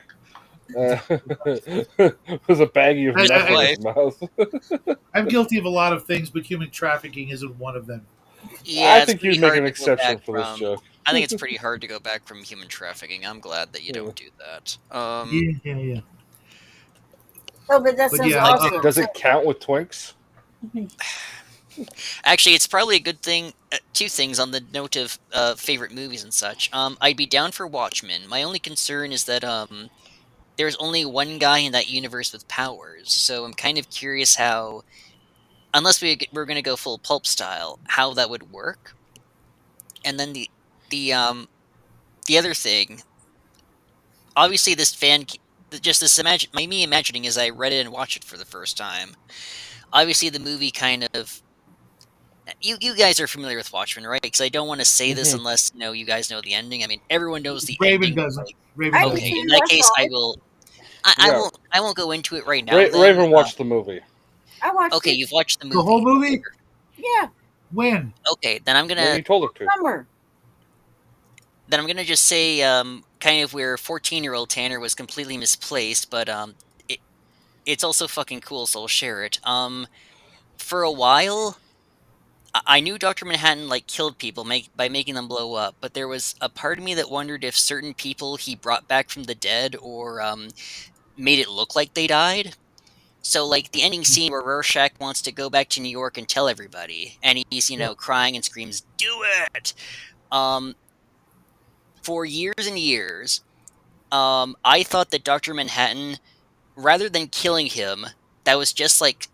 with a baggie of meth in his mouth. I'm guilty of a lot of things, but human trafficking isn't one of them. Yeah, I it's think pretty you'd make hard an to go exception back for this from. joke. I think it's pretty hard to go back from human trafficking. I'm glad that you Yeah. don't do that. Yeah. Oh, but that But sounds yeah, awesome. Does it count with Twinks? Actually, it's probably a good thing. Two things on the note of favorite movies and such. I'd be down for Watchmen. My only concern is that there's only one guy in that universe with powers, so I'm kind of curious how, unless we're going to go full pulp style, how that would work. And then the other thing, obviously, just this me imagining as I read it and watched it for the first time. Obviously, the movie kind of you guys are familiar with Watchmen, right? Because I don't want to say this Mhm. unless you guys know the ending. I mean, everyone knows the Raven ending. doesn't. Like, Raven I doesn't. okay, in do. that I case, saw I it. will. Yeah. I won't go into it right now. Then, Raven watched the movie. I watched okay, it. you've watched the movie. The whole movie? Yeah, When? Okay, then I'm When gonna you told her to. summer. just say kind of where 14-year-old Tanner was completely misplaced, but it, it's also fucking cool, so I'll share it. For a while, I knew Dr. Manhattan like killed people by making them blow up, but there was a part of me that wondered if certain people he brought back from the dead or made it look like they died. So like the ending scene where Rorschach wants to go back to New York and tell everybody, and he's Yeah. crying and screams, "Do it!" Um, for years and years, I thought that Dr. Manhattan, rather than killing him, that was just like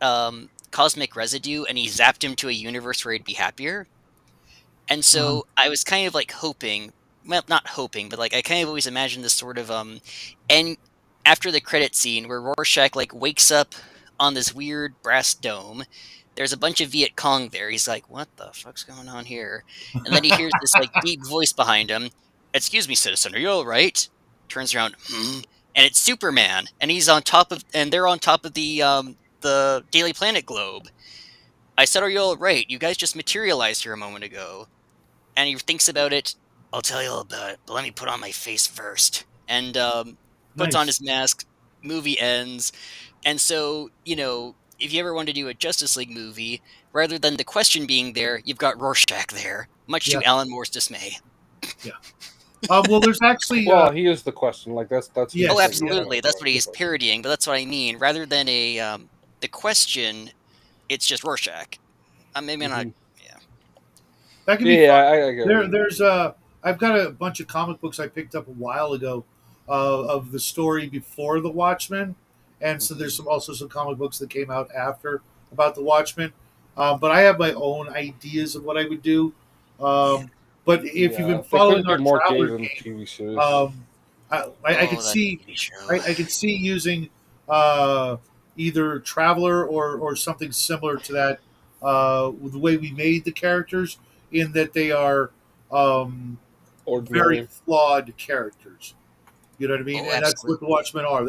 cosmic residue, and he zapped him to a universe where he'd be happier. And so I was kind of like hoping, well, not hoping, but like I kind of always imagined this sort of and after the credit scene where Rorschach like wakes up on this weird brass dome. There's a bunch of Viet Cong there. He's like, "What the fuck's going on here?" And then he hears this like deep voice behind him. "Excuse me, citizen, are you all right?" Turns around, and it's Superman, and they're on top of the Daily Planet globe. I said, "Are you all right? You guys just materialized here a moment ago." And he thinks about it. "I'll tell you all about it, but let me put on my face first." And puts on Nice. his mask. Movie ends. And so, if you ever want to do a Justice League movie, rather than the Question being there, you've got Rorschach there, much Yeah. to Alan Moore's dismay. Well, there's actually. Well, he is the question. Like that's Yes, Oh, yeah. absolutely. That's what he's parodying, but that's what I mean. Rather than the Question, it's just Rorschach. Maybe not. Mhm. Yeah. That can be Yeah, fun. I get it. There's I've got a bunch of comic books I picked up a while ago of the story before the Watchmen, and so there's also some comic books that came out after about the Watchmen. But I have my own ideas of what I would do. But if you've been They following couldn't be our more gay Traveler than game, TV series. I could that see TV show. I could see using either Traveler or something similar to that. With the way we made the characters, in that they are very Ordinary. flawed characters. You know what I mean? Oh, And that's what the Watchmen are.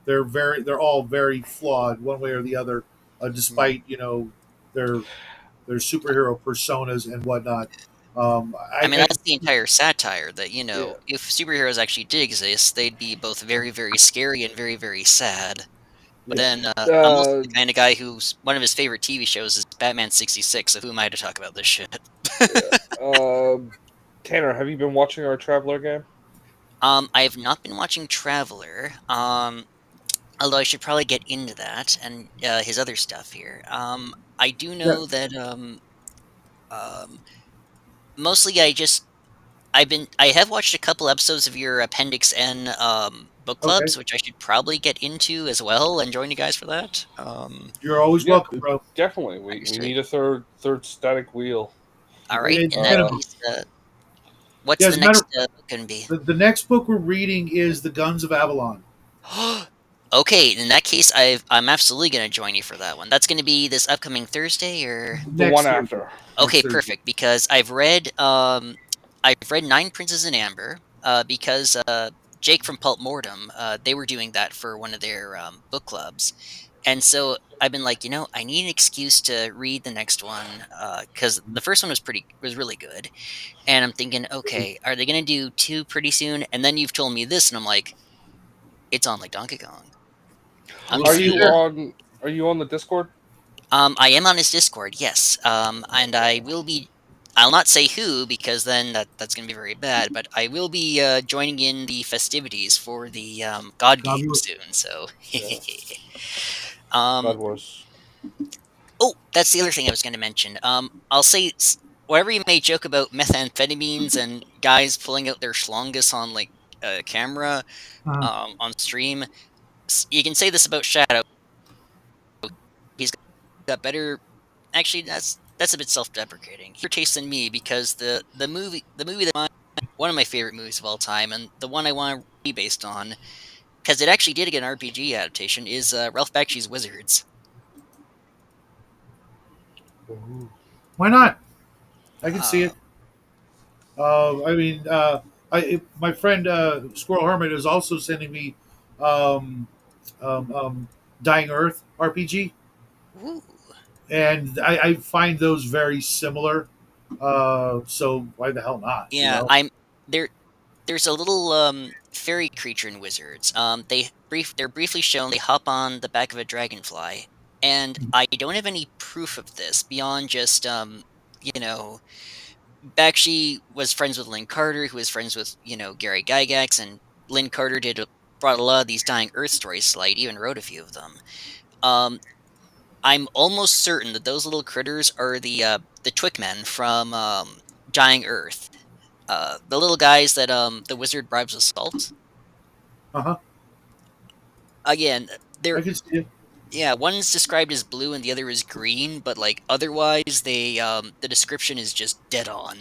They're all very flawed, one way or the other, despite their superhero personas and whatnot. I mean, that's the entire satire that, Yeah. if superheroes actually did exist, they'd be both very, very scary and very, very sad. But then I'm also the kind of guy who's one of his favorite TV shows is Batman 66, so who am I to talk about this shit? Tanner, have you been watching our Traveler game? I have not been watching Traveler, although I should probably get into that and his other stuff here. I do know that mostly I have watched a couple episodes of your Appendix N book clubs, which I should probably get into as well and join you guys for that. You're always welcome, bro. Definitely, we need a third static wheel. All right, It's in that gonna- case, what's Yeah, the as a matter next book going to be? The next book we're reading is The Guns of Avalon. Okay, in that case, I'm absolutely going to join you for that one. That's going to be this upcoming Thursday, or The one after. okay, Thursday. perfect. Because I've read Nine Princes in Amber. Because Jake from Pulp Mortem, they were doing that for one of their book clubs, and so I've been like, I need an excuse to read the next one because the first one was really good, and I'm thinking, okay, are they going to do two pretty soon? And then you've told me this, and I'm like, it's on like Donkey Kong. Are you on the Discord? I am on his Discord, yes. And I will be I'll not say who because then that's going to be very bad. But I will be joining in the festivities for the God God game Wars. soon. So, Yeah. um, God Wars. oh, that's the other thing I was going to mention. I'll say whatever you may joke about methamphetamines and guys pulling out their schlongus on like camera on stream. You can say this about Shadow. He's got better. Actually, that's a bit self-deprecating. Better taste than me because the movie that one of my favorite movies of all time and the one I want to be based on because it actually did get an RPG adaptation is Ralph Bakshi's Wizards. Ooh. Why not? I can see Uh, it. I mean, my friend Squirrel Hermit is also sending me um, Dying Earth RPG, ooh. and I find those very similar. So why the hell not? You Yeah, know? I'm there. There's a little fairy creature in Wizards. They're briefly shown. They hop on the back of a dragonfly, and I don't have any proof of this beyond just you know, Bakshi was friends with Lynn Carter, who was friends with Gary Gygax, and Lynn Carter brought a lot of these Dying Earth stories to light. Even wrote a few of them. Um, I'm almost certain that those little critters are the Twickmen from Dying Earth. The little guys that the wizard bribes with salt. Uh huh. Again, they're I can see it. yeah, one's described as blue and the other is green, but like otherwise they the description is just dead on.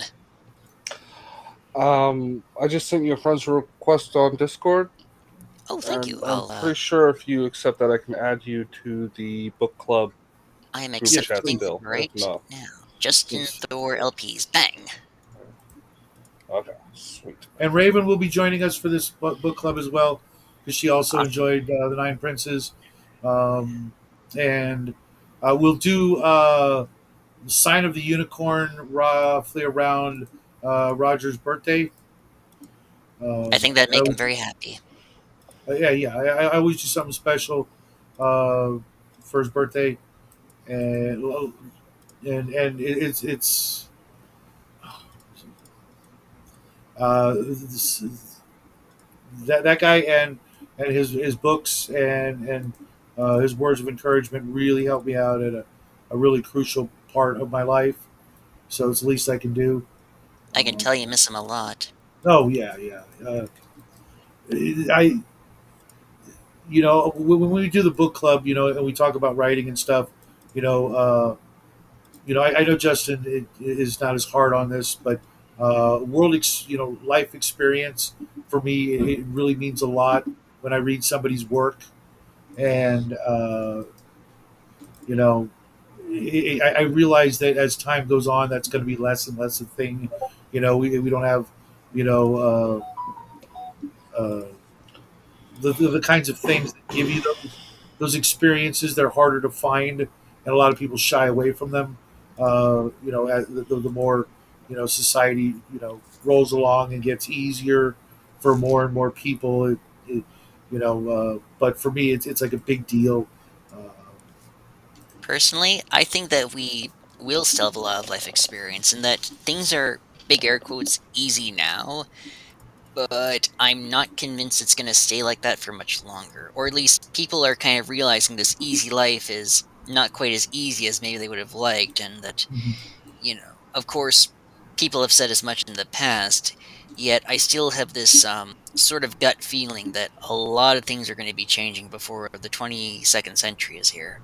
I just sent you a friend's request on Discord, Oh, thank and you. I'm pretty sure if you accept that, I can add you to the book club I am group chat accepting still. If right not, now. Justin Yes. Thor LPs. Bang. okay, sweet. And Raven will be joining us for this book club as well, because she also Awesome. enjoyed the Nine Princes, and we'll do Sign of the Unicorn roughly around Roger's birthday. I think that'd make I him very happy. yeah. I always do something special uh, for his birthday, and it's this, that guy and his books and his words of encouragement really helped me out at a really crucial part of my life. So it's the least I can do. I can tell you miss him a lot. Oh yeah, yeah. I when we do the book club, and we talk about writing and stuff, you know, I know Justin is not as hard on this, but life experience for me, it really means a lot when I read somebody's work, and you know, I realize that as time goes on, that's going to be less and less a thing. We don't have, you know, uh, the kinds of things that give you those experiences. They're harder to find, and a lot of people shy away from them. As the more society rolls along and gets easier for more and more people. But for me, it's like a big deal. Uh, Personally, I think that we will still have a lot of life experience and that things are big air quotes easy now, but I'm not convinced it's going to stay like that for much longer. Or at least people are kind of realizing this easy life is not quite as easy as maybe they would have liked, and that, of course, people have said as much in the past, yet I still have this sort of gut feeling that a lot of things are going to be changing before the 22nd century is here.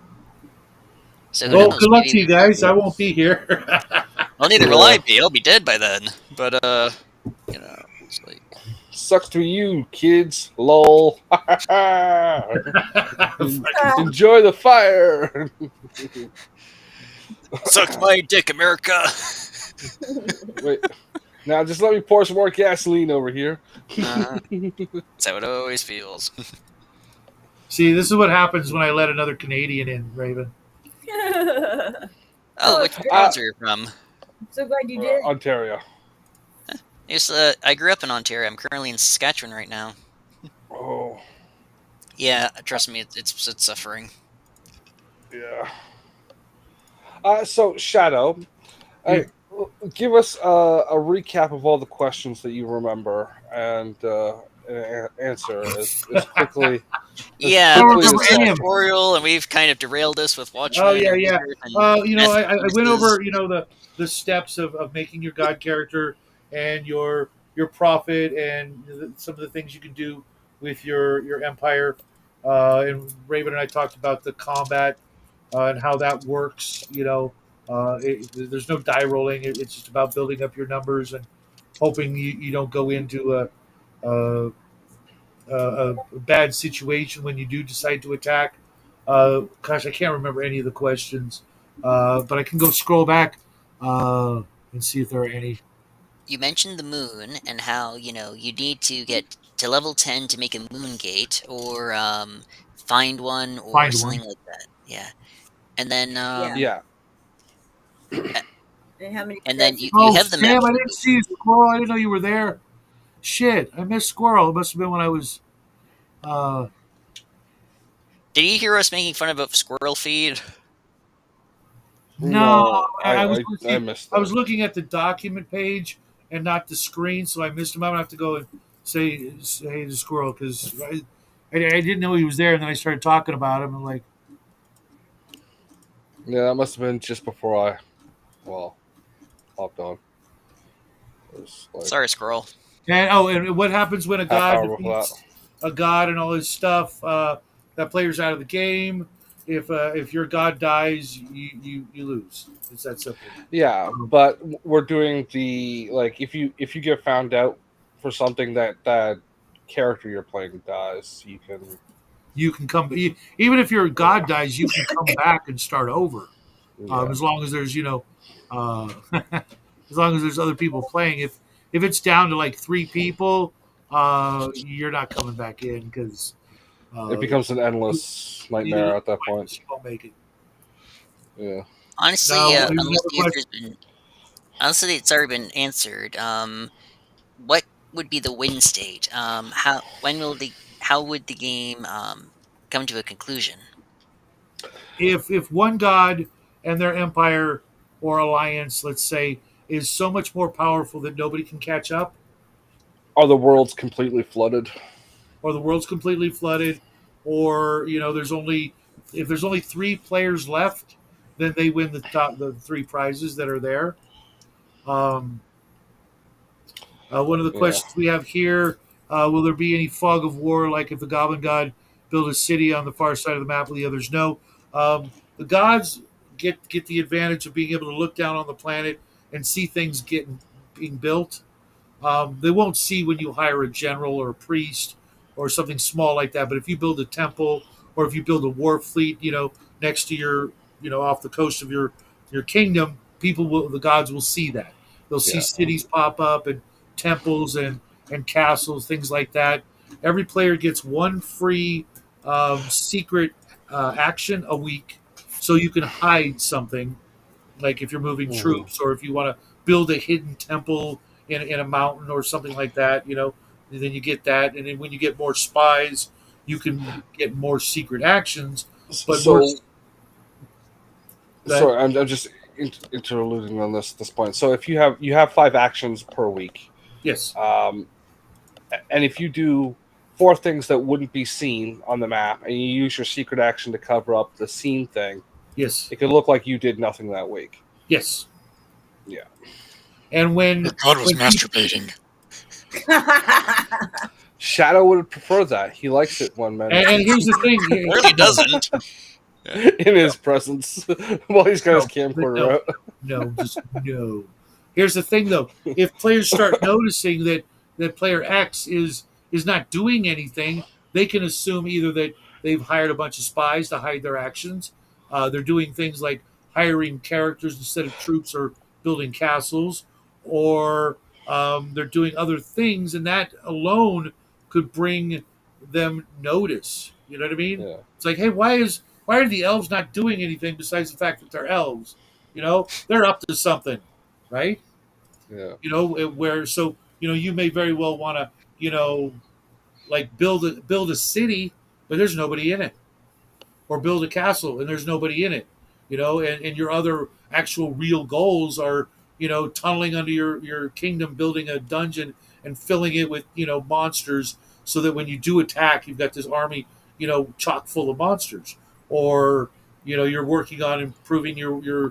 So who well, knows? good luck Maybe to you we will. guys. I won't be here. Well, neither will I be. I'll be dead by then. But it's like Sucks to you, kids. Lol. Enjoy the fire. suck my dick, America. Wait. Now just let me pour some more gasoline over here. That's how it always feels. See, this is what happens when I let another Canadian in, Raven. Oh, which province are you from? I'm so glad you did. Ontario. Yes, I grew up in Ontario. I'm currently in Saskatchewan right now. Oh, Yeah, trust me, it's suffering. yeah. So Shadow, Yeah. give us a recap of all the questions that you remember and answer as quickly. Yeah, I don't quickly this remember is a as any of it. tutorial, and we've kind of derailed this with Oh Watchmen yeah, and yeah. Wizard and I went Massachusetts. over the steps of making your god character and your prophet and some of the things you can do with your empire. And Raven and I talked about the combat and how that works. There's no die rolling. It's just about building up your numbers and hoping you don't go into a, a bad situation when you do decide to attack. Gosh, I can't remember any of the questions, but I can go scroll back and see if there are any. You mentioned the moon and how you need to get to level 10 to make a moon gate or find one or Find something one. like that. Yeah, and then Yeah. yeah. And how many and then sets? you Oh, have the map Sam, I for the didn't see you, Squirrel. I didn't know you were there. Shit, I missed Squirrel. It must have been when I was. Uh, Did you hear us making fun of a squirrel feed? no, No, I was I looking. missed I was it. looking at the document page and not the screen, so I missed him. I'm gonna have to go and say to Squirrel because I didn't know he was there, and then I started talking about him and like. Yeah, that must have been just before I hopped on. It was like Sorry, squirrel. And what happens when a half god hour before that. defeats a god and all his stuff? That player's out of the game. If your god dies, you lose. It's that simple. Yeah, but we're doing the like if you get found out for something that character you're playing dies, you can. You can come even if your god dies, you can come back and start over. Yeah. As long as there's as long as there's other people playing. If it's down to like 3 people, you're not coming back in because It becomes an endless nightmare at that point. you won't make it. Yeah. Honestly, Now, here's unless another the answer's question. been honestly it's already been answered. What would be the win state? How would the game come to a conclusion? If one god and their empire or alliance, let's say, is so much more powerful that nobody can catch up, Are the worlds completely flooded? or the world's completely flooded, or if there's only 3 players left, then they win the 3 prizes that are there. Um, One of the Yeah. questions we have here: will there be any fog of war, like if the Goblin God built a city on the far side of the map, and the others no? The gods get the advantage of being able to look down on the planet and see things being built. They won't see when you hire a general or a priest or something small like that. But if you build a temple or if you build a war fleet, next to off the coast of your kingdom, the gods will see that. They'll see Yeah. cities pop up and temples and castles, things like that. Every player gets one free secret action a week, so you can hide something, like if you're moving Mhm. troops or if you want to build a hidden temple in a mountain or something like that, and then you get that. And then when you get more spies, you can get more secret actions. But So, that, sorry, I'm just interluding on this point. So if you have 5 actions per week, yes, and if you do 4 things that wouldn't be seen on the map, and you use your secret action to cover up the seen thing, yes, it could look like you did nothing that week. yes. Yeah. And when God was when masturbating. Shadow would prefer that. He likes it when men and here's the thing, Really doesn't. in his presence while he's got his camcorder no, out. just no. Here's the thing, though. If players start noticing that player X is not doing anything, they can assume either that they've hired a bunch of spies to hide their actions. They're doing things like hiring characters instead of troops or building castles, or they're doing other things, and that alone could bring them notice. You know what I mean? Yeah. It's like, hey, why are the elves not doing anything besides the fact that they're elves? They're up to something, right? Yeah. Where so you may very well want to like build a city, but there's nobody in it, or build a castle and there's nobody in it, and your other actual real goals are tunneling under your kingdom, building a dungeon and filling it with monsters, so that when you do attack, you've got this army chock full of monsters. Or you're working on improving your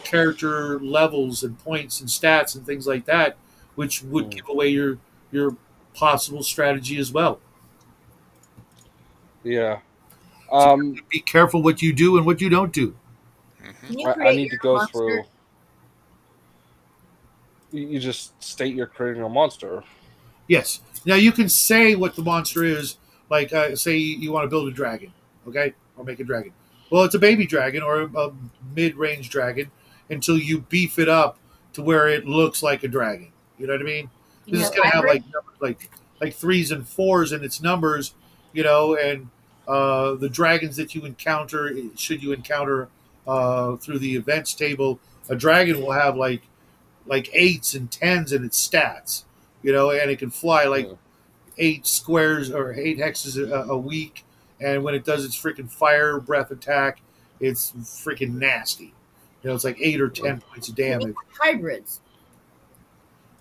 character levels and points and stats and things like that, which would give away your possible strategy as well. Yeah. Be careful what you do and what you don't do. Can you I create need to your go monster? through. You just state you're creating a monster. Yes. Now you can say what the monster is. Like, say you want to build a dragon, okay, or make a dragon. Well, it's a baby dragon or a mid-range dragon until you beef it up to where it looks like a dragon. You know what I mean? Can you This is have going to have hybrid? like numbers, like threes and fours in its numbers, and the dragons that you encounter, should you encounter through the events table, a dragon will have like eights and tens in its stats, and it can fly like 8 squares or 8 hexes a week. And when it does its freaking fire breath attack, it's freaking nasty. It's like 8 or 10 points of Can you damage. have hybrids?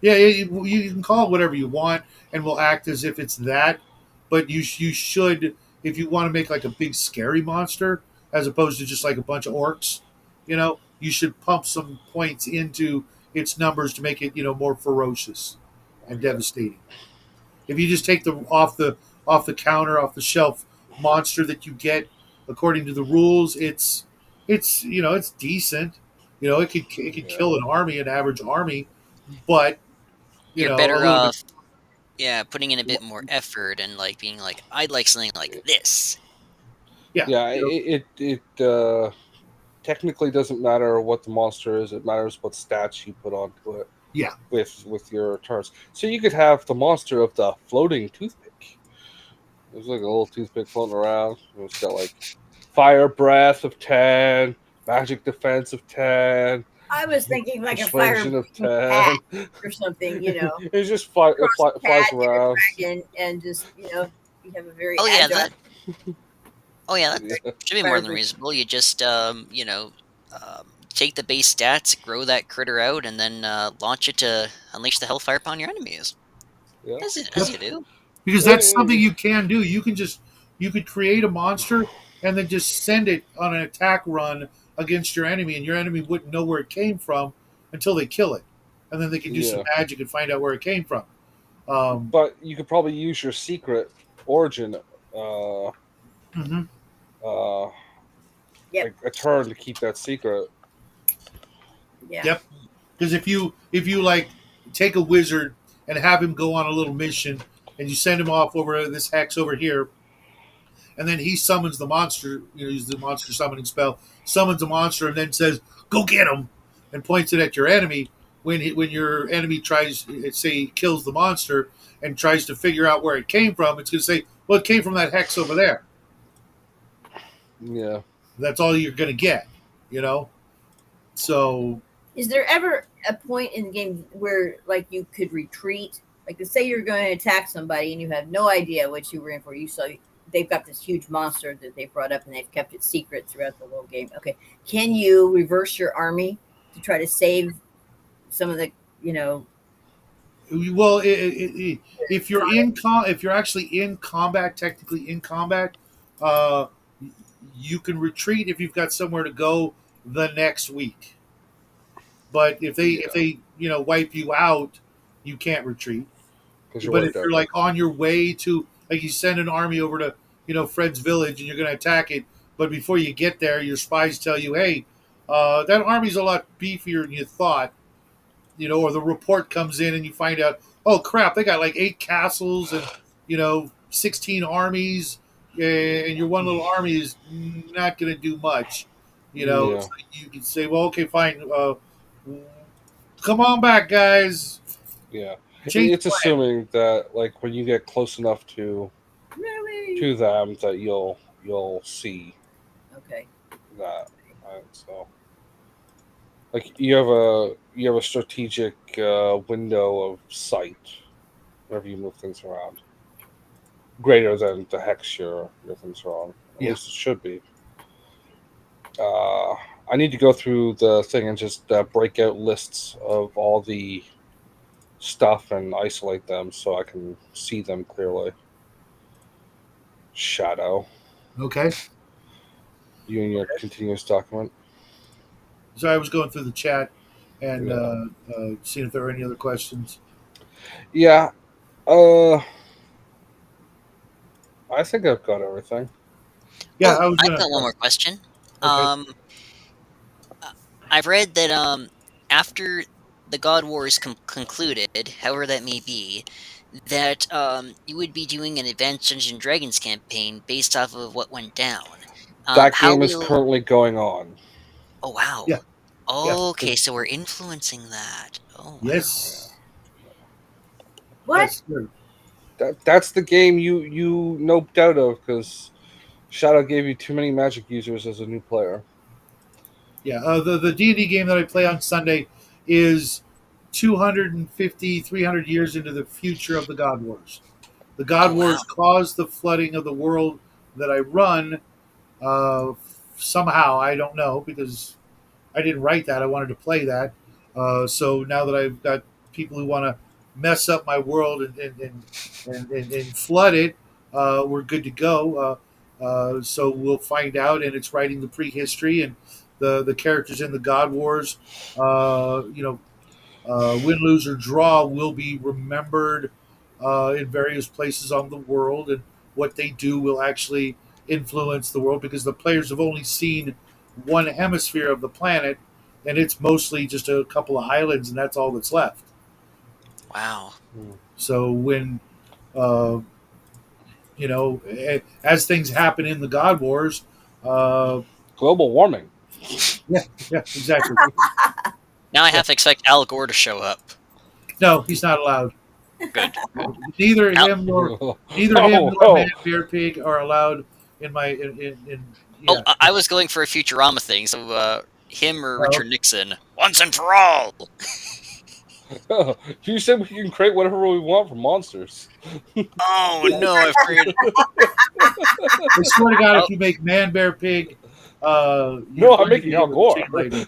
Yeah, you can call it whatever you want, and will act as if it's that. But you should, if you want to make like a big scary monster, as opposed to just like a bunch of orcs, you should pump some points into its numbers to make it more ferocious and devastating. If you just take the off the counter, off the shelf monster that you get according to the rules, it's decent. It could kill an average army, but You're a better little bit. off, yeah, putting in a bit more effort and like being like, I'd like something like this. Yeah, Yeah, it technically doesn't matter what the monster is. It matters what stats you put onto it. Yeah. With your turns, so you could have the monster of the floating toothpick. There's like a little toothpick floating around. It's got like fire breath of 10, magic defense of 10. I was thinking like a Persuasion fire of cat 10 or something, It just flies cat and a around. dragon, and just you have a very Oh yeah, agile. that should be more than reasonable. You just take the base stats, grow that critter out, and then launch it to unleash the hellfire upon your enemies. Yeah. As you do. Because that's something you can do. You could create a monster and then just send it on an attack run against your enemy, and your enemy wouldn't know where it came from until they kill it, and then they can do some magic and find out where it came from. But you could probably use your secret origin, like a turn to keep that secret. Yeah. Yep. Because if you like take a wizard and have him go on a little mission, and you send him off over this hex over here, and then he summons the monster, uses the monster summoning spell, summons a monster, and then says, "Go get him," and points it at your enemy. When your enemy tries, say, kills the monster and tries to figure out where it came from, it's going to say, "Well, it came from that hex over there." Yeah. That's all you're going to get, So, is there ever a point in the game where like you could retreat? Like, let's say you're going to attack somebody and you have no idea what you were in for. You saw they've got this huge monster that they brought up and they've kept it secret throughout the whole game. Okay, can you reverse your army to try to save some of the well, if you're actually in combat, technically in combat, you can retreat if you've got somewhere to go the next week. But if they wipe you out, you can't retreat. But if you're like on your way to, like, you send an army over to Fred's village and you're going to attack it, but before you get there, your spies tell you, "Hey, that army's a lot beefier than you thought," or the report comes in and you find out, "Oh crap, they got like 8 castles and 16 armies, and your one little army is not going to do much." So you can say, "Well, okay, fine. Come on back, guys." Yeah, it's assuming that like when you get close enough to them that you'll see. Okay. That, right? So like you have a strategic window of sight whenever you move things around, greater than the hex your things are on. At least it should be. I need to go through the thing and just break out lists of all the stuff and isolate them so I can see them clearly. Shadow. Okay. You and your continuous document. So I was going through the chat and Yeah. seeing if there were any other questions. Yeah. I think I've got everything. Yeah, Oh, I was I've gonna. got one more question. Okay. I've read that after the God Wars concluded, however that may be, that you would be doing an Advanced Dungeons and Dragons campaign based off of what went down. That How game is will? currently going on. Oh wow. Yeah. Yeah. Okay, so we're influencing that. Oh wow. Yes. What? Yes. Sure. That's the game you noped out of because Shadow gave you too many magic users as a new player. Yeah. The D&D game that I play on Sunday is 250, 300 years into the future of the God Wars. The God Oh wow. Wars caused the flooding of the world that I run. Somehow, I don't know because I didn't write that. I wanted to play that. So now that I've got people who want to mess up my world and flood it, we're good to go. So we'll find out, and it's writing the prehistory and the characters in the God Wars. Win, lose, or draw will be remembered in various places on the world, and what they do will actually influence the world because the players have only seen one hemisphere of the planet, and it's mostly just a couple of islands, and that's all that's left. Wow. So when uh, as things happen in the God Wars, uh, Global warming. yeah, exactly. Now I have to expect Al Gore to show up. No, he's not allowed. Good. Neither Al- him nor Oh, Man Bear Pig are allowed in my Oh, yeah. I was going for a Futurama thing, so him or Oh. Richard Nixon, once and for all. You said we can create whatever we want for monsters. Oh no, I figured. I swear to God, Oh. if you make Man Bear Pig, No, you're I'm going to making be Al able to Gore. cheat later.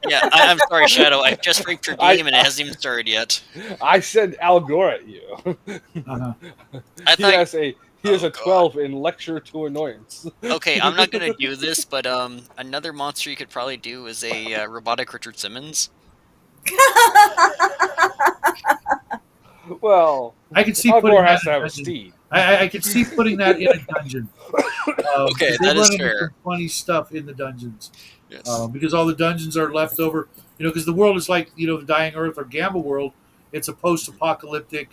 Yeah, I'm sorry, Shadow. I just raped your game and it hasn't even started yet. I said Al Gore at you. Uh-huh. I thought. He has Oh, a God. 12 in lecture to annoyance. Okay, I'm not gonna do this, but another monster you could probably do is a robotic Richard Simmons. Well, I could see Al putting Gore that has to in a have a dungeon. steed. I could see putting that in a dungeon. Okay, Because they that is run into fair. some funny stuff in the dungeons. Yes. Because all the dungeons are left over. Because the world is like the Dying Earth or Gamma World. It's a post-apocalyptic,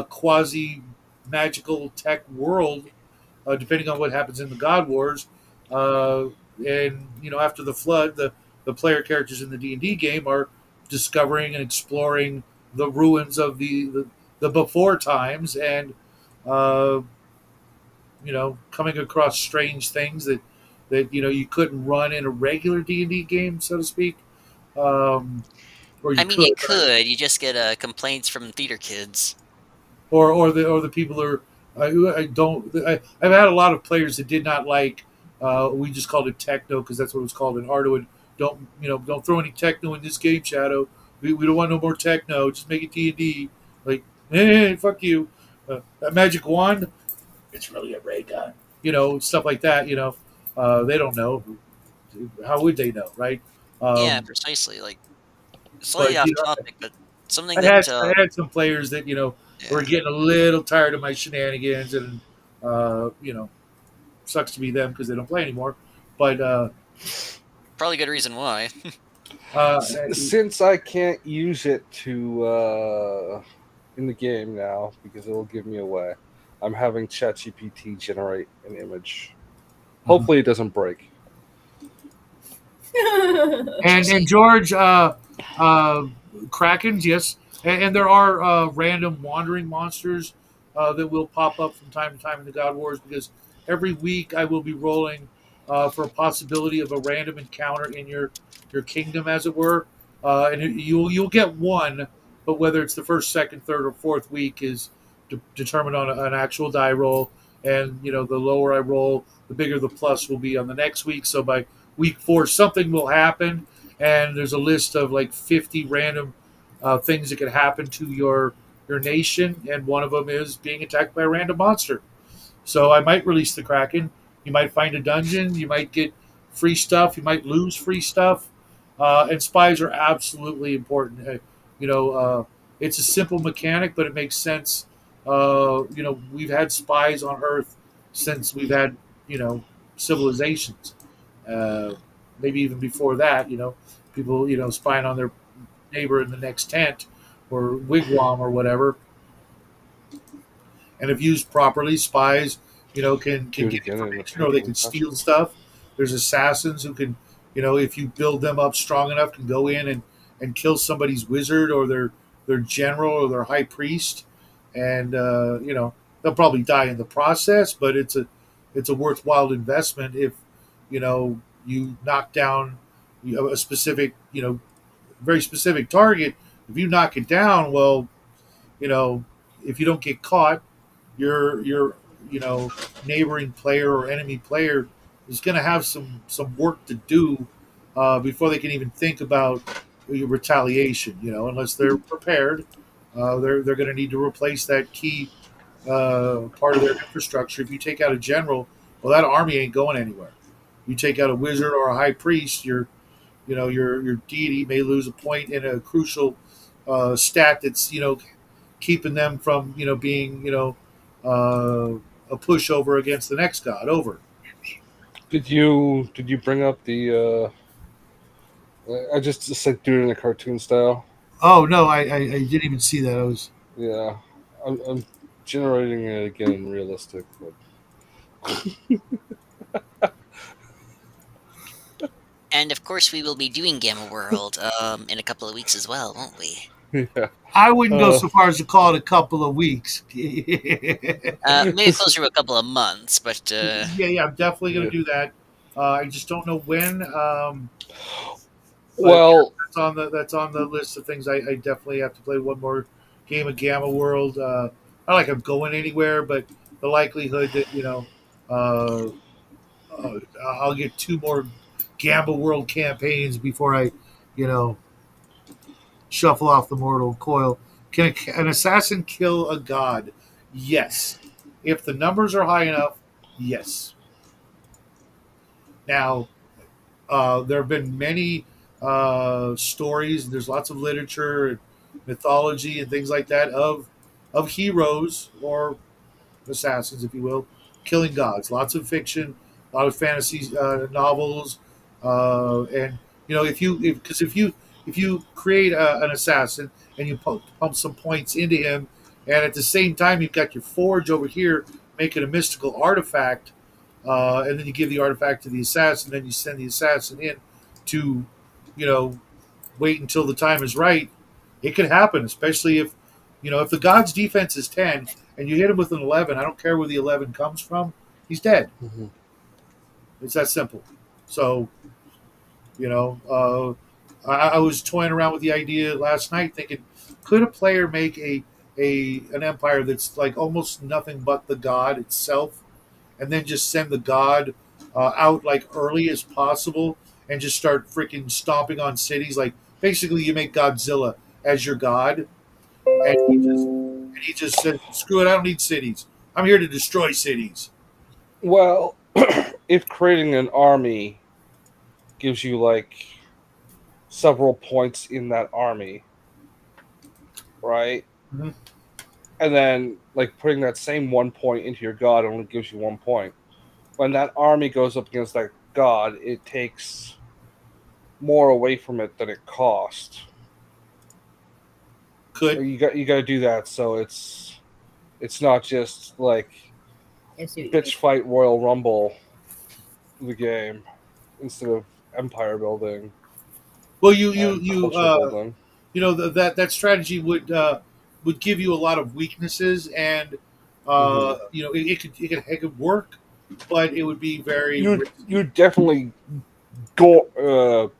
quasi magical tech world. Depending on what happens in the God Wars, and after the flood, the player characters in the D&D game are discovering and exploring the ruins of the before times, and uh, coming across strange things that you couldn't run in a regular D&D game, so to speak. Or you I mean, you could, right? could. You just get complaints from theater kids. or the people who are I don't I've had a lot of players that did not like we just called it techno because that's what it was called in Hardwood. Don't throw any techno in this game, Shadow. We don't want no more techno. Just make it D&D. Like, hey, fuck you. That magic wand, it's really a ray gun. Stuff like that. They don't know. How would they know, right? Yeah, Um, precisely. Like slightly but off topic, but something I that had some players that were yeah. getting a little tired of my shenanigans, and sucks to be them because they don't play anymore. But Probably good reason why. uh, Since I can't use it to in the game now because it'll give me away, I'm having ChatGPT generate an image. Hopefully, it doesn't break. and George, Krakens, yes, and there are random wandering monsters that will pop up from time to time in the God Wars because every week I will be rolling for a possibility of a random encounter in your kingdom, as it were, and you'll get one, but whether it's the first, second, third, or fourth week is determined on an actual die roll, and the lower I roll, the bigger the plus will be on the next week. So by week 4 something will happen, and there's a list of like 50 random things that could happen to your nation, and one of them is being attacked by a random monster. So I might release the Kraken. You might find a dungeon. You might get free stuff. You might lose free stuff. And spies are absolutely important. You know, it's a simple mechanic, but it makes sense. You know, we've had spies on Earth since we've had, you know, civilizations. Uh, Maybe even before that, you know, people, you know, spying on their neighbor in the next tent or wigwam or whatever. And if used properly, spies, you know, Do can it get again in the information or they can cartoon steal costume. stuff. There's assassins who can, you know, if you build them up strong enough, can go in and kill somebody's wizard or their general or their high priest, and you know, they'll probably die in the process, but it's a worthwhile investment if you know you knock down a specific, you know, very specific target. If you knock it down, well, you know, if you don't get caught, your you know neighboring player or enemy player is going to have some work to do before they can even think about retaliation. You know, unless they're prepared, they're going to need to replace that key part of their infrastructure. If you take out a general, well, that army ain't going anywhere. You take out a wizard or a high priest, you know your deity may lose a point in a crucial stat that's, you know, keeping them from, you know, being, you know, a pushover against the next god over. Did you bring up the? I just like do it in a cartoon style. Oh no, I didn't even see that. I was Yeah, I'm generating it again in realistic, but And of course, we will be doing Gamma World in a couple of weeks as well, won't we? yeah. I wouldn't go Uh, so far as to call it a couple of weeks. Maybe closer to a couple of months, but Yeah, I'm definitely going yeah. to do that. I just don't know when. But yeah, Well, that's on the list of things I definitely have to play one more game of Gamma World. Not like I'm going anywhere, but the likelihood that, you know, uh, I'll get 2 more Gamma World campaigns before I, you know, shuffle off the mortal coil. Can an assassin kill a god? Yes. If the numbers are high enough, yes. Now, there have been many stories. There's lots of literature and mythology and things like that of heroes or assassins, if you will, killing gods. Lots of fiction, a lot of fantasy novels, and you know, if you create an assassin and you pump some points into him, and at the same time you've got your forge over here making a mystical artifact, and then you give the artifact to the assassin, then you send the assassin in to, you know, wait until the time is right. It could happen, especially if, you know, if the god's defense is 10 and you hit him with an 11. I don't care where the 11 comes from. He's dead. mhm. It's that simple. So, you know, I was toying around with the idea last night, thinking, could a player make a an empire that's like almost nothing but the god itself, and then just send the god out like early as possible and just start freaking stomping on cities? Like basically, you make Godzilla as your god, and he just says, "Screw it, I don't need cities. I'm here to destroy cities." Well, if creating an army gives you like several points in that army, right? Mhm. And then like putting that same 1 point into your god only gives you 1 point. When that army goes up against that god, it takes more away from it than it cost. Could You got to do that so it's not just like I see what you mean. bitch fight Royal Rumble the game instead of empire building well, and culture building. you know that strategy would give you a lot of weaknesses, and Hmm. you know it could work, but it would be very You definitely go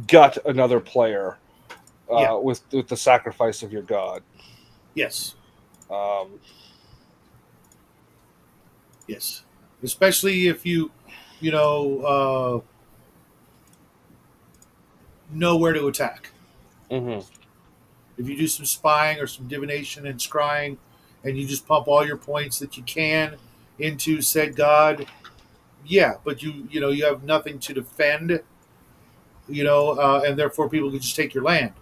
gut another player yeah, with the sacrifice of your god. yes, Um, yes, especially if you know know where to attack. Mm-hmm. If you do some spying or some divination and scrying, and you just pump all your points that you can into said god, yeah, but you have nothing to defend, and therefore people can just take your land.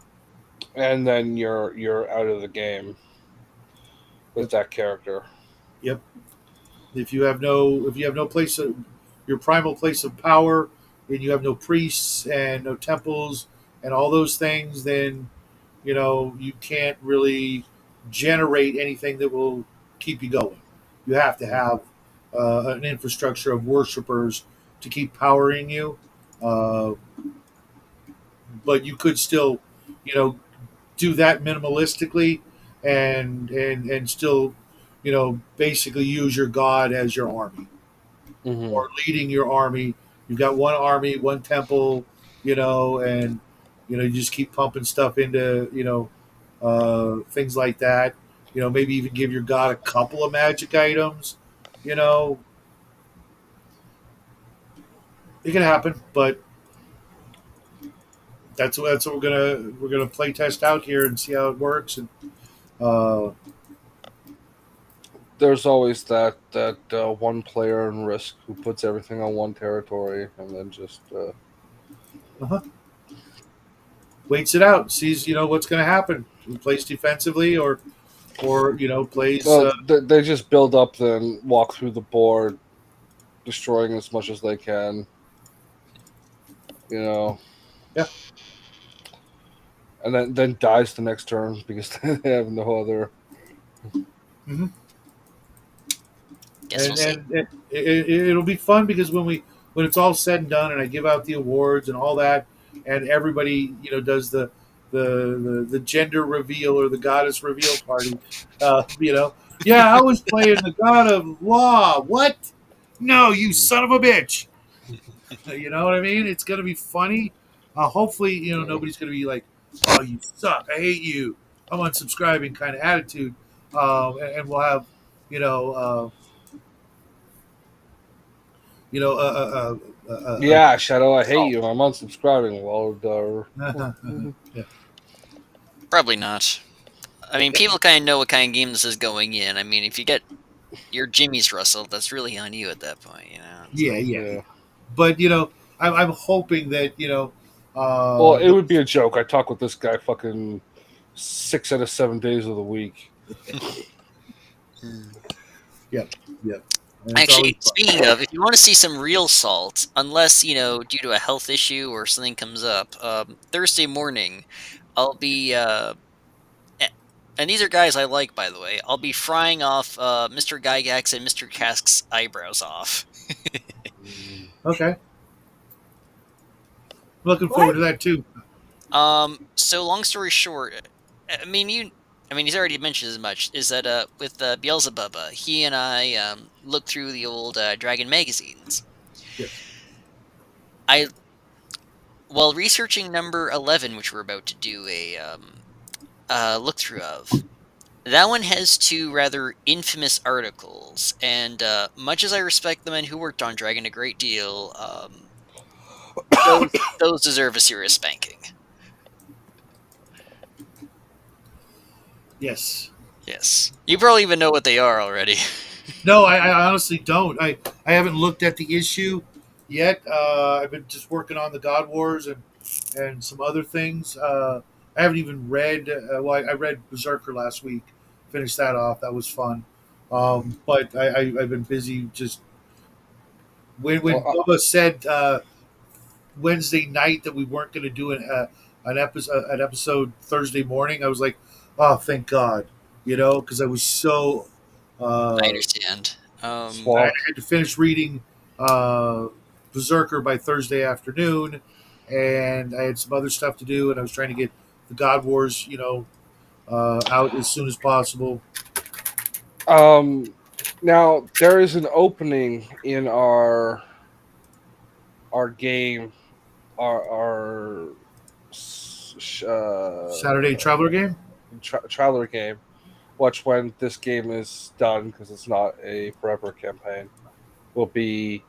And then you're out of the game with that character. Yep. If you have no place of your primal place of power, and you have no priests and no temples and all those things, then you can't really generate anything that will keep you going. You have to have an infrastructure of worshipers to keep powering you. Uh, but you could still, you know, do that minimalistically and still, basically use your god as your army Mm-hmm. or leading your army. You've got one army, one temple, and you just keep pumping stuff into things like that. Maybe even give your god a couple of magic items. You know, it can happen, but that's what we're gonna play test out here and see how it works. And uh, There's always that one player in Risk who puts everything on one territory and then just waits it out, sees what's going to happen. Who plays defensively or plays. well, they just build up, then walk through the board, destroying as much as they can. Yeah. And then dies the next turn because they have no other. Mm-hmm. Guess we'll see. And it'll be fun because when it's all said and done, and I give out the awards and all that, and everybody does the gender reveal or the goddess reveal party. Yeah, I was playing the god of law. What? No, you son of a bitch. You know what I mean? It's gonna be funny. Hopefully, nobody's gonna be like, "Oh, you suck. I hate you. I'm unsubscribing," kind of attitude. And we'll have, you know, Yeah, Shadow, I hate you. I'm unsubscribing. Well, yeah. Probably not. I mean, people kind of know what kind of game this is going in. I mean, if you get your Jimmy's rustled, that's really on you at that point, Yeah. But I'm hoping that well, it would be a joke. I talk with this guy fucking 6 out of 7 days of the week. Yep. Actually, speaking of, if you want to see some real salt, unless, due to a health issue or something comes up, Thursday morning, I'll be, and these are guys I like, by the way, I'll be frying off Mr. Gygax and Mr. Cask's eyebrows off. Okay. Looking forward to that, too. So long story short, he's already mentioned as much, is that with Beelzebub, he and I looked through the old Dragon magazines. Yes. While researching number 11, which we're about to do a look through of, that one has 2 rather infamous articles, and much as I respect the men who worked on Dragon a great deal, those deserve a serious spanking. Yes. Yes. You probably even know what they are already. No, I honestly don't. I haven't looked at the issue yet. I've been just working on the God Wars and some other things. I haven't even read. I read Berserker last week. Finished that off. That was fun. But I've been busy just when Bubba said Wednesday night that we weren't going to do an episode Thursday morning. I was like, oh, thank God, because I was so. I understand. I had to finish reading Berserker by Thursday afternoon, and I had some other stuff to do, and I was trying to get the God Wars, out as soon as possible. Now there is an opening in our game, our Saturday Traveler game. Traveler game. Watch when this game is done, because it's not a forever campaign. Will be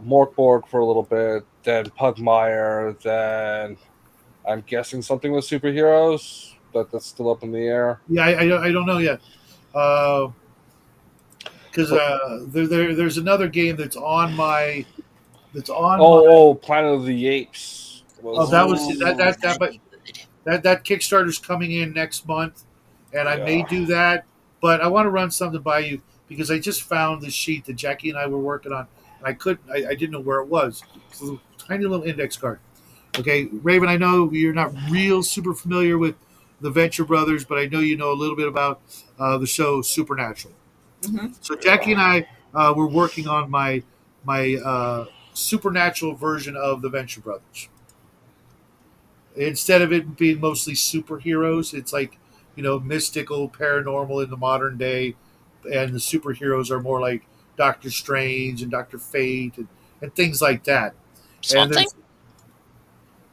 Morkborg for a little bit, then Pugmire, then I'm guessing something with superheroes, but that's still up in the air. Yeah, I don't know yet. Because there's another game that's on my Planet of the Apes was that was Ooh, that'd but be good. that Kickstarter's coming in next month, and I may Yeah. do that. But I want to run something by you because I just found this sheet that Jackie and I were working on, and I didn't know where it was. It's a little, tiny little index card. Okay, Raven, I know you're not real super familiar with the Venture Brothers, but I know you know a little bit about the show Supernatural. Mm-hmm. So Jackie and I were working on my supernatural version of the Venture Brothers. Instead of it being mostly superheroes, it's like mystical, paranormal in the modern day, and the superheroes are more like Doctor Strange and Doctor Fate and things like that. And Swamp Thing? there's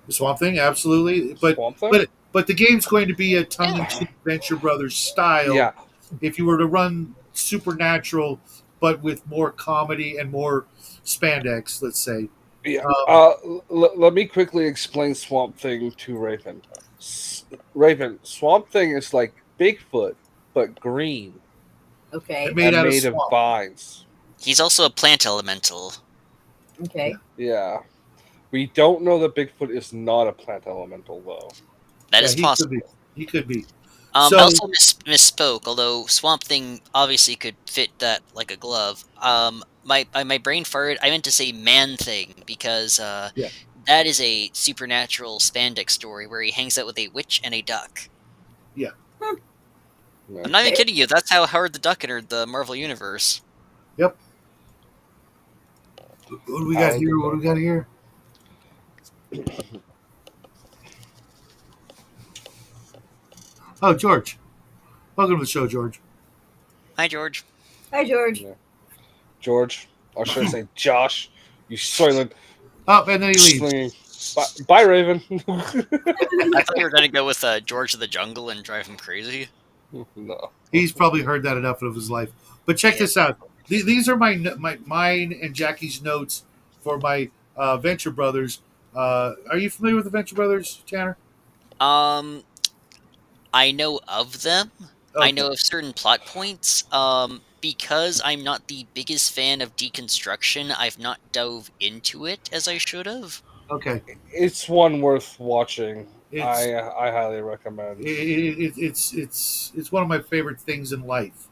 the Swamp Thing, absolutely, but Swamp Thing? but the game's going to be a tongue-in-cheek Venture Brothers style. Yeah. If you were to run Supernatural, but with more comedy and more spandex, let's say. Yeah. Um, Let me quickly explain Swamp Thing to Raven. Raven, Swamp Thing is like Bigfoot, but green Okay. Made and out of made of swamp. vines. He's also a plant elemental. Okay. Yeah. We don't know that Bigfoot is not a plant elemental, though. That is he possible. could be. He could be. I So- also misspoke, although Swamp Thing obviously could fit that like a glove. My brain farted. I meant to say Man Thing because Yeah. that is a supernatural spandex story where he hangs out with a witch and a duck. Yeah. I'm not even kidding you. That's how Howard the Duck entered the Marvel Universe. Yep. What do we got here? What do we got here? Oh, George. Welcome to the show, George. Hi, George. Hi, George. Yeah. George, or should I say Josh? You soylent Oh, and then he leaves. slinging. Bye, Raven. I thought you were going to go with George of the Jungle and drive him crazy. No. He's probably heard that enough of his life. But check this out. These are mine and Jackie's notes for my Venture Brothers. Are you familiar with the Venture Brothers, Tanner? I know of them. Okay. I know of certain plot points. Because I'm not the biggest fan of deconstruction, I've not dove into it as I should have. Okay. It's one worth watching. It's I highly recommend. it's one of my favorite things in life.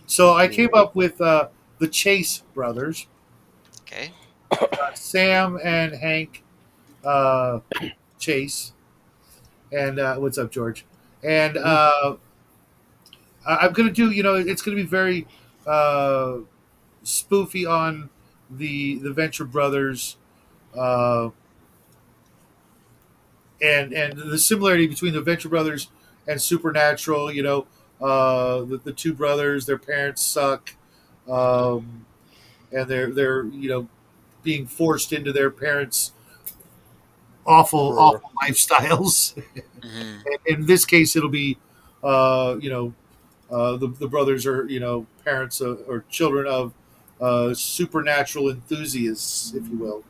So I came up with the Chase brothers, Okay. Sam and Hank Chase. And what's up, George? And I'm going to do, it's going to be very spoofy on the Venture Brothers and the similarity between the Venture Brothers and Supernatural. The two brothers, their parents suck, and they're being forced into their parents' awful lifestyles. Hmm. In this case, it'll be the brothers are parents or children of supernatural enthusiasts, if you will.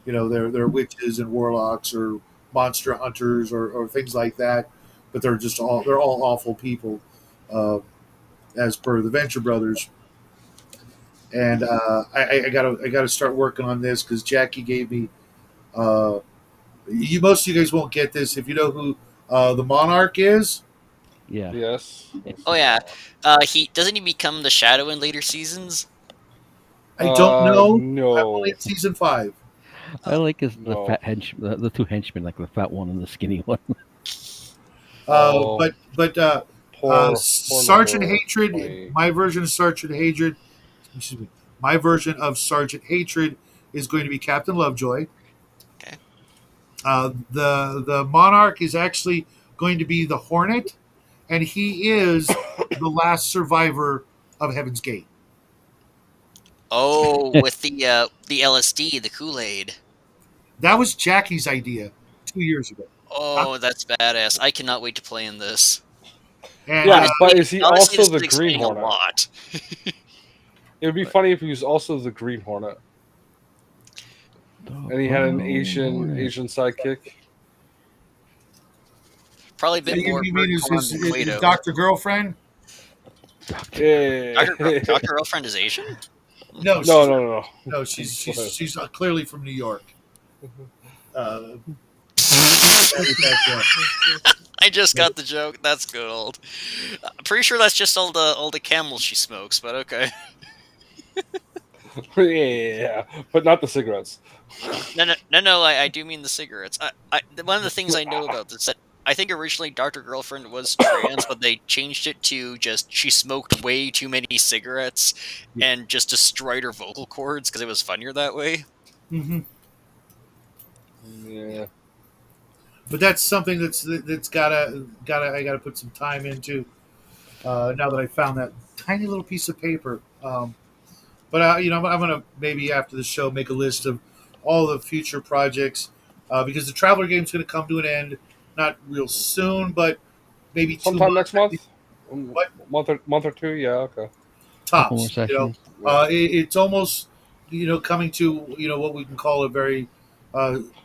They're witches and warlocks or monster hunters or things like that, but they're all awful people, as per the Venture Brothers. And I gotta start working on this because Jackie gave me. Most of you guys won't get this if you know who the Monarch is. Yeah. Yes. Oh yeah. He doesn't he become the Shadow in later seasons? I don't know. No. I'm only in season 5. I like the No. fat the two henchmen, like the fat one and the skinny one. Oh. But Poor Sergeant number Hatred, 20. my version of Sergeant Hatred, excuse me, my version of Sergeant Hatred is going to be Captain Lovejoy. Okay. The Monarch is actually going to be the Hornet, and he is the last survivor of Heaven's Gate. Oh, with the LSD, the Kool-Aid. That was Jackie's idea 2 years ago. Oh, that's badass. I cannot wait to play in this. And Yeah, but is he Honestly, also this the is Green explaining a Hornet? lot. It would be funny if he was also the Green Hornet. And he had an Asian sidekick. Probably a bit more You mean Bert than his Plato. Doctor Girlfriend? Yeah. Dr. Girlfriend is Asian? No, No. no. She's clearly from New York. Uh, I just got the joke. That's good old. I'm pretty sure that's just all the camels she smokes, but okay. Yeah, but not the cigarettes. No. I do mean the cigarettes. One of the things I know about this that I think originally Dr. Girlfriend was trans, but they changed it to just she smoked way too many cigarettes and just destroyed her vocal cords because it was funnier that way. mm-hmm. Yeah. But that's something that's gotta I gotta put some time into. Now that I found that tiny little piece of paper, but I'm gonna maybe after the show make a list of all the future projects because the Traveler game's gonna come to an end, not real soon, but maybe 2 Sometime months. next month. What? Month or two? Yeah. Okay. Couple more Tops. sessions. It's almost coming to what we can call a very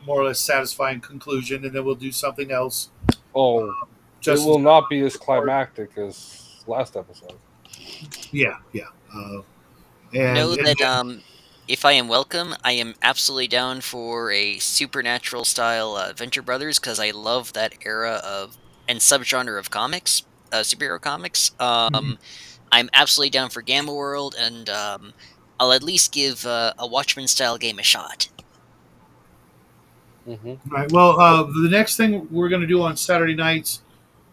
more or less satisfying conclusion, and then we'll do something else. Oh, it Just will not be as climactic as last episode. yeah. Know that if I am welcome, I am absolutely down for a supernatural style Venture Brothers because I love that era of and subgenre of comics, superhero comics. I'm absolutely down for Gamma World, and I'll at least give a Watchmen style game a shot. Mm-hmm. Right. Well, the next thing we're going to do on Saturday nights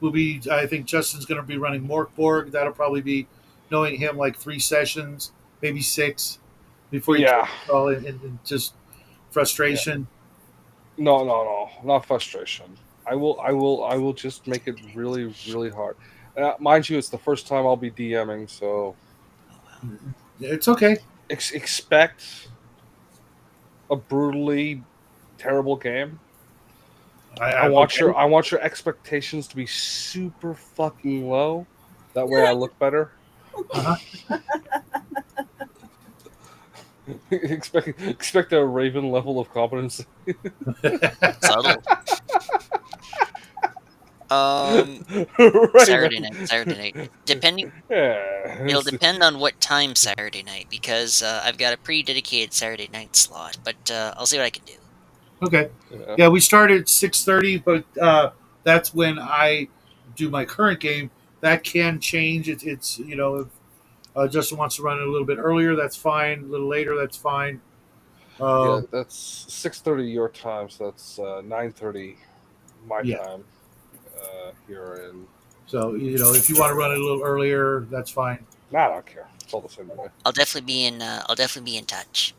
will be, I think Justin's going to be running Morkborg. That'll probably be, knowing him, like 3 sessions, maybe 6, before you Yeah. all in just frustration. No, not frustration. I will just make it really, really hard. Mind you, it's the first time I'll be DMing, so It's okay. expect a brutally terrible game. I want your expectations to be super fucking low. That way I look better. Uh-huh. expect a Raven level of competence. Subtle. Right. Saturday night. Depending, Yeah. it'll depend on what time Saturday night because I've got a pretty dedicated Saturday night slot. But I'll see what I can do. Okay. Yeah, we start at 6:30, but that's when I do my current game. That can change. It's if Justin wants to run it a little bit earlier, that's fine. A little later, that's fine. Yeah, that's 6:30 your time, so that's 9:30 my time here in. So if you want to run it a little earlier, that's fine. Nah, I don't care. It's all the same way. I'll definitely be in touch.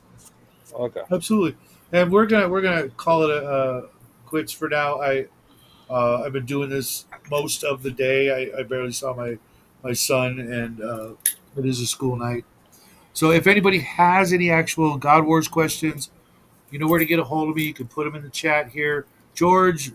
Okay. Absolutely. And we're gonna call it a quits for now. I've been doing this most of the day. I barely saw my son, and it is a school night. So if anybody has any actual God Wars questions, you know where to get a hold of me. You can put them in the chat here. George,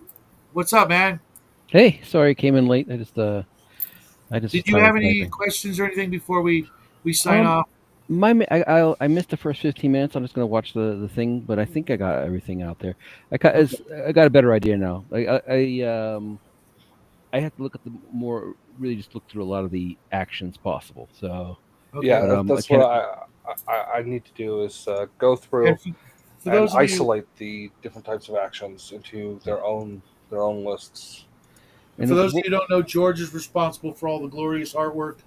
what's up, man? Hey, sorry I came in late. I just Did you have any questions or anything before we sign off? I missed the first 15 minutes. I'm just going to watch the thing, but I think I got everything out there. I got a better idea now. I have to look at the more, really just look through a lot of the actions possible. So yeah, that's what I need to do is go through and isolate the different types of actions into their own lists. And for those of you who don't know, George is responsible for all the glorious artwork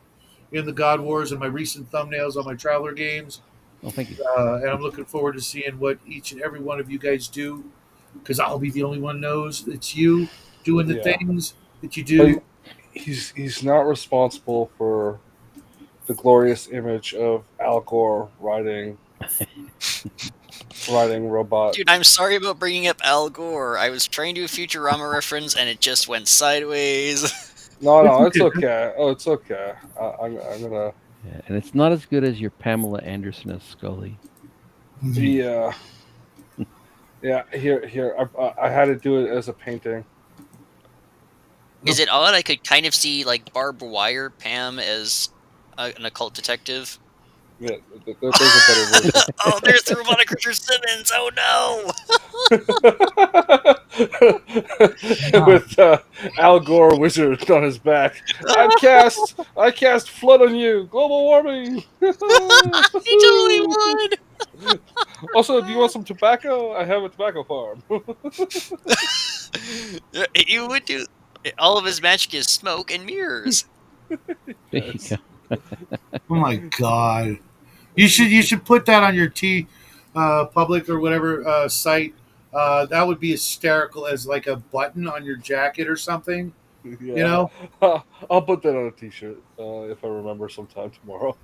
in the God Wars and my recent thumbnails on my Traveler games. Oh, thank you. And I'm looking forward to seeing what each and every one of you guys do, because I'll be the only one knows it's you doing the things that you do. But he's not responsible for the glorious image of Al Gore riding robot. Dude, I'm sorry about bringing up Al Gore. I was trying to do a Futurama reference and it just went sideways. No, it's okay. Oh, it's okay. I'm gonna. Yeah, and it's not as good as your Pamela Anderson as Scully. Yeah. Yeah. Here. I had to do it as a painting. Is it odd? I could kind of see like barbed wire Pam as an occult detective. Yeah, there's a better version. Oh, there's the robotic Richard Simmons. Oh no! With Al Gore wizard on his back. I cast flood on you. Global warming. He totally would. Also, do you want some tobacco? I have a tobacco farm. He would do. All of his magic is smoke and mirrors. There you go. Oh my god! You should put that on your public or whatever site. That would be hysterical as like a button on your jacket or something. Yeah. You know? I'll put that on a t-shirt if I remember sometime tomorrow.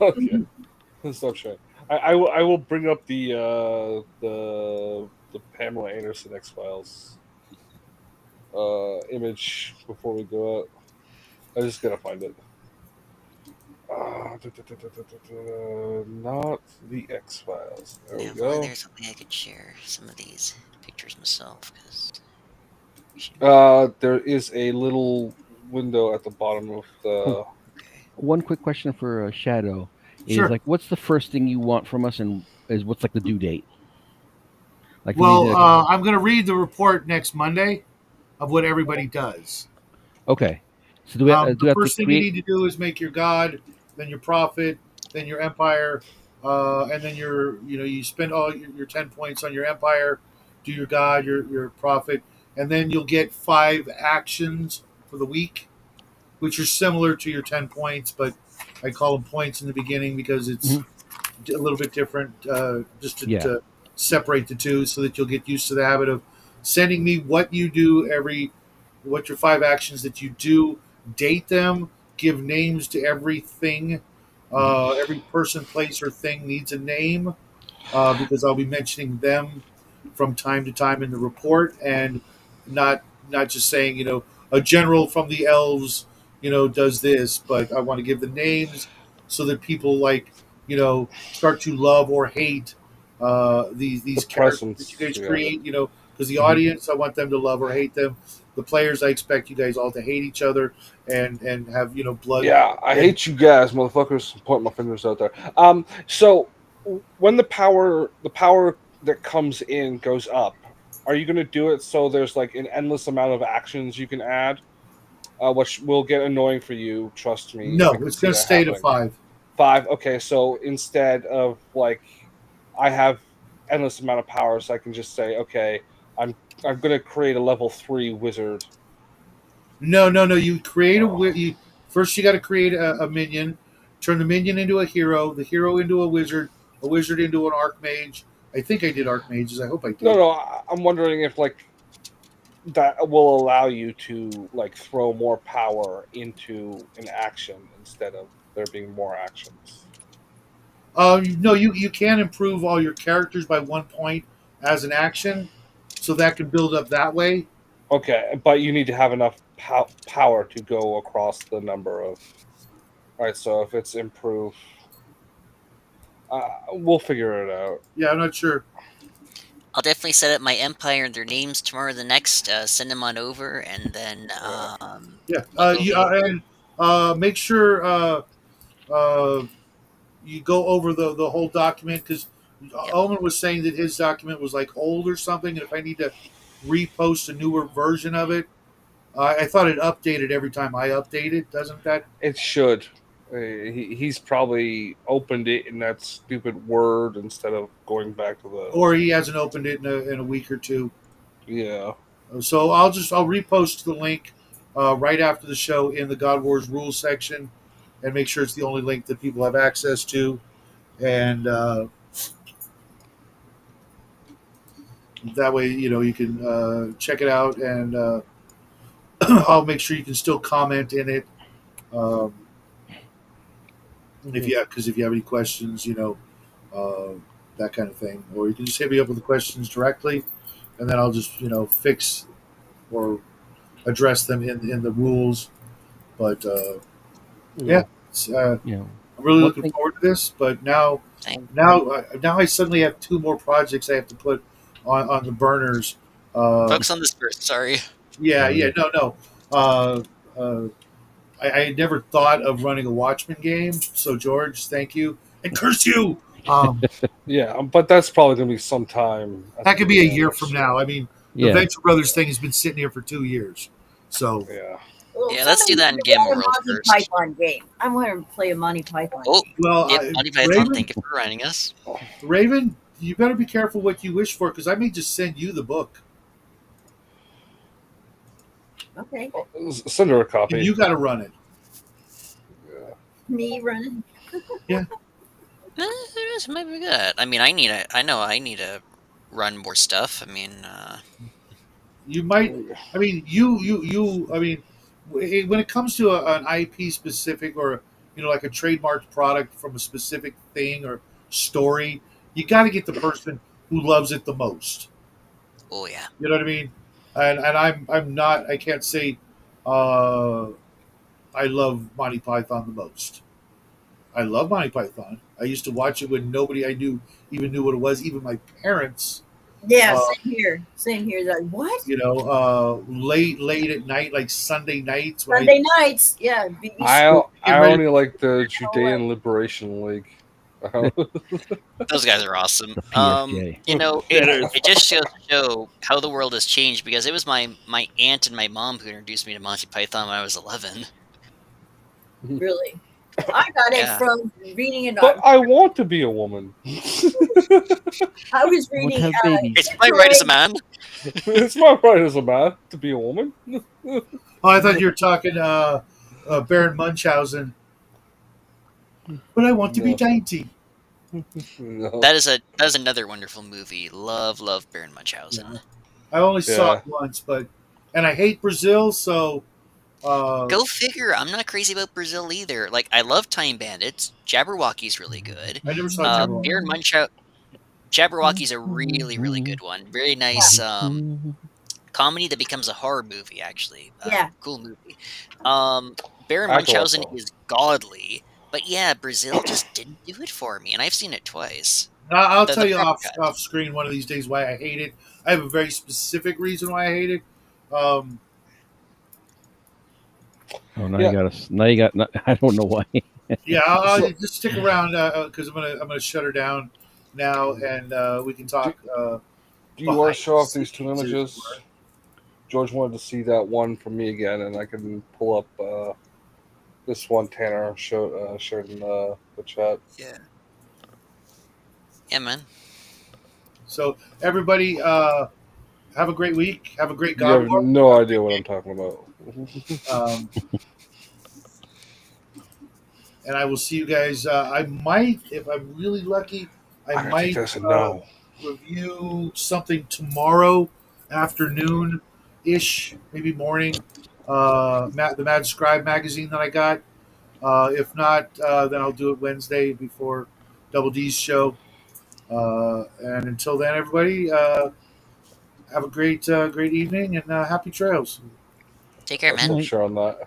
Okay. Stop sharing. I will bring up the Pamela Anderson X-Files image before we go out. I just gotta find it. Not the X-Files. There Yeah, we go. there's something I could share some of these pictures myself because. There is a little window at the bottom of the. One quick question for Shadow is Sure. like, what's the first thing you want from us, and is what's like the due date? Like, Well, I'm going to read the report next Monday of what everybody does. okay. So do we have The to first thing create? you need to do is make your god, then your prophet, then your empire, and then you spend all your 10 points on your empire, do your god, your prophet, and then you'll get 5 actions for the week, which are similar to your 10 points, but I call them points in the beginning because it's a little bit different, just to separate the two so that you'll get used to the habit of sending me what you do what your 5 actions that you do, date them, give names to everything. Every person, place, or thing needs a name because I'll be mentioning them from time to time in the report, and not just saying a general from the elves does this, but I want to give the names so that people start to love or hate these characters that Presence, you guys yeah. create. Because the audience, I want them to love or hate them. The players, I expect you guys all to hate each other and have blood. Yeah, I hate you guys, motherfuckers. I'm pointing my fingers out there. So when the power that comes in goes up, are you going to do it so there's like an endless amount of actions you can add, which will get annoying for you? Trust me. No, I can it's see going to that stay to happening. 5. 5. Okay, so instead of like, I have endless amount of powers, I can just say, okay, I'm going to create a level 3 wizard. No. You create first. You got to create a minion, turn the minion into a hero, the hero into a wizard into an archmage. I think I did archmages. I hope I did. No, I'm wondering if like that will allow you to like throw more power into an action instead of there being more actions. No, you can improve all your characters by 1 point as an action, so that can build up that way. Okay, but you need to have enough power to go across the number of. All right, so if it's improved, we'll figure it out. Yeah, I'm not sure. I'll definitely set up my empire and their names tomorrow. The next, send them on over, and then Make sure you go over the whole document because Omen was saying that his document was like old or something, and if I need to repost a newer version of it, I thought it updated every time I update it. Doesn't that? It should. He's probably opened it in that stupid Word instead of going back to the. Or he hasn't opened it in a week or two. Yeah. So I'll repost the link right after the show in the God Wars rules section, and make sure it's the only link that people have access to, and that way you can check it out, and I'll make sure you can still comment in it. If you have any questions, that kind of thing, or you can just hit me up with the questions directly, and then I'll just fix or address them in the rules. But I'm really looking forward to this. But now I suddenly have 2 more projects I have to put on the burners. focus on this first. Sorry. No. I had never thought of running a Watchmen game. So George, thank you, and curse you. Yeah, but that's probably going to be sometime. at That the could be a beginning year of from next now. I mean, the Yeah. Venture Brothers thing has been sitting here for 2 years. So year. Yeah. Well, Yeah, let's do that in somebody Game run a World Monty first. Python game. I want to play a Monty Python Oh, game. well, yep, Monty Python, Raven, thank you for running us. Raven, you better be careful what you wish for because I may just send you the book Okay, Send her a and copy. you got to run it. Yeah. me running. This might be good. I mean, I know I need to run more stuff. I mean, You might. I mean, you. I mean, when it comes to an IP specific or like a trademarked product from a specific thing or story, you got to get the person who loves it the most. oh yeah. You know what I mean? And I'm not. I can't say uh, I love Monty Python the most. I love Monty Python. I used to watch it when nobody I knew even knew what it was. Even my parents. Yeah, Uh, same here. Same here. Like what? Late at night, like Sunday nights when Sunday nights. Yeah. I Get ready- only like the Judean Liberation League. Those guys are awesome. The PSJ. It just shows to show how the world has changed because it was my aunt and my mom who introduced me to Monty Python when I was 11. Really. I got it Yeah. from reading it. But I want to be a woman. I was I want reading. to have babies. It's my right as a man. It's my right as a man to be a woman. Oh, I thought you were talking Baron Munchausen. But I want to be No. dainty. No. That is another wonderful movie. Love Baron Munchausen. I only saw Yeah. it once, and I hate Brazil, so Go figure. I'm not crazy about Brazil either. Like I love Time Bandits. Jabberwocky's really good. I never saw Jabberwocky. Baron Munchausen. Jabberwocky's a really good one. Very nice comedy that becomes a horror movie. Actually, Yeah. cool movie. Baron I Munchausen thought so. is godly, but yeah, Brazil just didn't do it for me, and I've seen it twice. I'll The tell you proper off cut. screen one of these days why I hate it. I have a very specific reason why I hate it. Oh, now Yeah. you got. I don't know why. Yeah, I'll just stick around because I'm gonna shut her down now, and we can talk. Do you behind want to show the off these two scenes, as it images? were. George wanted to see that one from me again, and I can pull up this one Tanner shared in the chat. Yeah. Yeah, man. So everybody, have a great week. Have a great You have God War. no idea what I'm talking about. Um, and I will see you guys. I might, if I'm really lucky, I think might that's a no. review something tomorrow afternoon ish, maybe morning. The Mad Scribe magazine that I got. If not, then I'll do it Wednesday before Double D's show. And until then, everybody, have a great evening and happy trails. Take care, I man. still share on that.